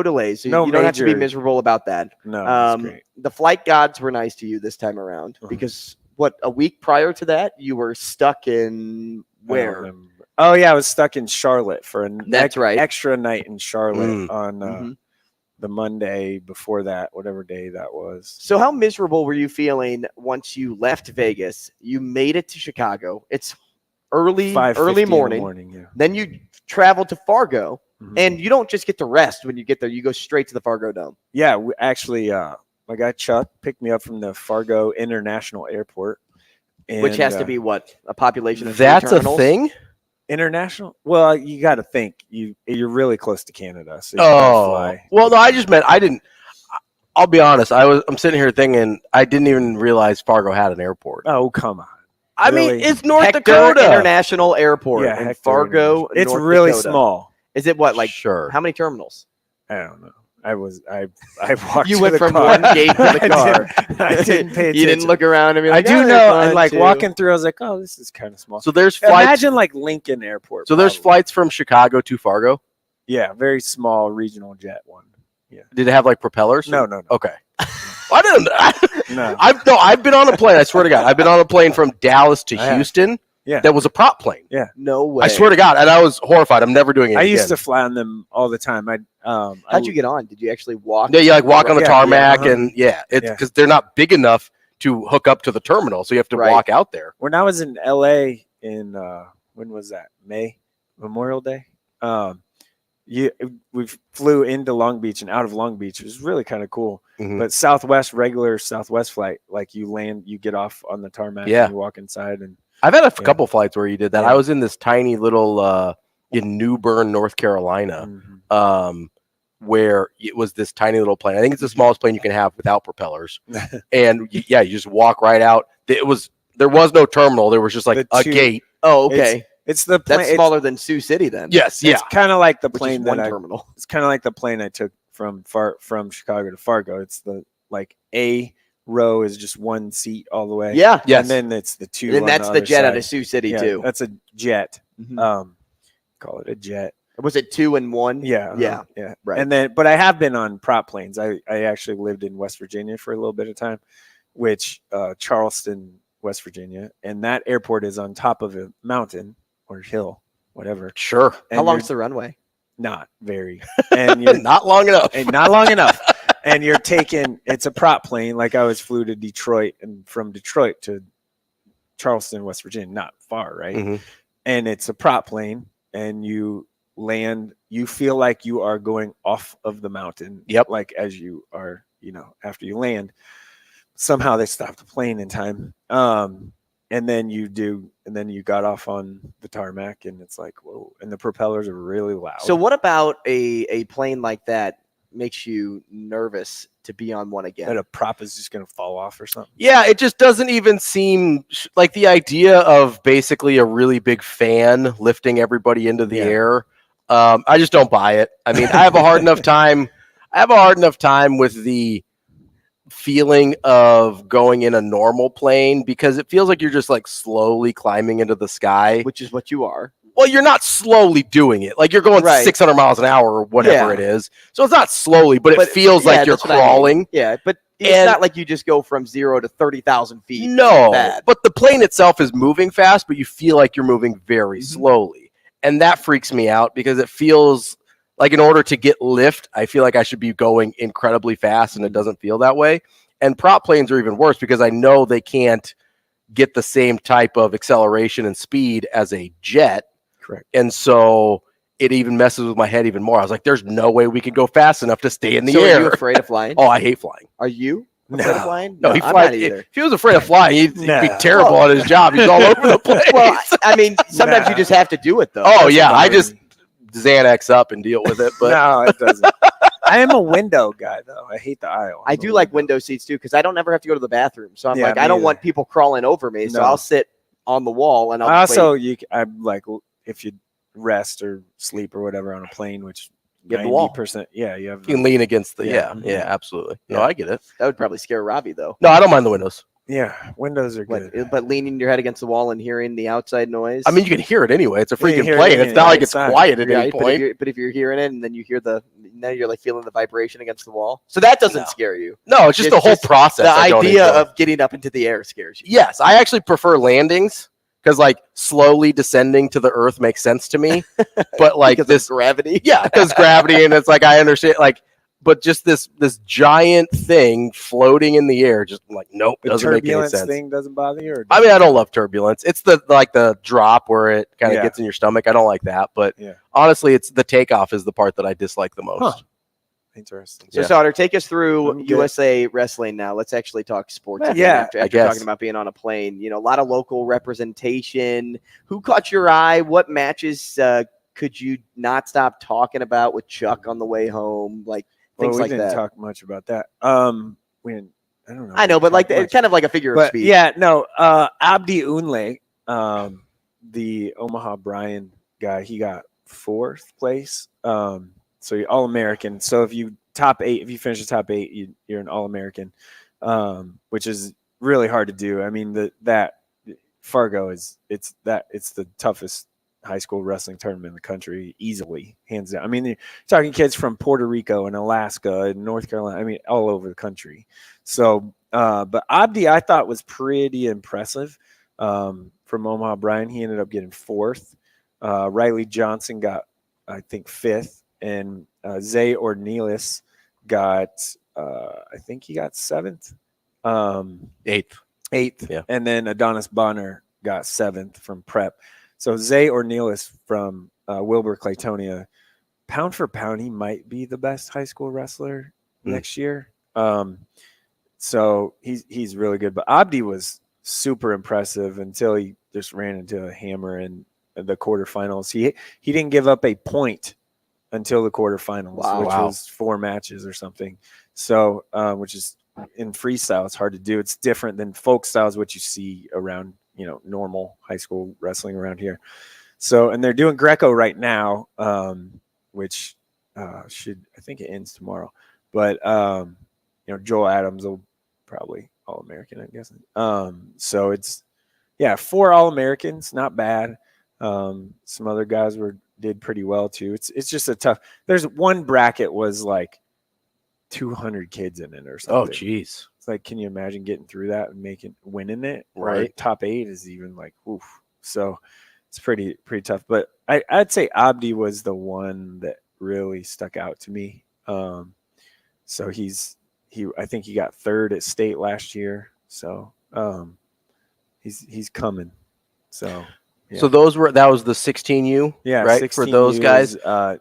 delays. So no you don't have to be major- miserable about that. No, that's great. The flight gods were nice to you this time around because a week prior to that you were stuck in where? Oh yeah, I was stuck in Charlotte for an extra night in Charlotte on the Monday before that, whatever day that was. So how miserable were you feeling once you left Vegas? You made it to Chicago. It's early morning. Yeah. Then you travel to Fargo, and you don't just get to rest when you get there. You go straight to the Fargo Dome. Yeah, actually, my guy Chuck picked me up from the Fargo International Airport. Which has to be what? A population of That's three a thing? International? Well, you got to think you're really close to Canada. So you fly. Well, no, I just meant I didn't. I'll be honest. I'm sitting here thinking I didn't even realize Fargo had an airport. Oh, come on. I mean, it's North Hector Dakota International Airport Yeah, in Hector Fargo. It's North really Dakota. small. Is it what? Sure. How many terminals? I don't know. I walked. You to went the from car. one gate to the car. I didn't pay attention. You didn't look around and be I like, do "Oh, know. there's And like one, walking two." through, I was like, oh, this is kind of small. So there's flights. Imagine like Lincoln Airport. So there's probably. flights from Chicago to Fargo. Yeah, very small regional jet one. Yeah. Did it have like propellers? No. Okay. I didn't. No. I've been on a plane. I swear to God, I've been on a plane from Dallas to Houston. Yeah. That was a prop plane. Yeah. No way. I swear to God, and I was horrified. I'm never doing it. I used to again. fly on them all the time. How'd you get on? Did you actually walk? Yeah, you like walk on the tarmac, uh-huh. and it's because they're not big enough to hook up to the terminal, so you have to walk out there. When I was in LA in when was that? May, Memorial Day. We flew into Long Beach and out of Long Beach. It was really kind of cool. But regular Southwest flight, like you land, you get off on the tarmac, and you walk inside. And I've had a couple flights where you did that. I was in this tiny little in New Bern, North Carolina, where it was this tiny little plane. I think it's the smallest plane you can have without propellers. And you just walk right out. There was no terminal. There was just like a gate. Oh, okay. It's the plane. That's smaller than Sioux City then. Yes, It's kind of like the plane one terminal. It's kind of like the plane I took from Chicago to Fargo. It's the like A row is just one seat all the way. Yeah. Yes. And then it's the two. And that's on the other jet side. out of Sioux City too. That's a jet. Call it a jet. Was it 2 and 1? Yeah. Yeah. Right. And then, but I have been on prop planes. I actually lived in West Virginia for a little bit of time, which Charleston, West Virginia, and that airport is on top of a mountain or hill, whatever. Sure. And how long's the runway? Not very. And you're not long enough. And not long enough. And you're taking, it's a prop plane. Like I flew to Detroit, and from Detroit to Charleston, West Virginia, not far, right? And it's a prop plane, and you land, you feel like you are going off of the mountain. Yep. Like as you are, after you land, somehow they stopped the plane in time. And then you got off on the tarmac, and it's like, whoa, and the propellers are really loud. So what about a plane like that makes you nervous to be on one again? That a prop is just going to fall off or something? Yeah, it just doesn't even seem like the idea of basically a really big fan lifting everybody into the air. I just don't buy it. I mean, I have a hard enough time with the feeling of going in a normal plane because it feels like you're just like slowly climbing into the sky, which is what you are. Well, you're not slowly doing it. Like you're going 600 miles an hour or whatever it is. So it's not slowly, but it feels like you're crawling. I mean. Yeah, but it's not like you just go from 0 to 30,000 feet. No, but the plane itself is moving fast, but you feel like you're moving very slowly. And that freaks me out because it feels like in order to get lift, I feel like I should be going incredibly fast, and it doesn't feel that way. And prop planes are even worse because I know they can't get the same type of acceleration and speed as a jet. Correct. And so it even messes with my head even more. I was like, there's no way we could go fast enough to stay in the air. Are you afraid of flying? Oh, I hate flying. Are you afraid of flying? No, he I'm flies. not either. If he was afraid of flying, he'd be terrible at his job. He's all over the place. Well, I mean, sometimes you just have to do it, though. Oh, yeah. I just Xanax up and deal with it. But no, it doesn't. I am a window guy, though. I hate the aisle. I do like window seats, too, because I don't ever have to go to the bathroom. So I'm like, I don't want people crawling over me. So I'll sit on the wall. And I'm like, if you rest or sleep or whatever on a plane, which you have the wall. 90%, you have. You can lean against the absolutely. No, I get it. That would probably scare Ravi, though. No, I don't mind the windows. Yeah, windows are good. But leaning your head against the wall and hearing the outside noise. I mean, you can hear it anyway. It's a freaking plane. It's not like it's quiet at any point. But if you're hearing it and then you hear now you're like feeling the vibration against the wall. So that doesn't scare you. No, it's just the whole process. The idea of getting up into the air scares you. Yes, I actually prefer landings because like slowly descending to the earth makes sense to me. But like this gravity. Yeah, because gravity, and it's like I understand like. But just this giant thing floating in the air, just like nope, doesn't make any sense. Turbulence thing doesn't bother you? I mean, I don't love turbulence. It's the drop where it kind of gets in your stomach. I don't like that. But honestly, it's the takeoff is the part that I dislike the most. Huh. Interesting. So Sautter, take us through USA Wrestling now. Let's actually talk sports. After talking about being on a plane, a lot of local representation. Who caught your eye? What matches could you not stop talking about with Chuck on the way home? Like. Things like that. We didn't talk much about that. I don't know. I know, but like it's kind of like a figure of speech. Yeah, no. Abdi Unle, the Omaha Bryan guy, he got 4th place. So you're All-American. So if you finish the top 8, you're an All-American, which is really hard to do. I mean, that Fargo it's the toughest high school wrestling tournament in the country, easily, hands down. I mean, you're talking kids from Puerto Rico and Alaska and North Carolina. I mean, all over the country. So, but Abdi, I thought was pretty impressive from Omaha Bryan. He ended up getting 4th. Riley Johnson got, I think, 5th, and Zay Ornelas got, I think he got 7th. 8th. Yeah. And then Adonis Bonner got 7th from Prep. So Zay Ornelas from Wilbur Claytonia, pound for pound, he might be the best high school wrestler next year. So he's really good. But Abdi was super impressive until he just ran into a hammer in the quarterfinals. He didn't give up a point until the quarterfinals, which was 4 matches or something. So which is in freestyle, it's hard to do. It's different than folk styles, what you see around normal high school wrestling around here. So, and they're doing Greco right now, which I think it ends tomorrow. But Joel Adams will probably All-American, I'm guessing. So it's 4 All-Americans, not bad. Some other guys did pretty well too. It's just a tough. There's one bracket was like 200 kids in it or something. Oh, geez. It's like, can you imagine getting through that and winning it? Right. Top 8 is even like, oof. So it's pretty tough. But I'd say Abdi was the one that really stuck out to me. So I think he got 3rd at state last year. So he's coming. So. Yeah. So that was the 16U, right? 16U for those guys.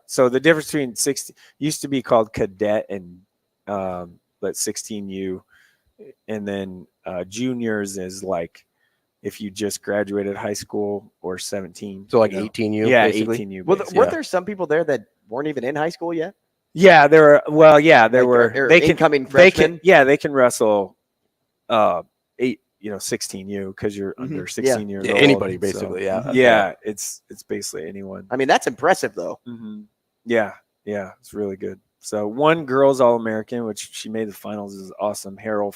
So the difference between 16 used to be called cadet and 16U, and then juniors is like if you just graduated high school or 17. So like 18U, yeah, basically. 18U. Well, weren't there some people there that weren't even in high school yet? Yeah, there were. Well, yeah, there were. They incoming freshmen. They can wrestle 16U because you're under 16 years old. Anybody basically, so, yeah. It's basically anyone. I mean, that's impressive though. Mm-hmm. Yeah, it's really good. So one girls All-American, which she made the finals, is awesome. Harold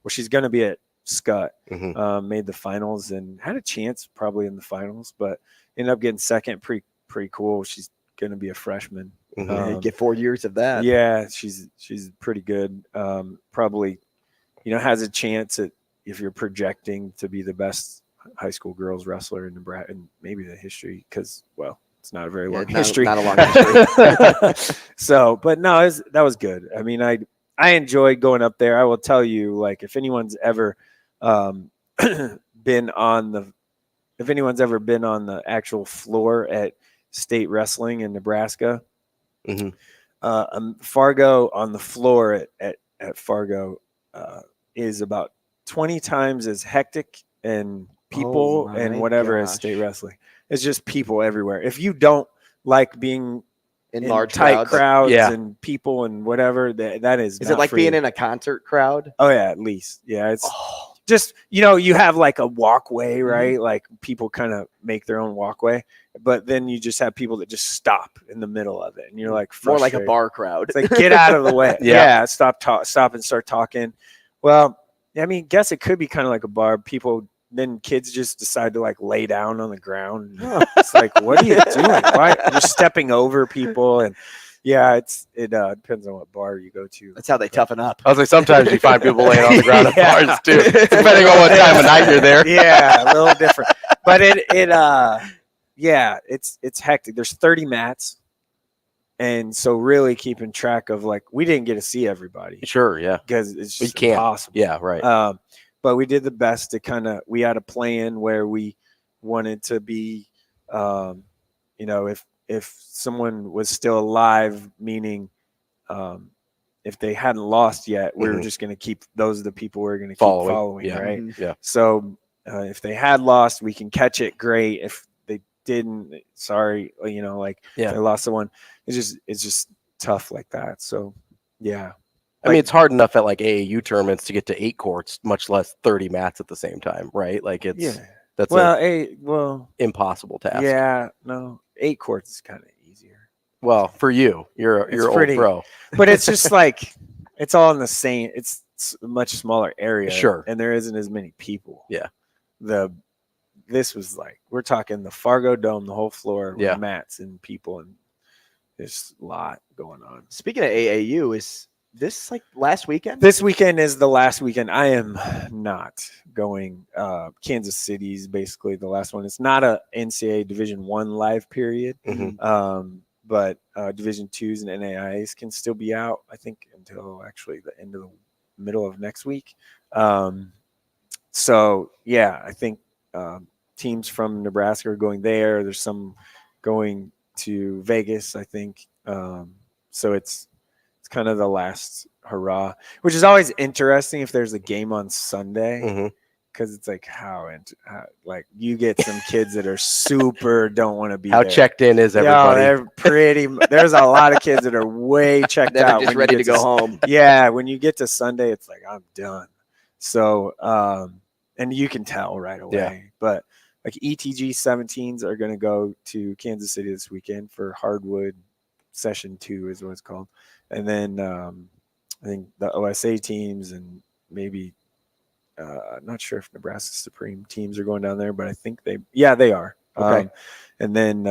she's going to be at Scott, made the finals and had a chance probably in the finals, but ended up getting second. Pretty cool. She's going to be a freshman. Get 4 years of that. Yeah, she's pretty good. Probably, has a chance if you're projecting to be the best high school girls wrestler in Nebraska and maybe the history, because it's not a very long history. Not a long history. So, but no, that was good. I mean, I enjoyed going up there. I will tell you, like, if anyone's ever been on the actual floor at state wrestling in Nebraska, Fargo on the floor at Fargo is about 20 times as hectic and people and whatever as state wrestling. It's just people everywhere. If you don't like being in large tight crowds and people and whatever, that is it like being in a concert crowd? Oh yeah, at least. Yeah, it's just, you have like a walkway, right? Like people kind of make their own walkway, but then you just have people that just stop in the middle of it, and you're like more like a bar crowd. It's like, get out of the way. Stop and start talking. Well, I mean, guess it could be kind of like a bar. Then kids just decide to like lay down on the ground. It's like, what are you doing? Why you're stepping over people? And it depends on what bar you go to. That's how they toughen up. I was like, sometimes you find people laying on the ground at bars too, depending on what time of night you're there. Yeah, a little different. But it's hectic. There's 30 mats. And so really keeping track of, like, we didn't get to see everybody. Sure, yeah. Because it's just impossible. Yeah, right. But we did the best to we had a plan where we wanted to be, if someone was still alive, keeping if they hadn't lost yet, we were just going to keep those are the people we're going to keep following, right? Yeah. So if they had lost, we can catch it. Great. If they didn't, sorry, if they lost someone, it's just tough like that. So yeah. I mean, it's hard enough at like AAU tournaments to get to 8 courts, much less 30 mats at the same time, right? Like that's impossible task. Yeah, no, 8 courts is kind of easier. Well, for you, you're old pro, but it's just like it's all in the same. It's a much smaller area, sure, and there isn't as many people. Yeah, this was like we're talking the Fargo Dome, the whole floor with mats and people, and there's a lot going on. Speaking of AAU, is this like last weekend? This weekend is the last weekend. I am not going. Kansas City's basically the last one. It's not a NCAA Division I live period, but Division IIs and NAIAs can still be out, I think, until actually the middle of next week. So yeah, I think teams from Nebraska are going there. There's some going to Vegas, I think. So it's kind of the last hurrah, which is always interesting if there's a game on Sunday, because it's like how like you get some kids that are super don't want to be how there. Checked in is everybody? There's a lot of kids that are way checked out, just ready to go home. Yeah, when you get to Sunday, it's like I'm done. So and you can tell right away. But like ETG 17s are going to go to Kansas City this weekend for Hardwood Session 2 is what it's called. And then I think the OSA teams and maybe not sure if Nebraska Supreme teams are going down there, but I think they are. Okay. And then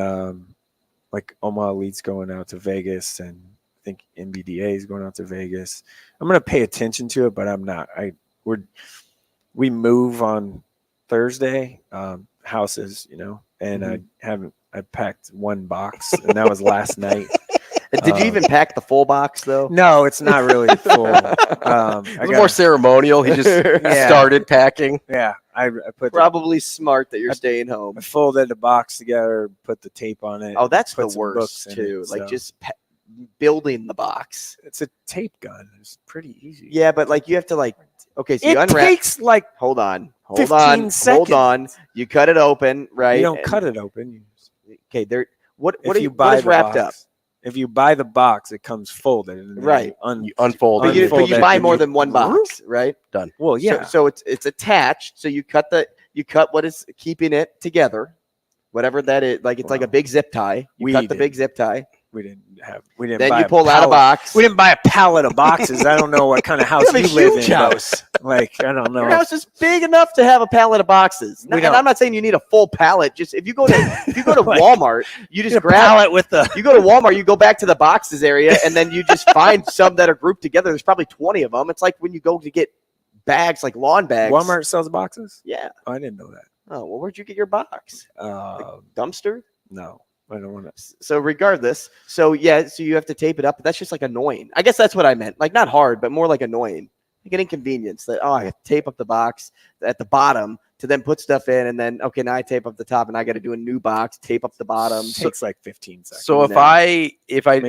like Omaha Elite's going out to Vegas, and I think NBDA is going out to Vegas. I'm going to pay attention to it, but I'm not. We move on Thursday, houses, and I packed one box, and that was last night. Did you even pack the full box though? No, it's not really full. It was more ceremonial. He just started packing. Yeah, I put probably smart that you're staying home. I folded the box together, put the tape on it. Oh, that's the worst too. Like just building the box. It's a tape gun. It's pretty easy. Yeah, but like you have to like. Okay, so it you unwrap. Takes like hold on. 15 seconds. You cut it open, right? You don't cut it open. Okay, there. What is wrapped up? If you buy the box, it comes folded. And right. You unfold it. But you buy more than one box, right? Done. Well, yeah. So it's attached. So you cut what is keeping it together, whatever that is. Like it's like a big zip tie. You cut the big zip tie. We didn't Then buy you pull out a box. We didn't buy a pallet of boxes. I don't know what kind of house you live in. House. Like, I don't know. Your house is big enough to have a pallet of boxes. And I'm not saying you need a full pallet. Just if you go to Walmart, you just grab pallet with the. You go to Walmart, you go back to the boxes area, and then you just find some that are grouped together. There's probably 20 of them. It's like when you go to get bags, like lawn bags. Walmart sells boxes? Yeah. Oh, I didn't know that. Oh, well, where'd you get your box? Dumpster? No. I don't want to. So regardless, so you have to tape it up. But that's just like annoying. I guess that's what I meant. Like not hard, but more like annoying. Like an inconvenience that I have to tape up the box at the bottom to then put stuff in, and then now I tape up the top, and I got to do a new box, tape up the bottom. It takes like 15 seconds. So if I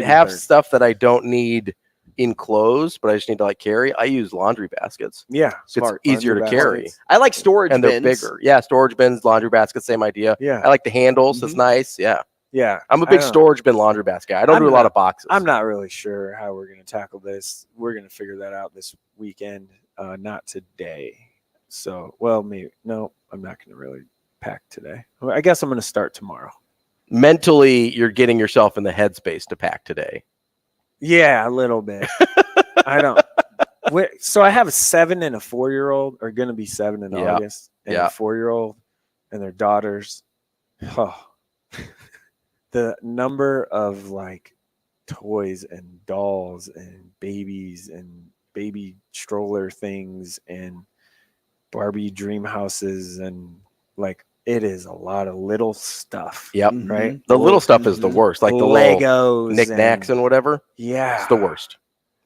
have stuff that I don't need enclosed, but I just need to like carry, I use laundry baskets. Yeah, smart. It's easier to carry. I like storage and bins. And they're bigger. Yeah, storage bins, laundry baskets, same idea. Yeah. I like the handles. It's nice. Yeah. Yeah. I'm a big storage bin laundry basket guy. I don't do a lot of boxes. I'm not really sure how we're going to tackle this. We're going to figure that out this weekend, not today. So, well, maybe. No, I'm not going to really pack today. I guess I'm going to start tomorrow. Mentally, you're getting yourself in the headspace to pack today. Yeah, a little bit. I don't. So I have a 7 and a 4-year-old, or going to be 7 in August, and a 4-year-old, and their daughters. Oh, the number of like toys and dolls and babies and baby stroller things and Barbie dream houses and like it is a lot of little stuff. Yep. Right. The little stuff is the worst. Like the Legos, knickknacks and whatever. Yeah. It's the worst.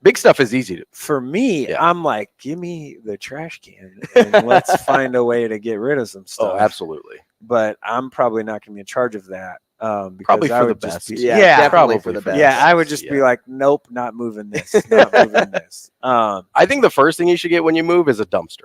Big stuff is easy to. For me, I'm like, give me the trash can and let's find a way to get rid of some stuff. Oh, absolutely. But I'm probably not going to be in charge of that. Because probably I for the would best. Yeah, probably for the best. Yeah, I would just be like, nope, not moving this. Not moving this. I think the first thing you should get when you move is a dumpster.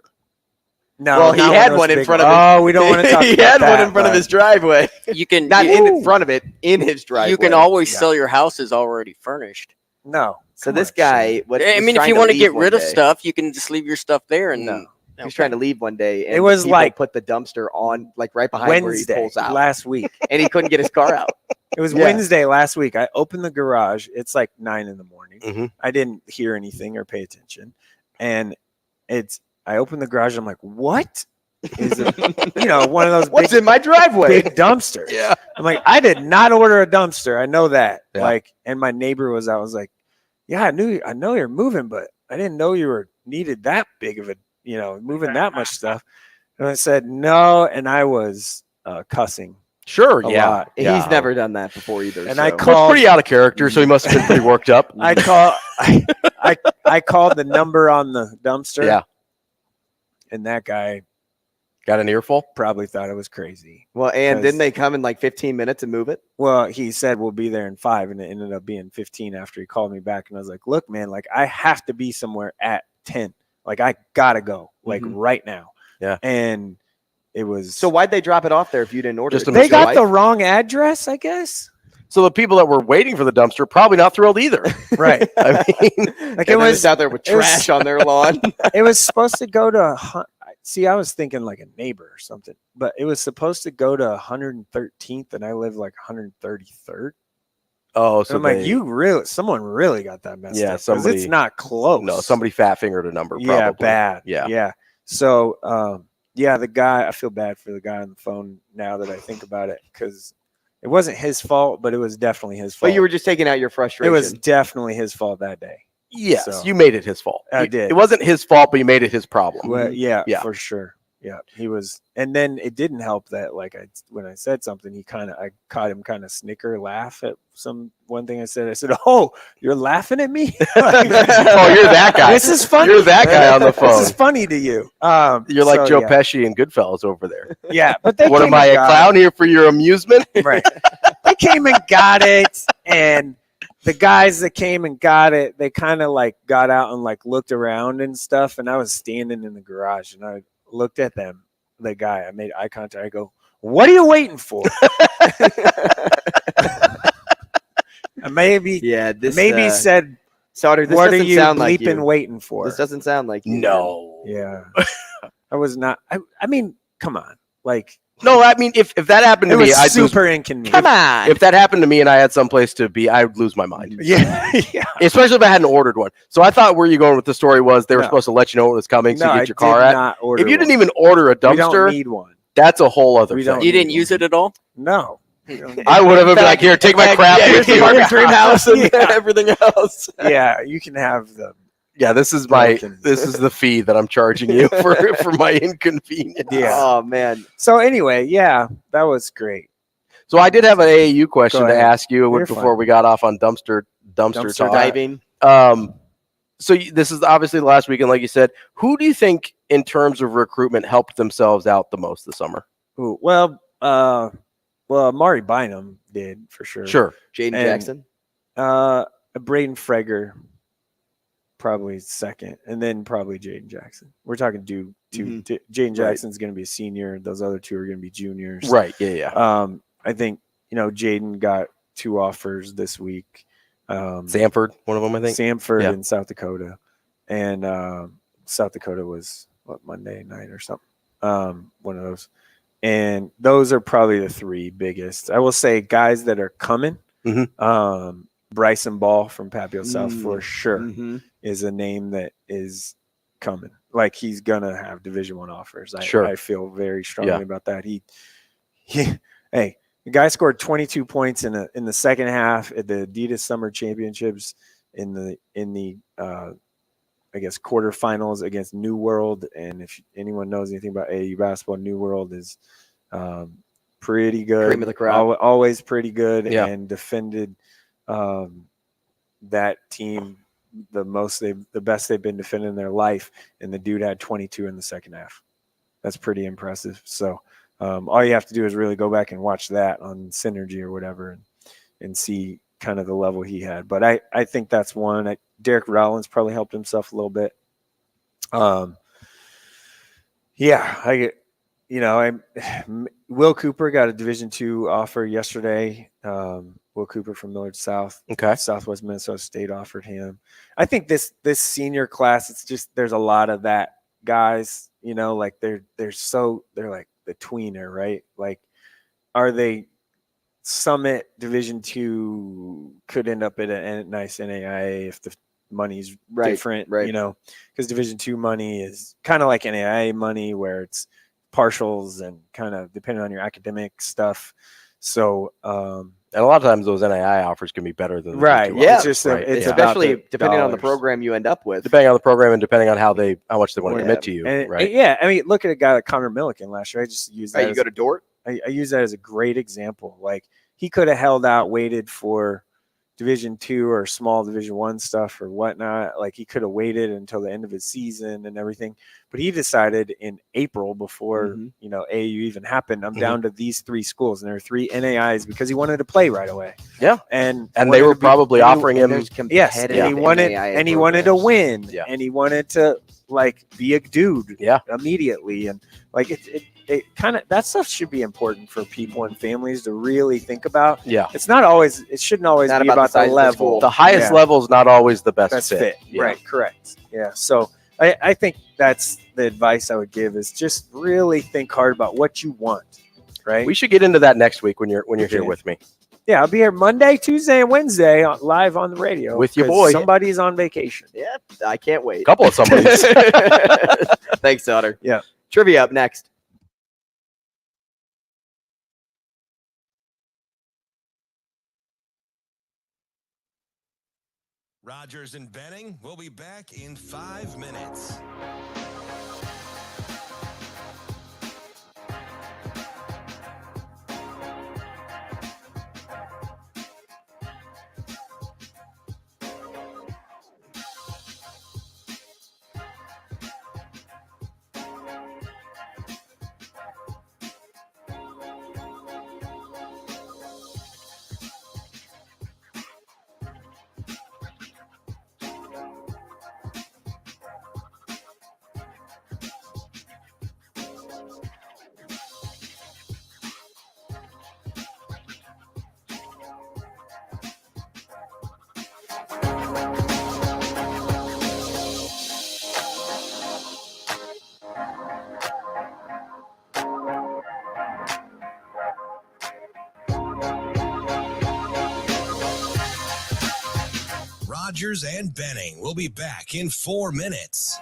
No, well, he had one in front of his. Oh, we don't want to talk he about had that, one in front of his driveway. You can not in front of it, in his driveway. You can always sell your houses already furnished. No. So this guy, I mean, if you want to get rid of stuff, you can just leave your stuff there. And he's trying to leave one day. And it was like put the dumpster on, like right behind Wednesday where he pulls out last week, and he couldn't get his car out. It was Wednesday last week. I opened the garage. It's like 9 in the morning. Mm-hmm. I didn't hear anything or pay attention, and I opened the garage. I'm like, what? Is it, one of those what's in my driveway? Big dumpster. Yeah. I'm like, I did not order a dumpster. I know that. Yeah. Like, and my neighbor was out. I was like, yeah, I know you're moving, but I didn't know you were needed that big of a, moving that much stuff. And I said no, and I was cussing. Sure, a yeah. lot. He's never done that before either. And so. I Well, called. it's pretty out of character, so he must have been pretty worked up. I called the number on the dumpster. Yeah. And that guy got an earful. Probably thought it was crazy. Well, and didn't they come in like 15 minutes and move it? Well, he said we'll be there in 5, and it ended up being 15 after he called me back. And I was like, look, man, like I have to be somewhere at 10. Like I gotta go, like right now. Yeah. And it was. So why'd they drop it off there if you didn't order it? They got the wrong address, I guess. So the people that were waiting for the dumpster probably not thrilled either. Right. I mean, like it was out there with trash on their lawn. It was supposed to go to. See, I was thinking like a neighbor or something, but it was supposed to go to 113th, and I live like 133rd. Oh, so I'm like, someone really got that messed up. Somebody, it's not close. No, somebody fat fingered a number. Probably. Yeah, bad. Yeah. So, the guy. I feel bad for the guy on the phone now that I think about it, because it wasn't his fault, but it was definitely his fault. But you were just taking out your frustration. It was definitely his fault that day. Yes, So, you made it his fault. I did. It wasn't his fault, but you made it his problem. Well, yeah, for sure. Yeah, he was, and then it didn't help that when I said something, I caught him kind of snicker, laugh at one thing I said. I said, "Oh, you're laughing at me? Oh, you're that guy. This is funny. You're that guy on the phone. This is funny to you. You're like Joe Pesci and Goodfellas over there. Yeah, but what am I, a clown here for your amusement? Right. They came and got it, and the guys that came and got it, they kind of like got out and like looked around and stuff. And I was standing in the garage, and I looked at them. The guy, I made eye contact. I go, "What are you waiting for?" Maybe said, Sautter, this "What are doesn't you sound like you. waiting for?" This doesn't sound like you. No. Yeah. I was not. I mean, come on. Like, No, I mean, if that happened to me, I'd super inconvenient. Come on. If that happened to me and I had someplace to be, I would lose my mind. Yeah. Especially if I hadn't ordered one. So I thought where you going with the story was they were supposed to let you know what was coming so you get your car at. If you didn't even order a dumpster, we don't need one. That's a whole other thing. You didn't use it at all? No. I would have been like, here, take my crap. Here's the Marcus Dream House and everything else. Yeah, you can have them. Yeah, this is the fee that I'm charging you for my inconvenience. Yeah. Oh man. So anyway, yeah, that was great. So I did have an AAU question to ask you You're before we got off on dumpster talk. diving. So this is obviously the last weekend, like you said. Who do you think, in terms of recruitment, helped themselves out the most this summer? Ooh, well, Amari Bynum did for sure. Sure. Jaden Jackson. Braden Freger, probably second, and then probably Jaden Jackson. We're talking two. Jaden Jackson's going to be a senior. Those other two are going to be juniors. Right. Yeah. I think Jaden got 2 offers this week. Samford, one of them, I think. Samford in South Dakota, and South Dakota was Monday night or something. One of those, and those are probably the 3 biggest. I will say guys that are coming. Bryson Ball from Papio South for sure is a name that is coming. Like he's gonna have Division I offers. I feel very strongly about that. Hey, the guy scored 22 points in the second half at the Adidas Summer Championships in the I guess quarterfinals against New World. And if anyone knows anything about AAU basketball, New World is pretty good. Cream of the crop. Always pretty good and defended that team the best they've been defending in their life, and the dude had 22 in the second half. That's pretty impressive. So all you have to do is really go back and watch that on Synergy or whatever and see kind of the level he had. But I think that's one. Derek Rollins probably helped himself a little bit. Will Cooper got a Division II offer yesterday. Will Cooper from Millard South. Okay. Southwest Minnesota State offered him. I think this senior class, it's just there's a lot of that guys, like they're like the tweener, right? Like, are they Summit Division II could end up at a nice NAIA if the money's different, because Division II money is kind of like NAIA money where it's partials and kind of depending on your academic stuff. So, and a lot of times those NAIA offers can be better than it's just it's especially depending on the program you end up with. Depending on the program and depending on how much they want to commit to you, right? I mean, look at a guy like Connor Milliken last year. I just use that. You go to Dort. I use that as a great example. Like he could have held out, waited for Division II or small Division I stuff or whatnot. Like he could have waited until the end of his season and everything, but he decided in April before AAU even happened, I'm down to these 3 schools, and there are 3 NAIs because he wanted to play right away. Yeah, and they were probably offering him and he wanted to win, and he wanted to like be a dude, immediately, and like it kind of that stuff should be important for people and families to really think about. Yeah, it shouldn't always be about the level. The highest level is not always the best fit. Right, correct. Yeah, so I think that's the advice I would give is just really think hard about what you want. Right. We should get into that next week when you're here with me. Yeah, I'll be here Monday, Tuesday, and Wednesday live on the radio with your boy. Somebody's on vacation. Yeah, I can't wait. A couple of somebody's. Thanks, Sautter. Yeah. Trivia up next. Rogers and Benning will be back in 5 minutes. Rogers and Benning will be back in 4 minutes.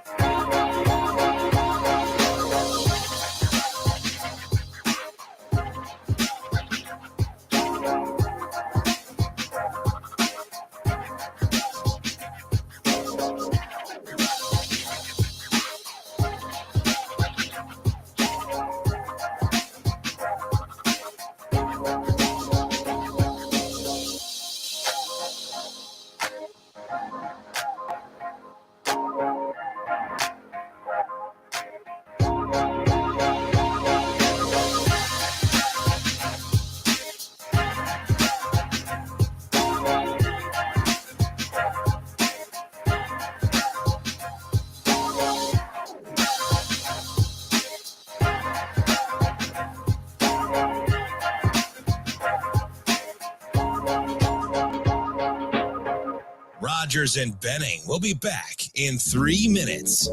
Rogers and Benning will be back in 3 minutes.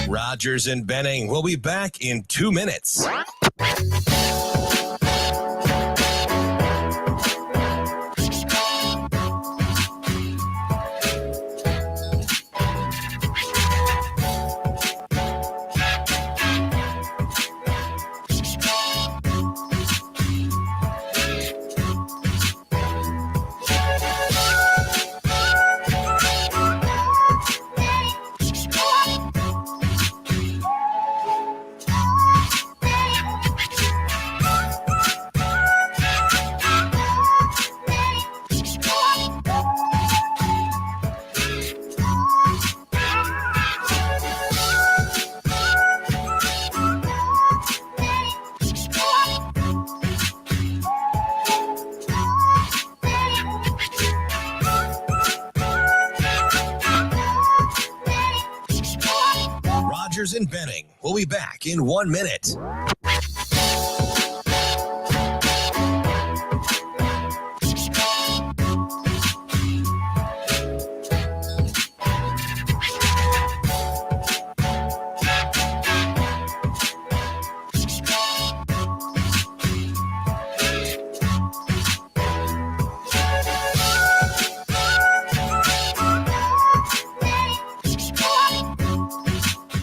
Rogers and Benning will be back in 2 minutes. Rogers and Benning will be back in 1 minute.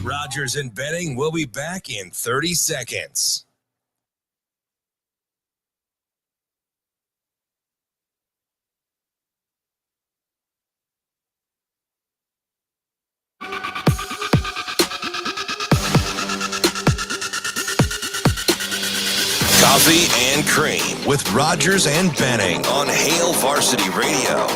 Rogers and Benning will be back in 30 seconds. Coffee and Cream with Rogers and Benning on Hail Varsity Radio.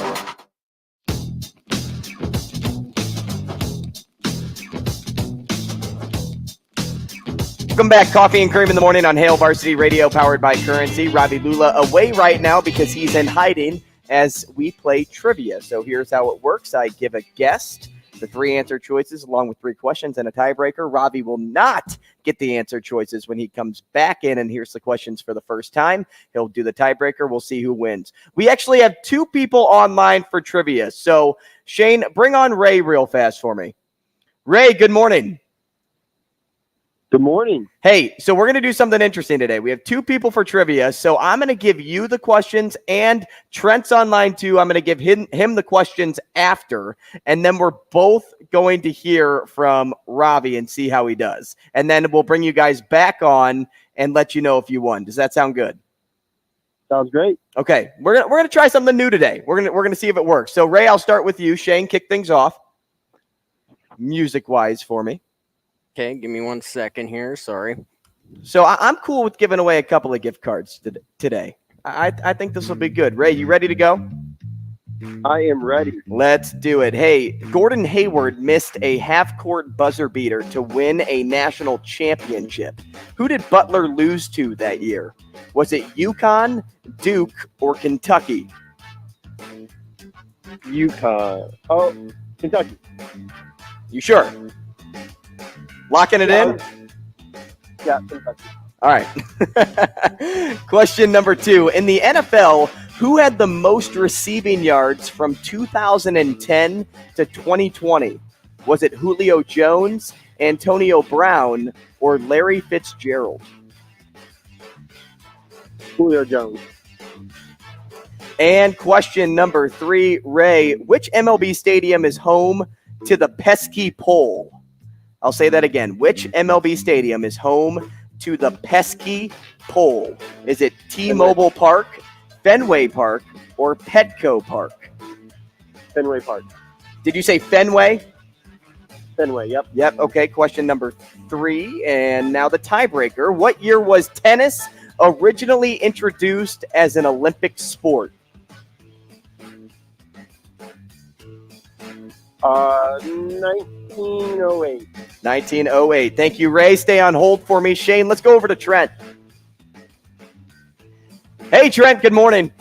Welcome back. Coffee and Cream in the morning on Hail Varsity Radio, powered by Currency. Ravi Lulla away right now because he's in hiding as we play trivia. So here's how it works. I give a guest the 3 answer choices along with 3 questions and a tiebreaker. Ravi will not get the answer choices when he comes back in and hears the questions for the first time. He'll do the tiebreaker. We'll see who wins. We actually have 2 people online for trivia. So Shane, bring on Ray real fast for me. Ray, good morning. Good morning. Hey, so we're going to do something interesting today. We have 2 people for trivia, so I'm going to give you the questions, and Trent's online too. I'm going to give him the questions after, and then we're both going to hear from Ravi and see how he does. And then we'll bring you guys back on and let you know if you won. Does that sound good? Sounds great. Okay, we're gonna try something new today. We're gonna see if it works. So Ray, I'll start with you. Shane, kick things off, music-wise for me. Okay, give me 1 second here. Sorry. So I'm cool with giving away a couple of gift cards today. I think this will be good. Ray, you ready to go? I am ready. Let's do it. Hey, Gordon Hayward missed a half-court buzzer beater to win a national championship. Who did Butler lose to that year? Was it UConn, Duke, or Kentucky? UConn. Oh, Kentucky. You sure? Locking it in? Yeah, Kentucky. All right. Question number 2. In the NFL, who had the most receiving yards from 2010 to 2020? Was it Julio Jones, Antonio Brown, or Larry Fitzgerald? Julio Jones. And question number 3, Ray, which MLB stadium is home to the pesky pole? I'll say that again. Which MLB stadium is home to the pesky pole? Is it T-Mobile Park, Fenway Park, or Petco Park? Fenway Park. Did you say Fenway? Fenway, yep. Yep, okay. Question number 3, and now the tiebreaker. What year was tennis originally introduced as an Olympic sport? 1908. 1908. Thank you, Ray. Stay on hold for me. Shane, let's go over to Trent. Hey, Trent, good morning.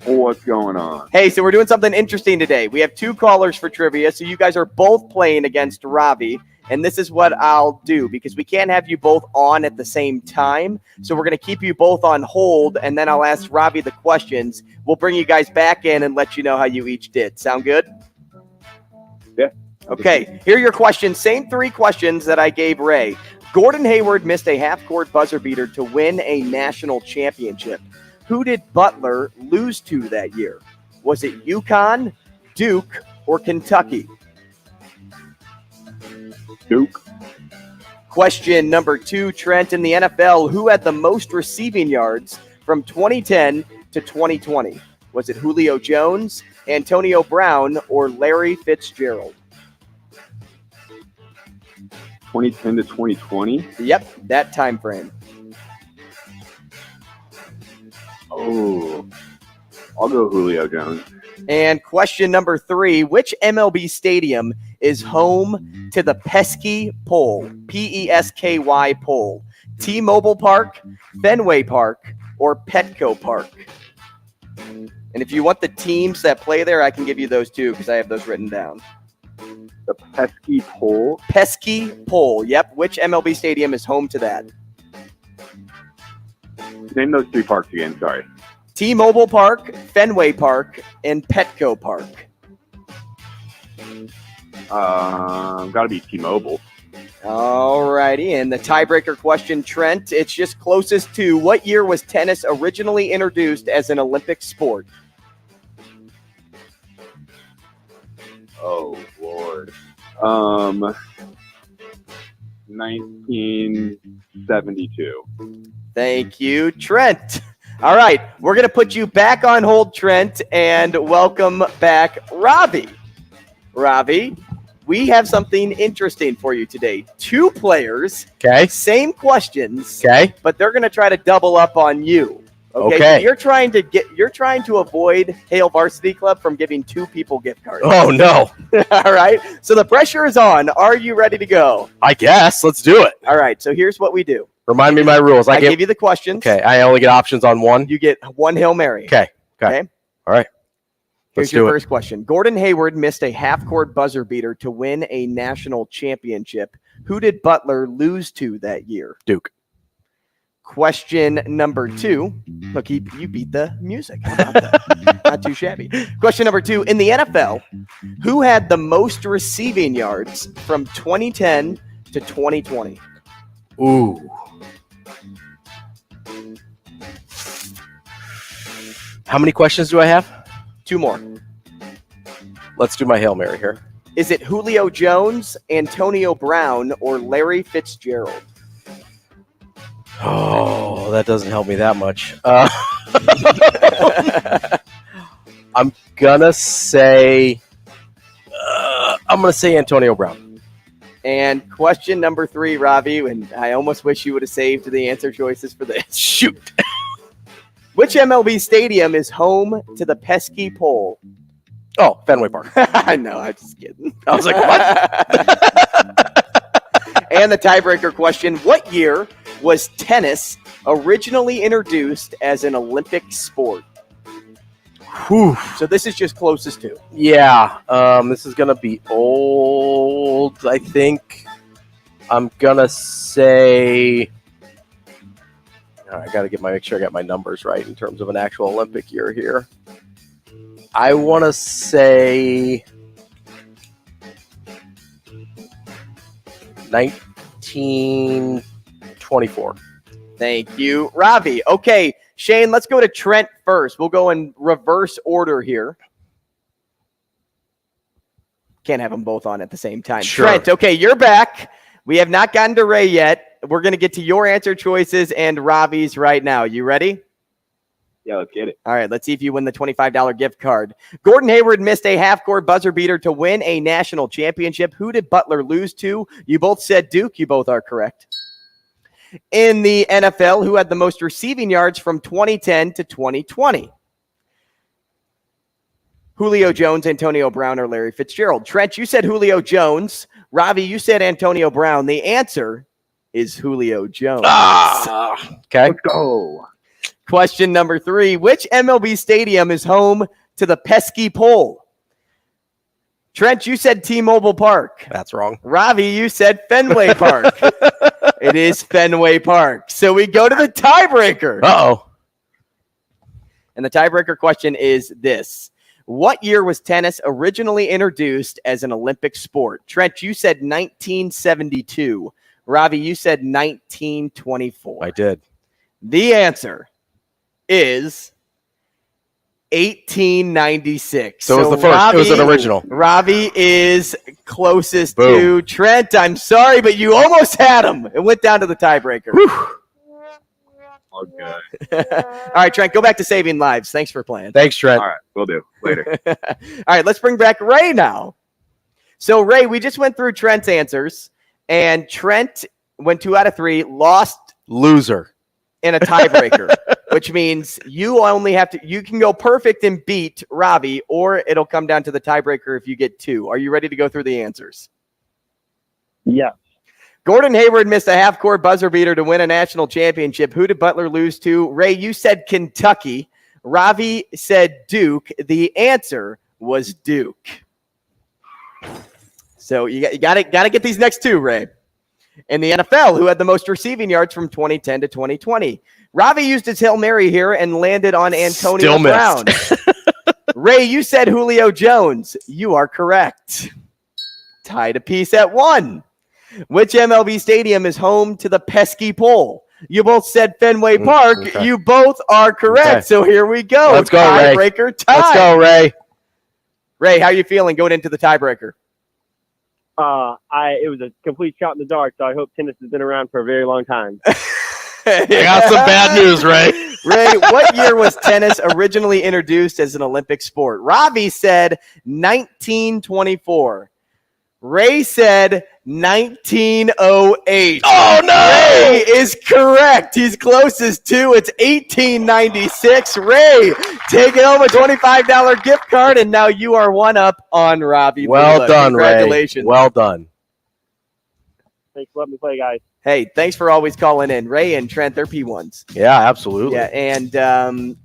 What's going on? Hey, so we're doing something interesting today. We have 2 callers for trivia, so you guys are both playing against Ravi, and this is what I'll do, because we can't have you both on at the same time, so we're going to keep you both on hold, and then I'll ask Ravi the questions. We'll bring you guys back in and let you know how you each did. Sound good? Yeah. Okay, here are your questions. Same 3 questions that I gave Ray. Gordon Hayward missed a half-court buzzer beater to win a national championship. Who did Butler lose to that year? Was it UConn, Duke, or Kentucky? Duke. Question number 2, Trent. In the NFL, who had the most receiving yards from 2010 to 2020? Was it Julio Jones, Antonio Brown, or Larry Fitzgerald? 2010 to 2020? Yep, that time frame. Oh, I'll go Julio Jones. And question number 3, which MLB stadium is home to the pesky pole? P-E-S-K-Y pole. T-Mobile Park, Fenway Park, or Petco Park? And if you want the teams that play there, I can give you those too, because I have those written down. The pesky pole? Pesky pole, yep. Which MLB stadium is home to that? Name those 3 parks again, sorry. T-Mobile Park, Fenway Park, and Petco Park. Got to be T-Mobile. All righty, and the tiebreaker question, Trent, it's just closest to what year was tennis originally introduced as an Olympic sport? Oh, Lord. 1972. Thank you, Trent. All right, we're going to put you back on hold, Trent, and welcome back, Ravi. Ravi, we have something interesting for you today. 2 players, okay, same questions, okay, but they're going to try to double up on you. Okay. You're trying to avoid Hail Varsity Club from giving 2 people gift cards. Oh no. All right. So the pressure is on. Are you ready to go? I guess. Let's do it. All right. So here's what we do. Remind me my rules. I give you the questions. Okay. I only get options on one. You get 1 Hail Mary. Okay. All right. Here's your first question. Gordon Hayward missed a half-court buzzer beater to win a national championship. Who did Butler lose to that year? Duke. Question number 2. Look, you beat the music. How about that? Not too shabby. Question number 2. In the NFL, who had the most receiving yards from 2010 to 2020? Ooh. How many questions do I have? 2 more. Let's do my Hail Mary here. Is it Julio Jones, Antonio Brown, or Larry Fitzgerald? Oh, that doesn't help me that much. I'm gonna say Antonio Brown. And question number 3, Ravi, and I almost wish you would have saved the answer choices for this. Shoot. Which MLB stadium is home to the pesky pole? Oh, Fenway Park. I know, I'm just kidding. I was like, what? And the tiebreaker question, what year was tennis originally introduced as an Olympic sport? Whew. So this is just closest to. Yeah, this is going to be old, I think. I'm going to say... I got to make sure I got my numbers right in terms of an actual Olympic year here. I want to say 1924. Thank you, Ravi. Okay, Shane, let's go to Trent first. We'll go in reverse order here. Can't have them both on at the same time. Sure. Trent, okay, you're back. We have not gotten to Ray yet. We're going to get to your answer choices and Ravi's right now. You ready? Yeah, let's get it. All right, let's see if you win the $25 gift card. Gordon Hayward missed a half-court buzzer beater to win a national championship. Who did Butler lose to? You both said Duke. You both are correct. In the NFL, who had the most receiving yards from 2010 to 2020? Julio Jones, Antonio Brown, or Larry Fitzgerald? Trent, you said Julio Jones. Ravi, you said Antonio Brown. The answer is Julio Jones. Okay. Let's go. Question number 3. Which MLB stadium is home to the pesky pole? Trent, you said T-Mobile Park. That's wrong. Ravi, you said Fenway Park. It is Fenway Park. So we go to the tiebreaker. Uh-oh. And the tiebreaker question is this. What year was tennis originally introduced as an Olympic sport? Trent, you said 1972. Ravi, you said 1924. I did. The answer is 1896. So it was the first. Ravi, it was an original. Ravi is closest Boom. to Trent. I'm sorry, but you almost had him. It went down to the tiebreaker. Okay. All right, Trent, go back to saving lives. Thanks for playing. Thanks, Trent. All right, we'll do. Later. All right, let's bring back Ray now. So, Ray, we just went through Trent's answers, and Trent went 2 out of 3, lost Loser. in a tiebreaker, which means you only have to, you can go perfect and beat Ravi, or it'll come down to the tiebreaker if you get 2. Are you ready to go through the answers? Yes. Gordon Hayward missed a half-court buzzer beater to win a national championship. Who did Butler lose to? Ray, you said Kentucky. Ravi said Duke. The answer was Duke. So you got to get these next 2, Ray. In the NFL, who had the most receiving yards from 2010 to 2020? Ravi used his Hail Mary here and landed on Antonio Brown. Ray, you said Julio Jones. You are correct. Tied a piece at 1. Which MLB stadium is home to the pesky pole? You both said Fenway Park. Okay. You both are correct. Okay. So here we go. Let's go, Ray. Tiebreaker tie. Let's go, Ray. Ray, how are you feeling going into the tiebreaker? It was a complete shot in the dark, so I hope tennis has been around for a very long time. I got some bad news, Ray. Ray, what year was tennis originally introduced as an Olympic sport? Ravi said 1924. Ray said 1908. Oh, no! Ray is correct. He's closest to. It's 1896. Ray, taking home a $25 gift card, and now you are one up on Ravi. Well Lulla. done, Congratulations. Ray. Well done. Thanks for letting me play, guys. Hey, thanks for always calling in. Ray and Trent, they're P1s. Yeah, absolutely. Yeah, and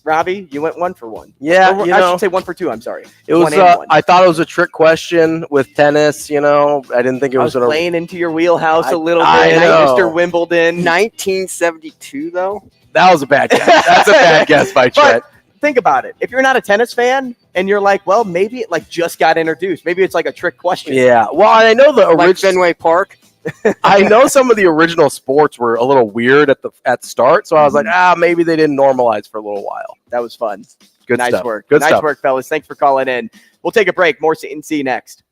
Ravi, you went 1 for 1. Yeah, Or, I should say 1 for 2. I'm sorry. It was. 1 and 1. I thought it was a trick question with tennis. I didn't think it was. Playing into your wheelhouse a little I bit. know. Mr. Wimbledon. 1972, though. That was a bad guess. That's a bad guess by Trent. But think about it. If you're not a tennis fan and you're like, well, maybe it just got introduced. Maybe it's like a trick question. Yeah. Well, I know the Like original. Fenway Park. I know some of the original sports were a little weird at the start, so I was like, maybe they didn't normalize for a little while. That was fun. Good nice stuff. work. Good nice stuff. work, fellas. Thanks for calling in. We'll take a break. More C&C next.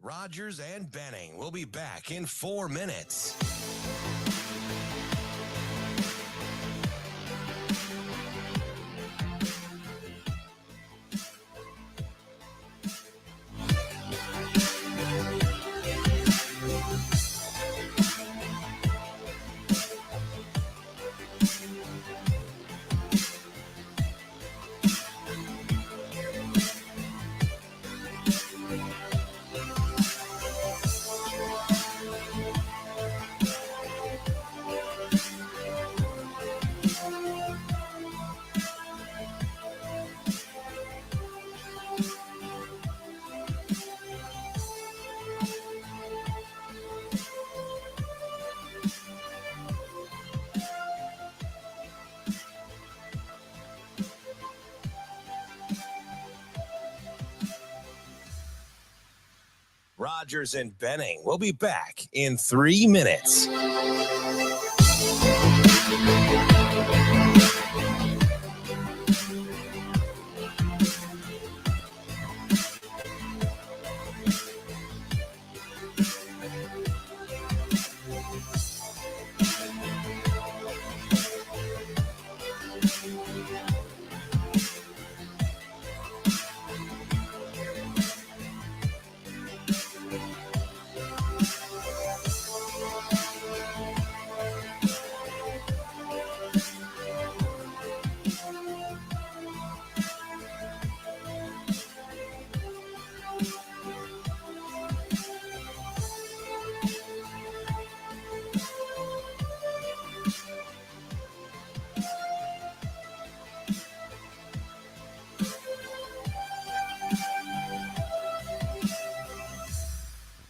Rogers and Benning will be back in 4 minutes. Rogers and Benning will be back in 3 minutes.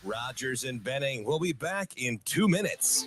Rogers and Benning will be back in 2 minutes.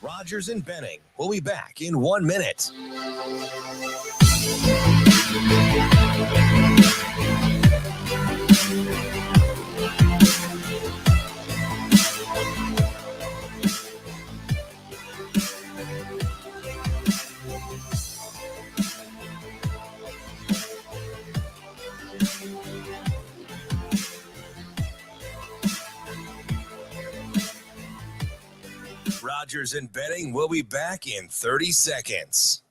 Rogers and Benning will be back in 1 minute. Rogers and Benning will be back in 30 seconds.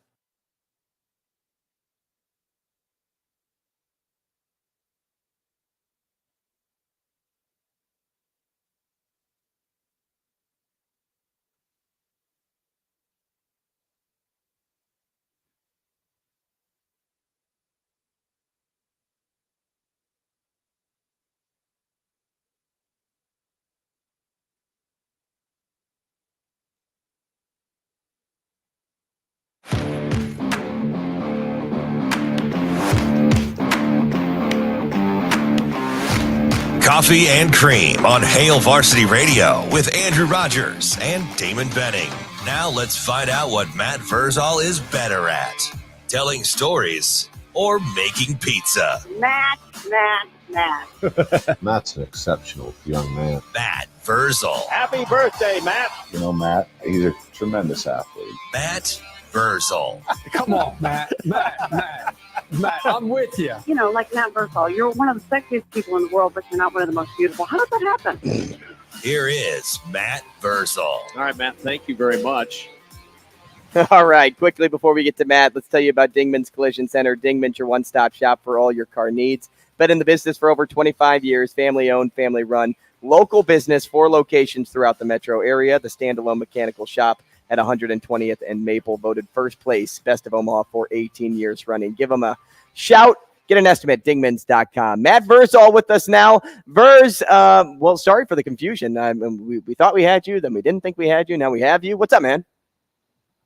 Coffee and Cream on Hail Varsity Radio with Andrew Rogers and Damon Benning. Now let's find out what Matt Vrzal is better at. Telling stories or making pizza. Matt. Matt's an exceptional young man. Matt Vrzal. Happy birthday, Matt. You know, Matt, he's a tremendous athlete. Matt Vrzal. Come on, Matt, I'm with you. You know, like Matt Vrzal, you're one of the sexiest people in the world, but you're not one of the most beautiful. How does that happen? Here is Matt Vrzal. All right, Matt, thank you very much. All right, quickly before we get to Matt, let's tell you about Dingman's Collision Center. Dingman's your one-stop shop for all your car needs. Been in the business for over 25 years, family-owned, family-run, local business, 4 locations throughout the metro area. The standalone mechanical shop at 120th and Maple, voted first place, Best of Omaha for 18 years running. Give them a shout. Get an estimate, dingmans.com. Matt Vrzal with us now. Verz, well, sorry for the confusion. We thought we had you, then we didn't think we had you. Now we have you. What's up, man?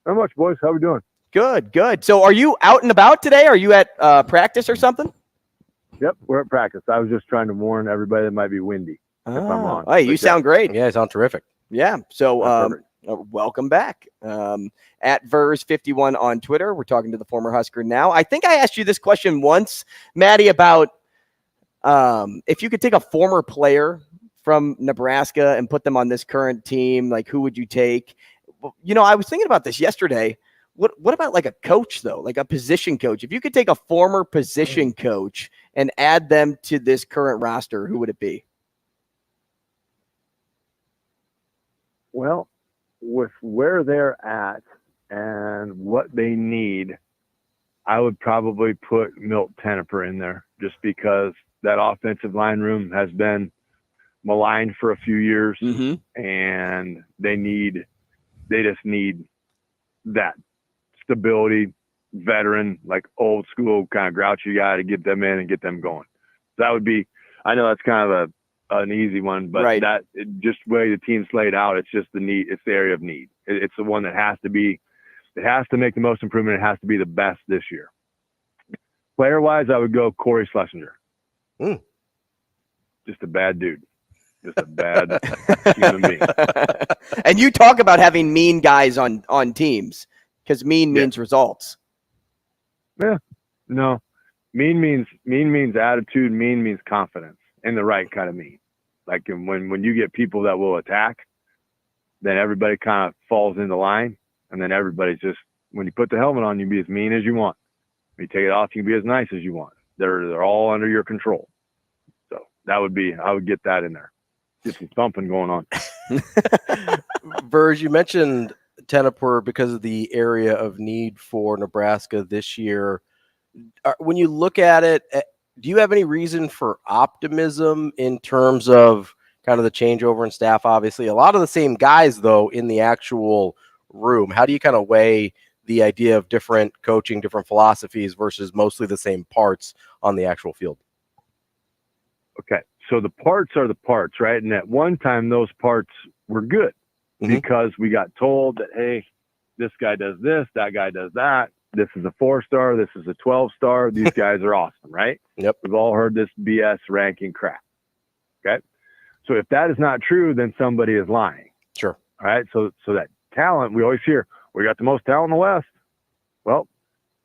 Not much, boys. How we doing? Good. So are you out and about today? Are you at practice or something? Yep, we're at practice. I was just trying to warn everybody that it might be windy if I'm on. Hey, you sound great. Yeah, you sound terrific. Yeah, so welcome back. At Verz51 on Twitter. We're talking to the former Husker now. I think I asked you this question once, Maddie, about if you could take a former player from Nebraska and put them on this current team, like who would you take? You know, I was thinking about this yesterday. What about like a coach, though, like a position coach? If you could take a former position coach and add them to this current roster, who would it be? Well, with where they're at and what they need, I would probably put Milt Tenneper in there just because that offensive line room has been maligned for a few years, and they just need that stability, veteran, like old school kind of grouchy guy to get them in and get them going. That would be, I know that's kind of an easy one, but just the way the team's laid out, it's just the need. It's the area of need. It's the one that has to be. It has to make the most improvement. It has to be the best this year. Player wise, I would go Corey Schlesinger. Just a bad dude. Just a bad human being. And you talk about having mean guys on teams because mean means results. Yeah. No. Mean means attitude. Mean means confidence, and the right kind of mean. Like when you get people that will attack, then everybody kind of falls into line, and then everybody's just, when you put the helmet on, you can be as mean as you want. When you take it off, you can be as nice as you want. They're all under your control. So I would get that in there. Get some thumping going on. Verz, you mentioned Tenneper because of the area of need for Nebraska this year. When you look at it, do you have any reason for optimism in terms of kind of the changeover in staff? Obviously, a lot of the same guys, though, in the actual room. How do you kind of weigh the idea of different coaching, different philosophies versus mostly the same parts on the actual field? Okay, so the parts are the parts, right? And at one time, those parts were good because we got told that, hey, this guy does this, that guy does that. This is a 4-star. This is a 12-star. These guys are awesome, right? Yep. We've all heard this BS ranking crap. Okay. So if that is not true, then somebody is lying. Sure. All right. So that talent, we always hear, we got the most talent in the West. Well,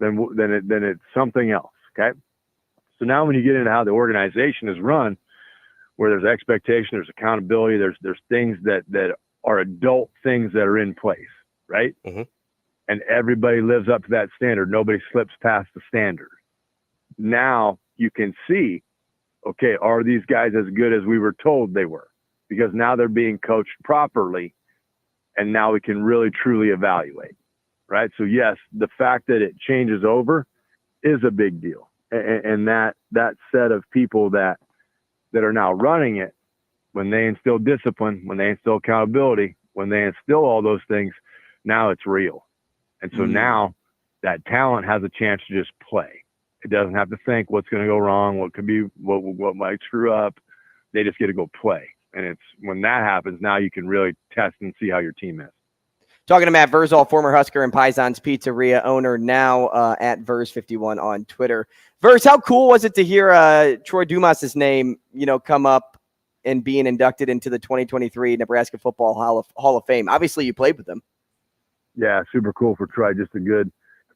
then it's something else. Okay. So now when you get into how the organization is run, where there's expectation, there's accountability, there's things that are adult things that are in place, right? And everybody lives up to that standard. Nobody slips past the standard. Now you can see, okay, are these guys as good as we were told they were? Because now they're being coached properly, and now we can really truly evaluate, right? So yes, the fact that it changes over is a big deal. And that set of people that are now running it, when they instill discipline, when they instill accountability, when they instill all those things, now it's real. And so now that talent has a chance to just play. It doesn't have to think what's going to go wrong, what could be, what might screw up. They just get to go play. And it's when that happens, now you can really test and see how your team is. Talking to Matt Vrzal, former Husker and Pison's Pizzeria owner, now at Verz51 on Twitter. Verz, how cool was it to hear Troy Dumas's name, come up and being inducted into the 2023 Nebraska Football Hall of Fame? Obviously, you played with them. Yeah, super cool for Troy. Just a good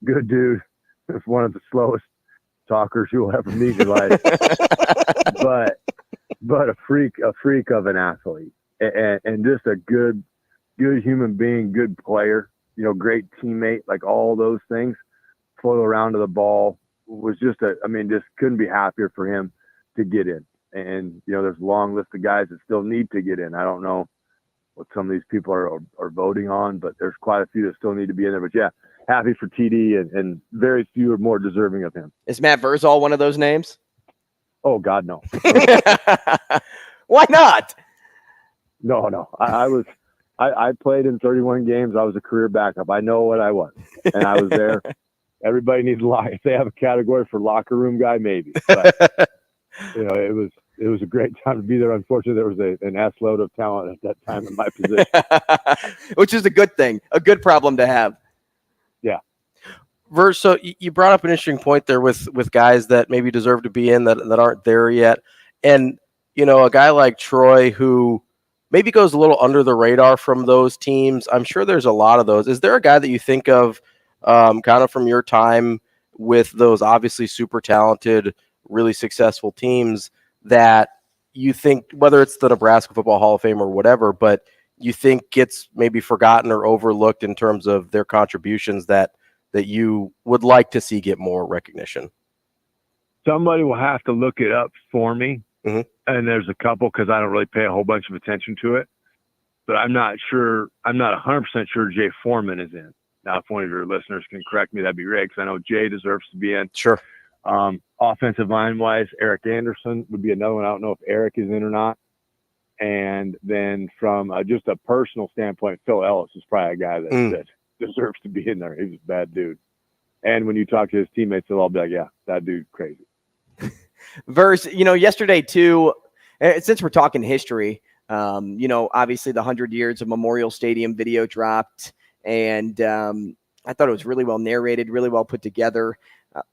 dude. It's one of the slowest talkers you'll ever meet in your life, but a freak of an athlete, and just a good human being, good player. Great teammate. Like all those things, flow around to the ball was just just couldn't be happier for him to get in. And there's a long list of guys that still need to get in. I don't know what some of these people are voting on, but there's quite a few that still need to be in there. But yeah, happy for TD, and very few are more deserving of him. Is Matt Vrzal one of those names? Oh God, no. Why not? No. I played in 31 games. I was a career backup. I know what I was, and I was there. Everybody needs a locker. If they have a category for locker room guy, maybe. But, it was a great time to be there. Unfortunately, there was an ass load of talent at that time in my position, which is a good thing, a good problem to have. Yeah. Verz, so you brought up an interesting point there with guys that maybe deserve to be in that aren't there yet, and a guy like Troy who maybe goes a little under the radar from those teams. I'm sure there's a lot of those. Is there a guy that you think of, kind of from your time with those obviously super talented, really successful teams, that you think, whether it's the Nebraska Football Hall of Fame or whatever, but you think gets maybe forgotten or overlooked in terms of their contributions that you would like to see get more recognition? Somebody will have to look it up for me. And there's a couple, because I don't really pay a whole bunch of attention to it. but I'm not sure. I'm not 100% sure Jay Foreman is in. Now, if one of your listeners can correct me, that'd be great, because I know Jay deserves to be in. Sure. Offensive line wise, Eric Anderson would be another one. I don't know if Eric is in or not. And then from just a personal standpoint, Phil Ellis is probably a guy that deserves to be in there. He's a bad dude. And when you talk to his teammates, they'll all be like, yeah, that dude's crazy. Verse, yesterday too, since we're talking history, obviously the 100 years of Memorial Stadium video dropped, and I thought it was really well narrated, really well put together.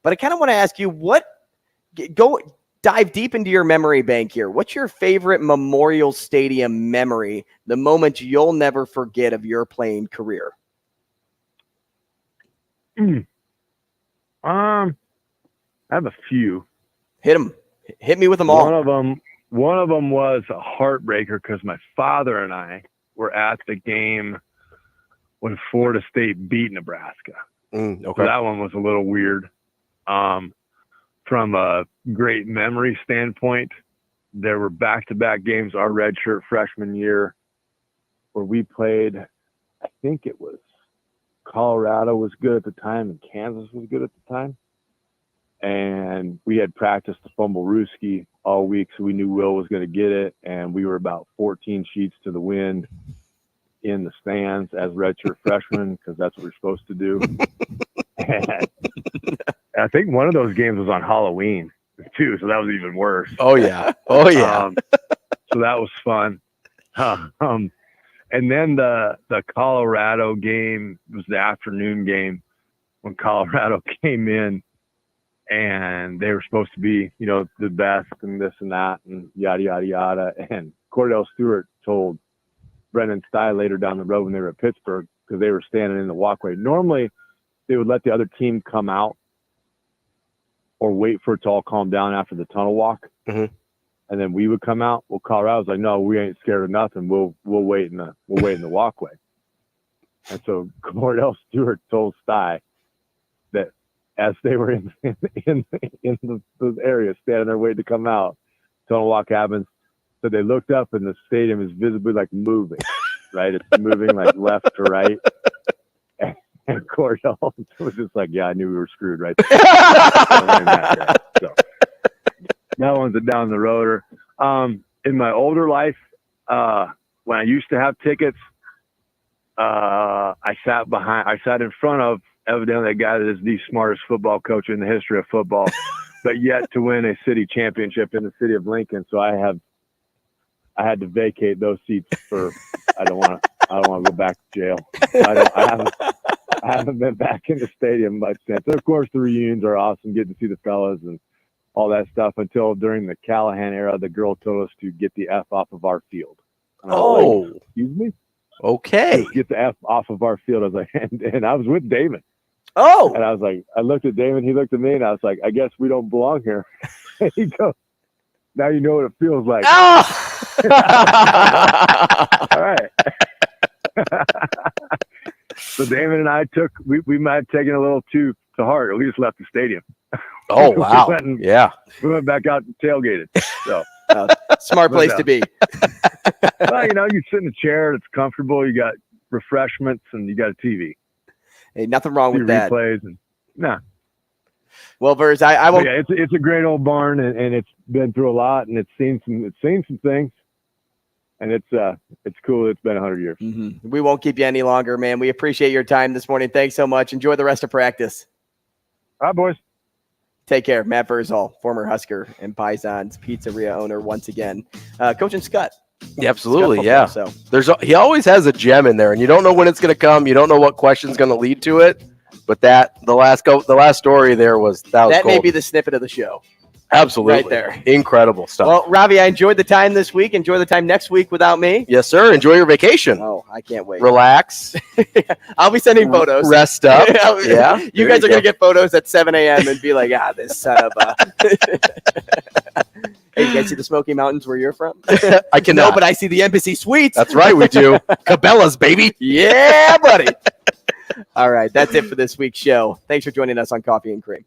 But I kind of want to ask you, dive deep into your memory bank here. What's your favorite Memorial Stadium memory, the moment you'll never forget of your playing career? I have a few. Hit me with them all. One of them was a heartbreaker because my father and I were at the game when Florida State beat Nebraska. Okay. So that one was a little weird. From a great memory standpoint, there were back-to-back games our redshirt freshman year where we played, I think it was Colorado was good at the time and Kansas was good at the time. And we had practiced the fumble Ruski all week, so we knew Will was going to get it. And we were about 14 sheets to the wind in the stands as redshirt freshmen, because that's what we're supposed to do. And I think one of those games was on Halloween too, so that was even worse. Oh yeah. So that was fun. And then the Colorado game was the afternoon game when Colorado came in, and they were supposed to be, the best and this and that and yada yada yada. And Cordell Stewart told Brendan Stye later down the road when they were at Pittsburgh, because they were standing in the walkway. Normally, they would let the other team come out or wait for it to all calm down after the tunnel walk. Mm-hmm. And then we would come out. Well, Colorado's like, no, we ain't scared of nothing. We'll wait in the walkway. And so Cordell Stewart told Stye that as they were in the area standing there waiting to come out, tunnel walk happens. So they looked up and the stadium is visibly like moving, right? It's moving like left to right. And Cordell was just like, yeah, I knew we were screwed right there. So that one's a down the roader. In my older life, when I used to have tickets, I sat in front of evidently a guy that is the smartest football coach in the history of football, but yet to win a city championship in the city of Lincoln. So I had to vacate those seats I don't want to go back to jail. I haven't been back in the stadium much since. And of course, the reunions are awesome, getting to see the fellas and all that stuff, until during the Callahan era, the girl told us to get the F off of our field. Oh, like, excuse me? Okay. Get the F off of our field. I was like, and I was with Damon. Oh. And I was like, I looked at Damon, he looked at me, and I was like, I guess we don't belong here. And he goes, now you know what it feels like. Oh. All right. So Damon and I we might have taken a little too to heart. We just left the stadium. Oh, wow. We went back out and tailgated. So smart place to be. Well, you sit in a chair. It's comfortable. You got refreshments and you got a TV. Hey, nothing wrong with that. Replays and nah. Well, Verz, I won't. Yeah, it's a great old barn, and it's been through a lot, and it's seen some things. And it's cool. It's been 100 years. Mm-hmm. We won't keep you any longer, man. We appreciate your time this morning. Thanks so much. Enjoy the rest of practice. All right, boys. Take care. Matt Vrzal, former Husker and Pison's Pizzeria owner once again. Coaching Scott. Yeah, absolutely. Yeah. So he always has a gem in there, and you don't know when it's going to come. You don't know what question's going to lead to it. But the last story there was that may be the snippet of the show. Absolutely. Right there. Incredible stuff. Well, Ravi, I enjoyed the time this week. Enjoy the time next week without me. Yes, sir. Enjoy your vacation. Oh, I can't wait. Relax. I'll be sending photos. Rest up. Yeah. You guys are going to get photos at 7 a.m. and be like, this son of a... Hey, you guys see the Smoky Mountains where you're from? I cannot. No, but I see the Embassy Suites. That's right, we do. Cabela's, baby. Yeah, buddy. All right, that's it for this week's show. Thanks for joining us on Coffee and Cream.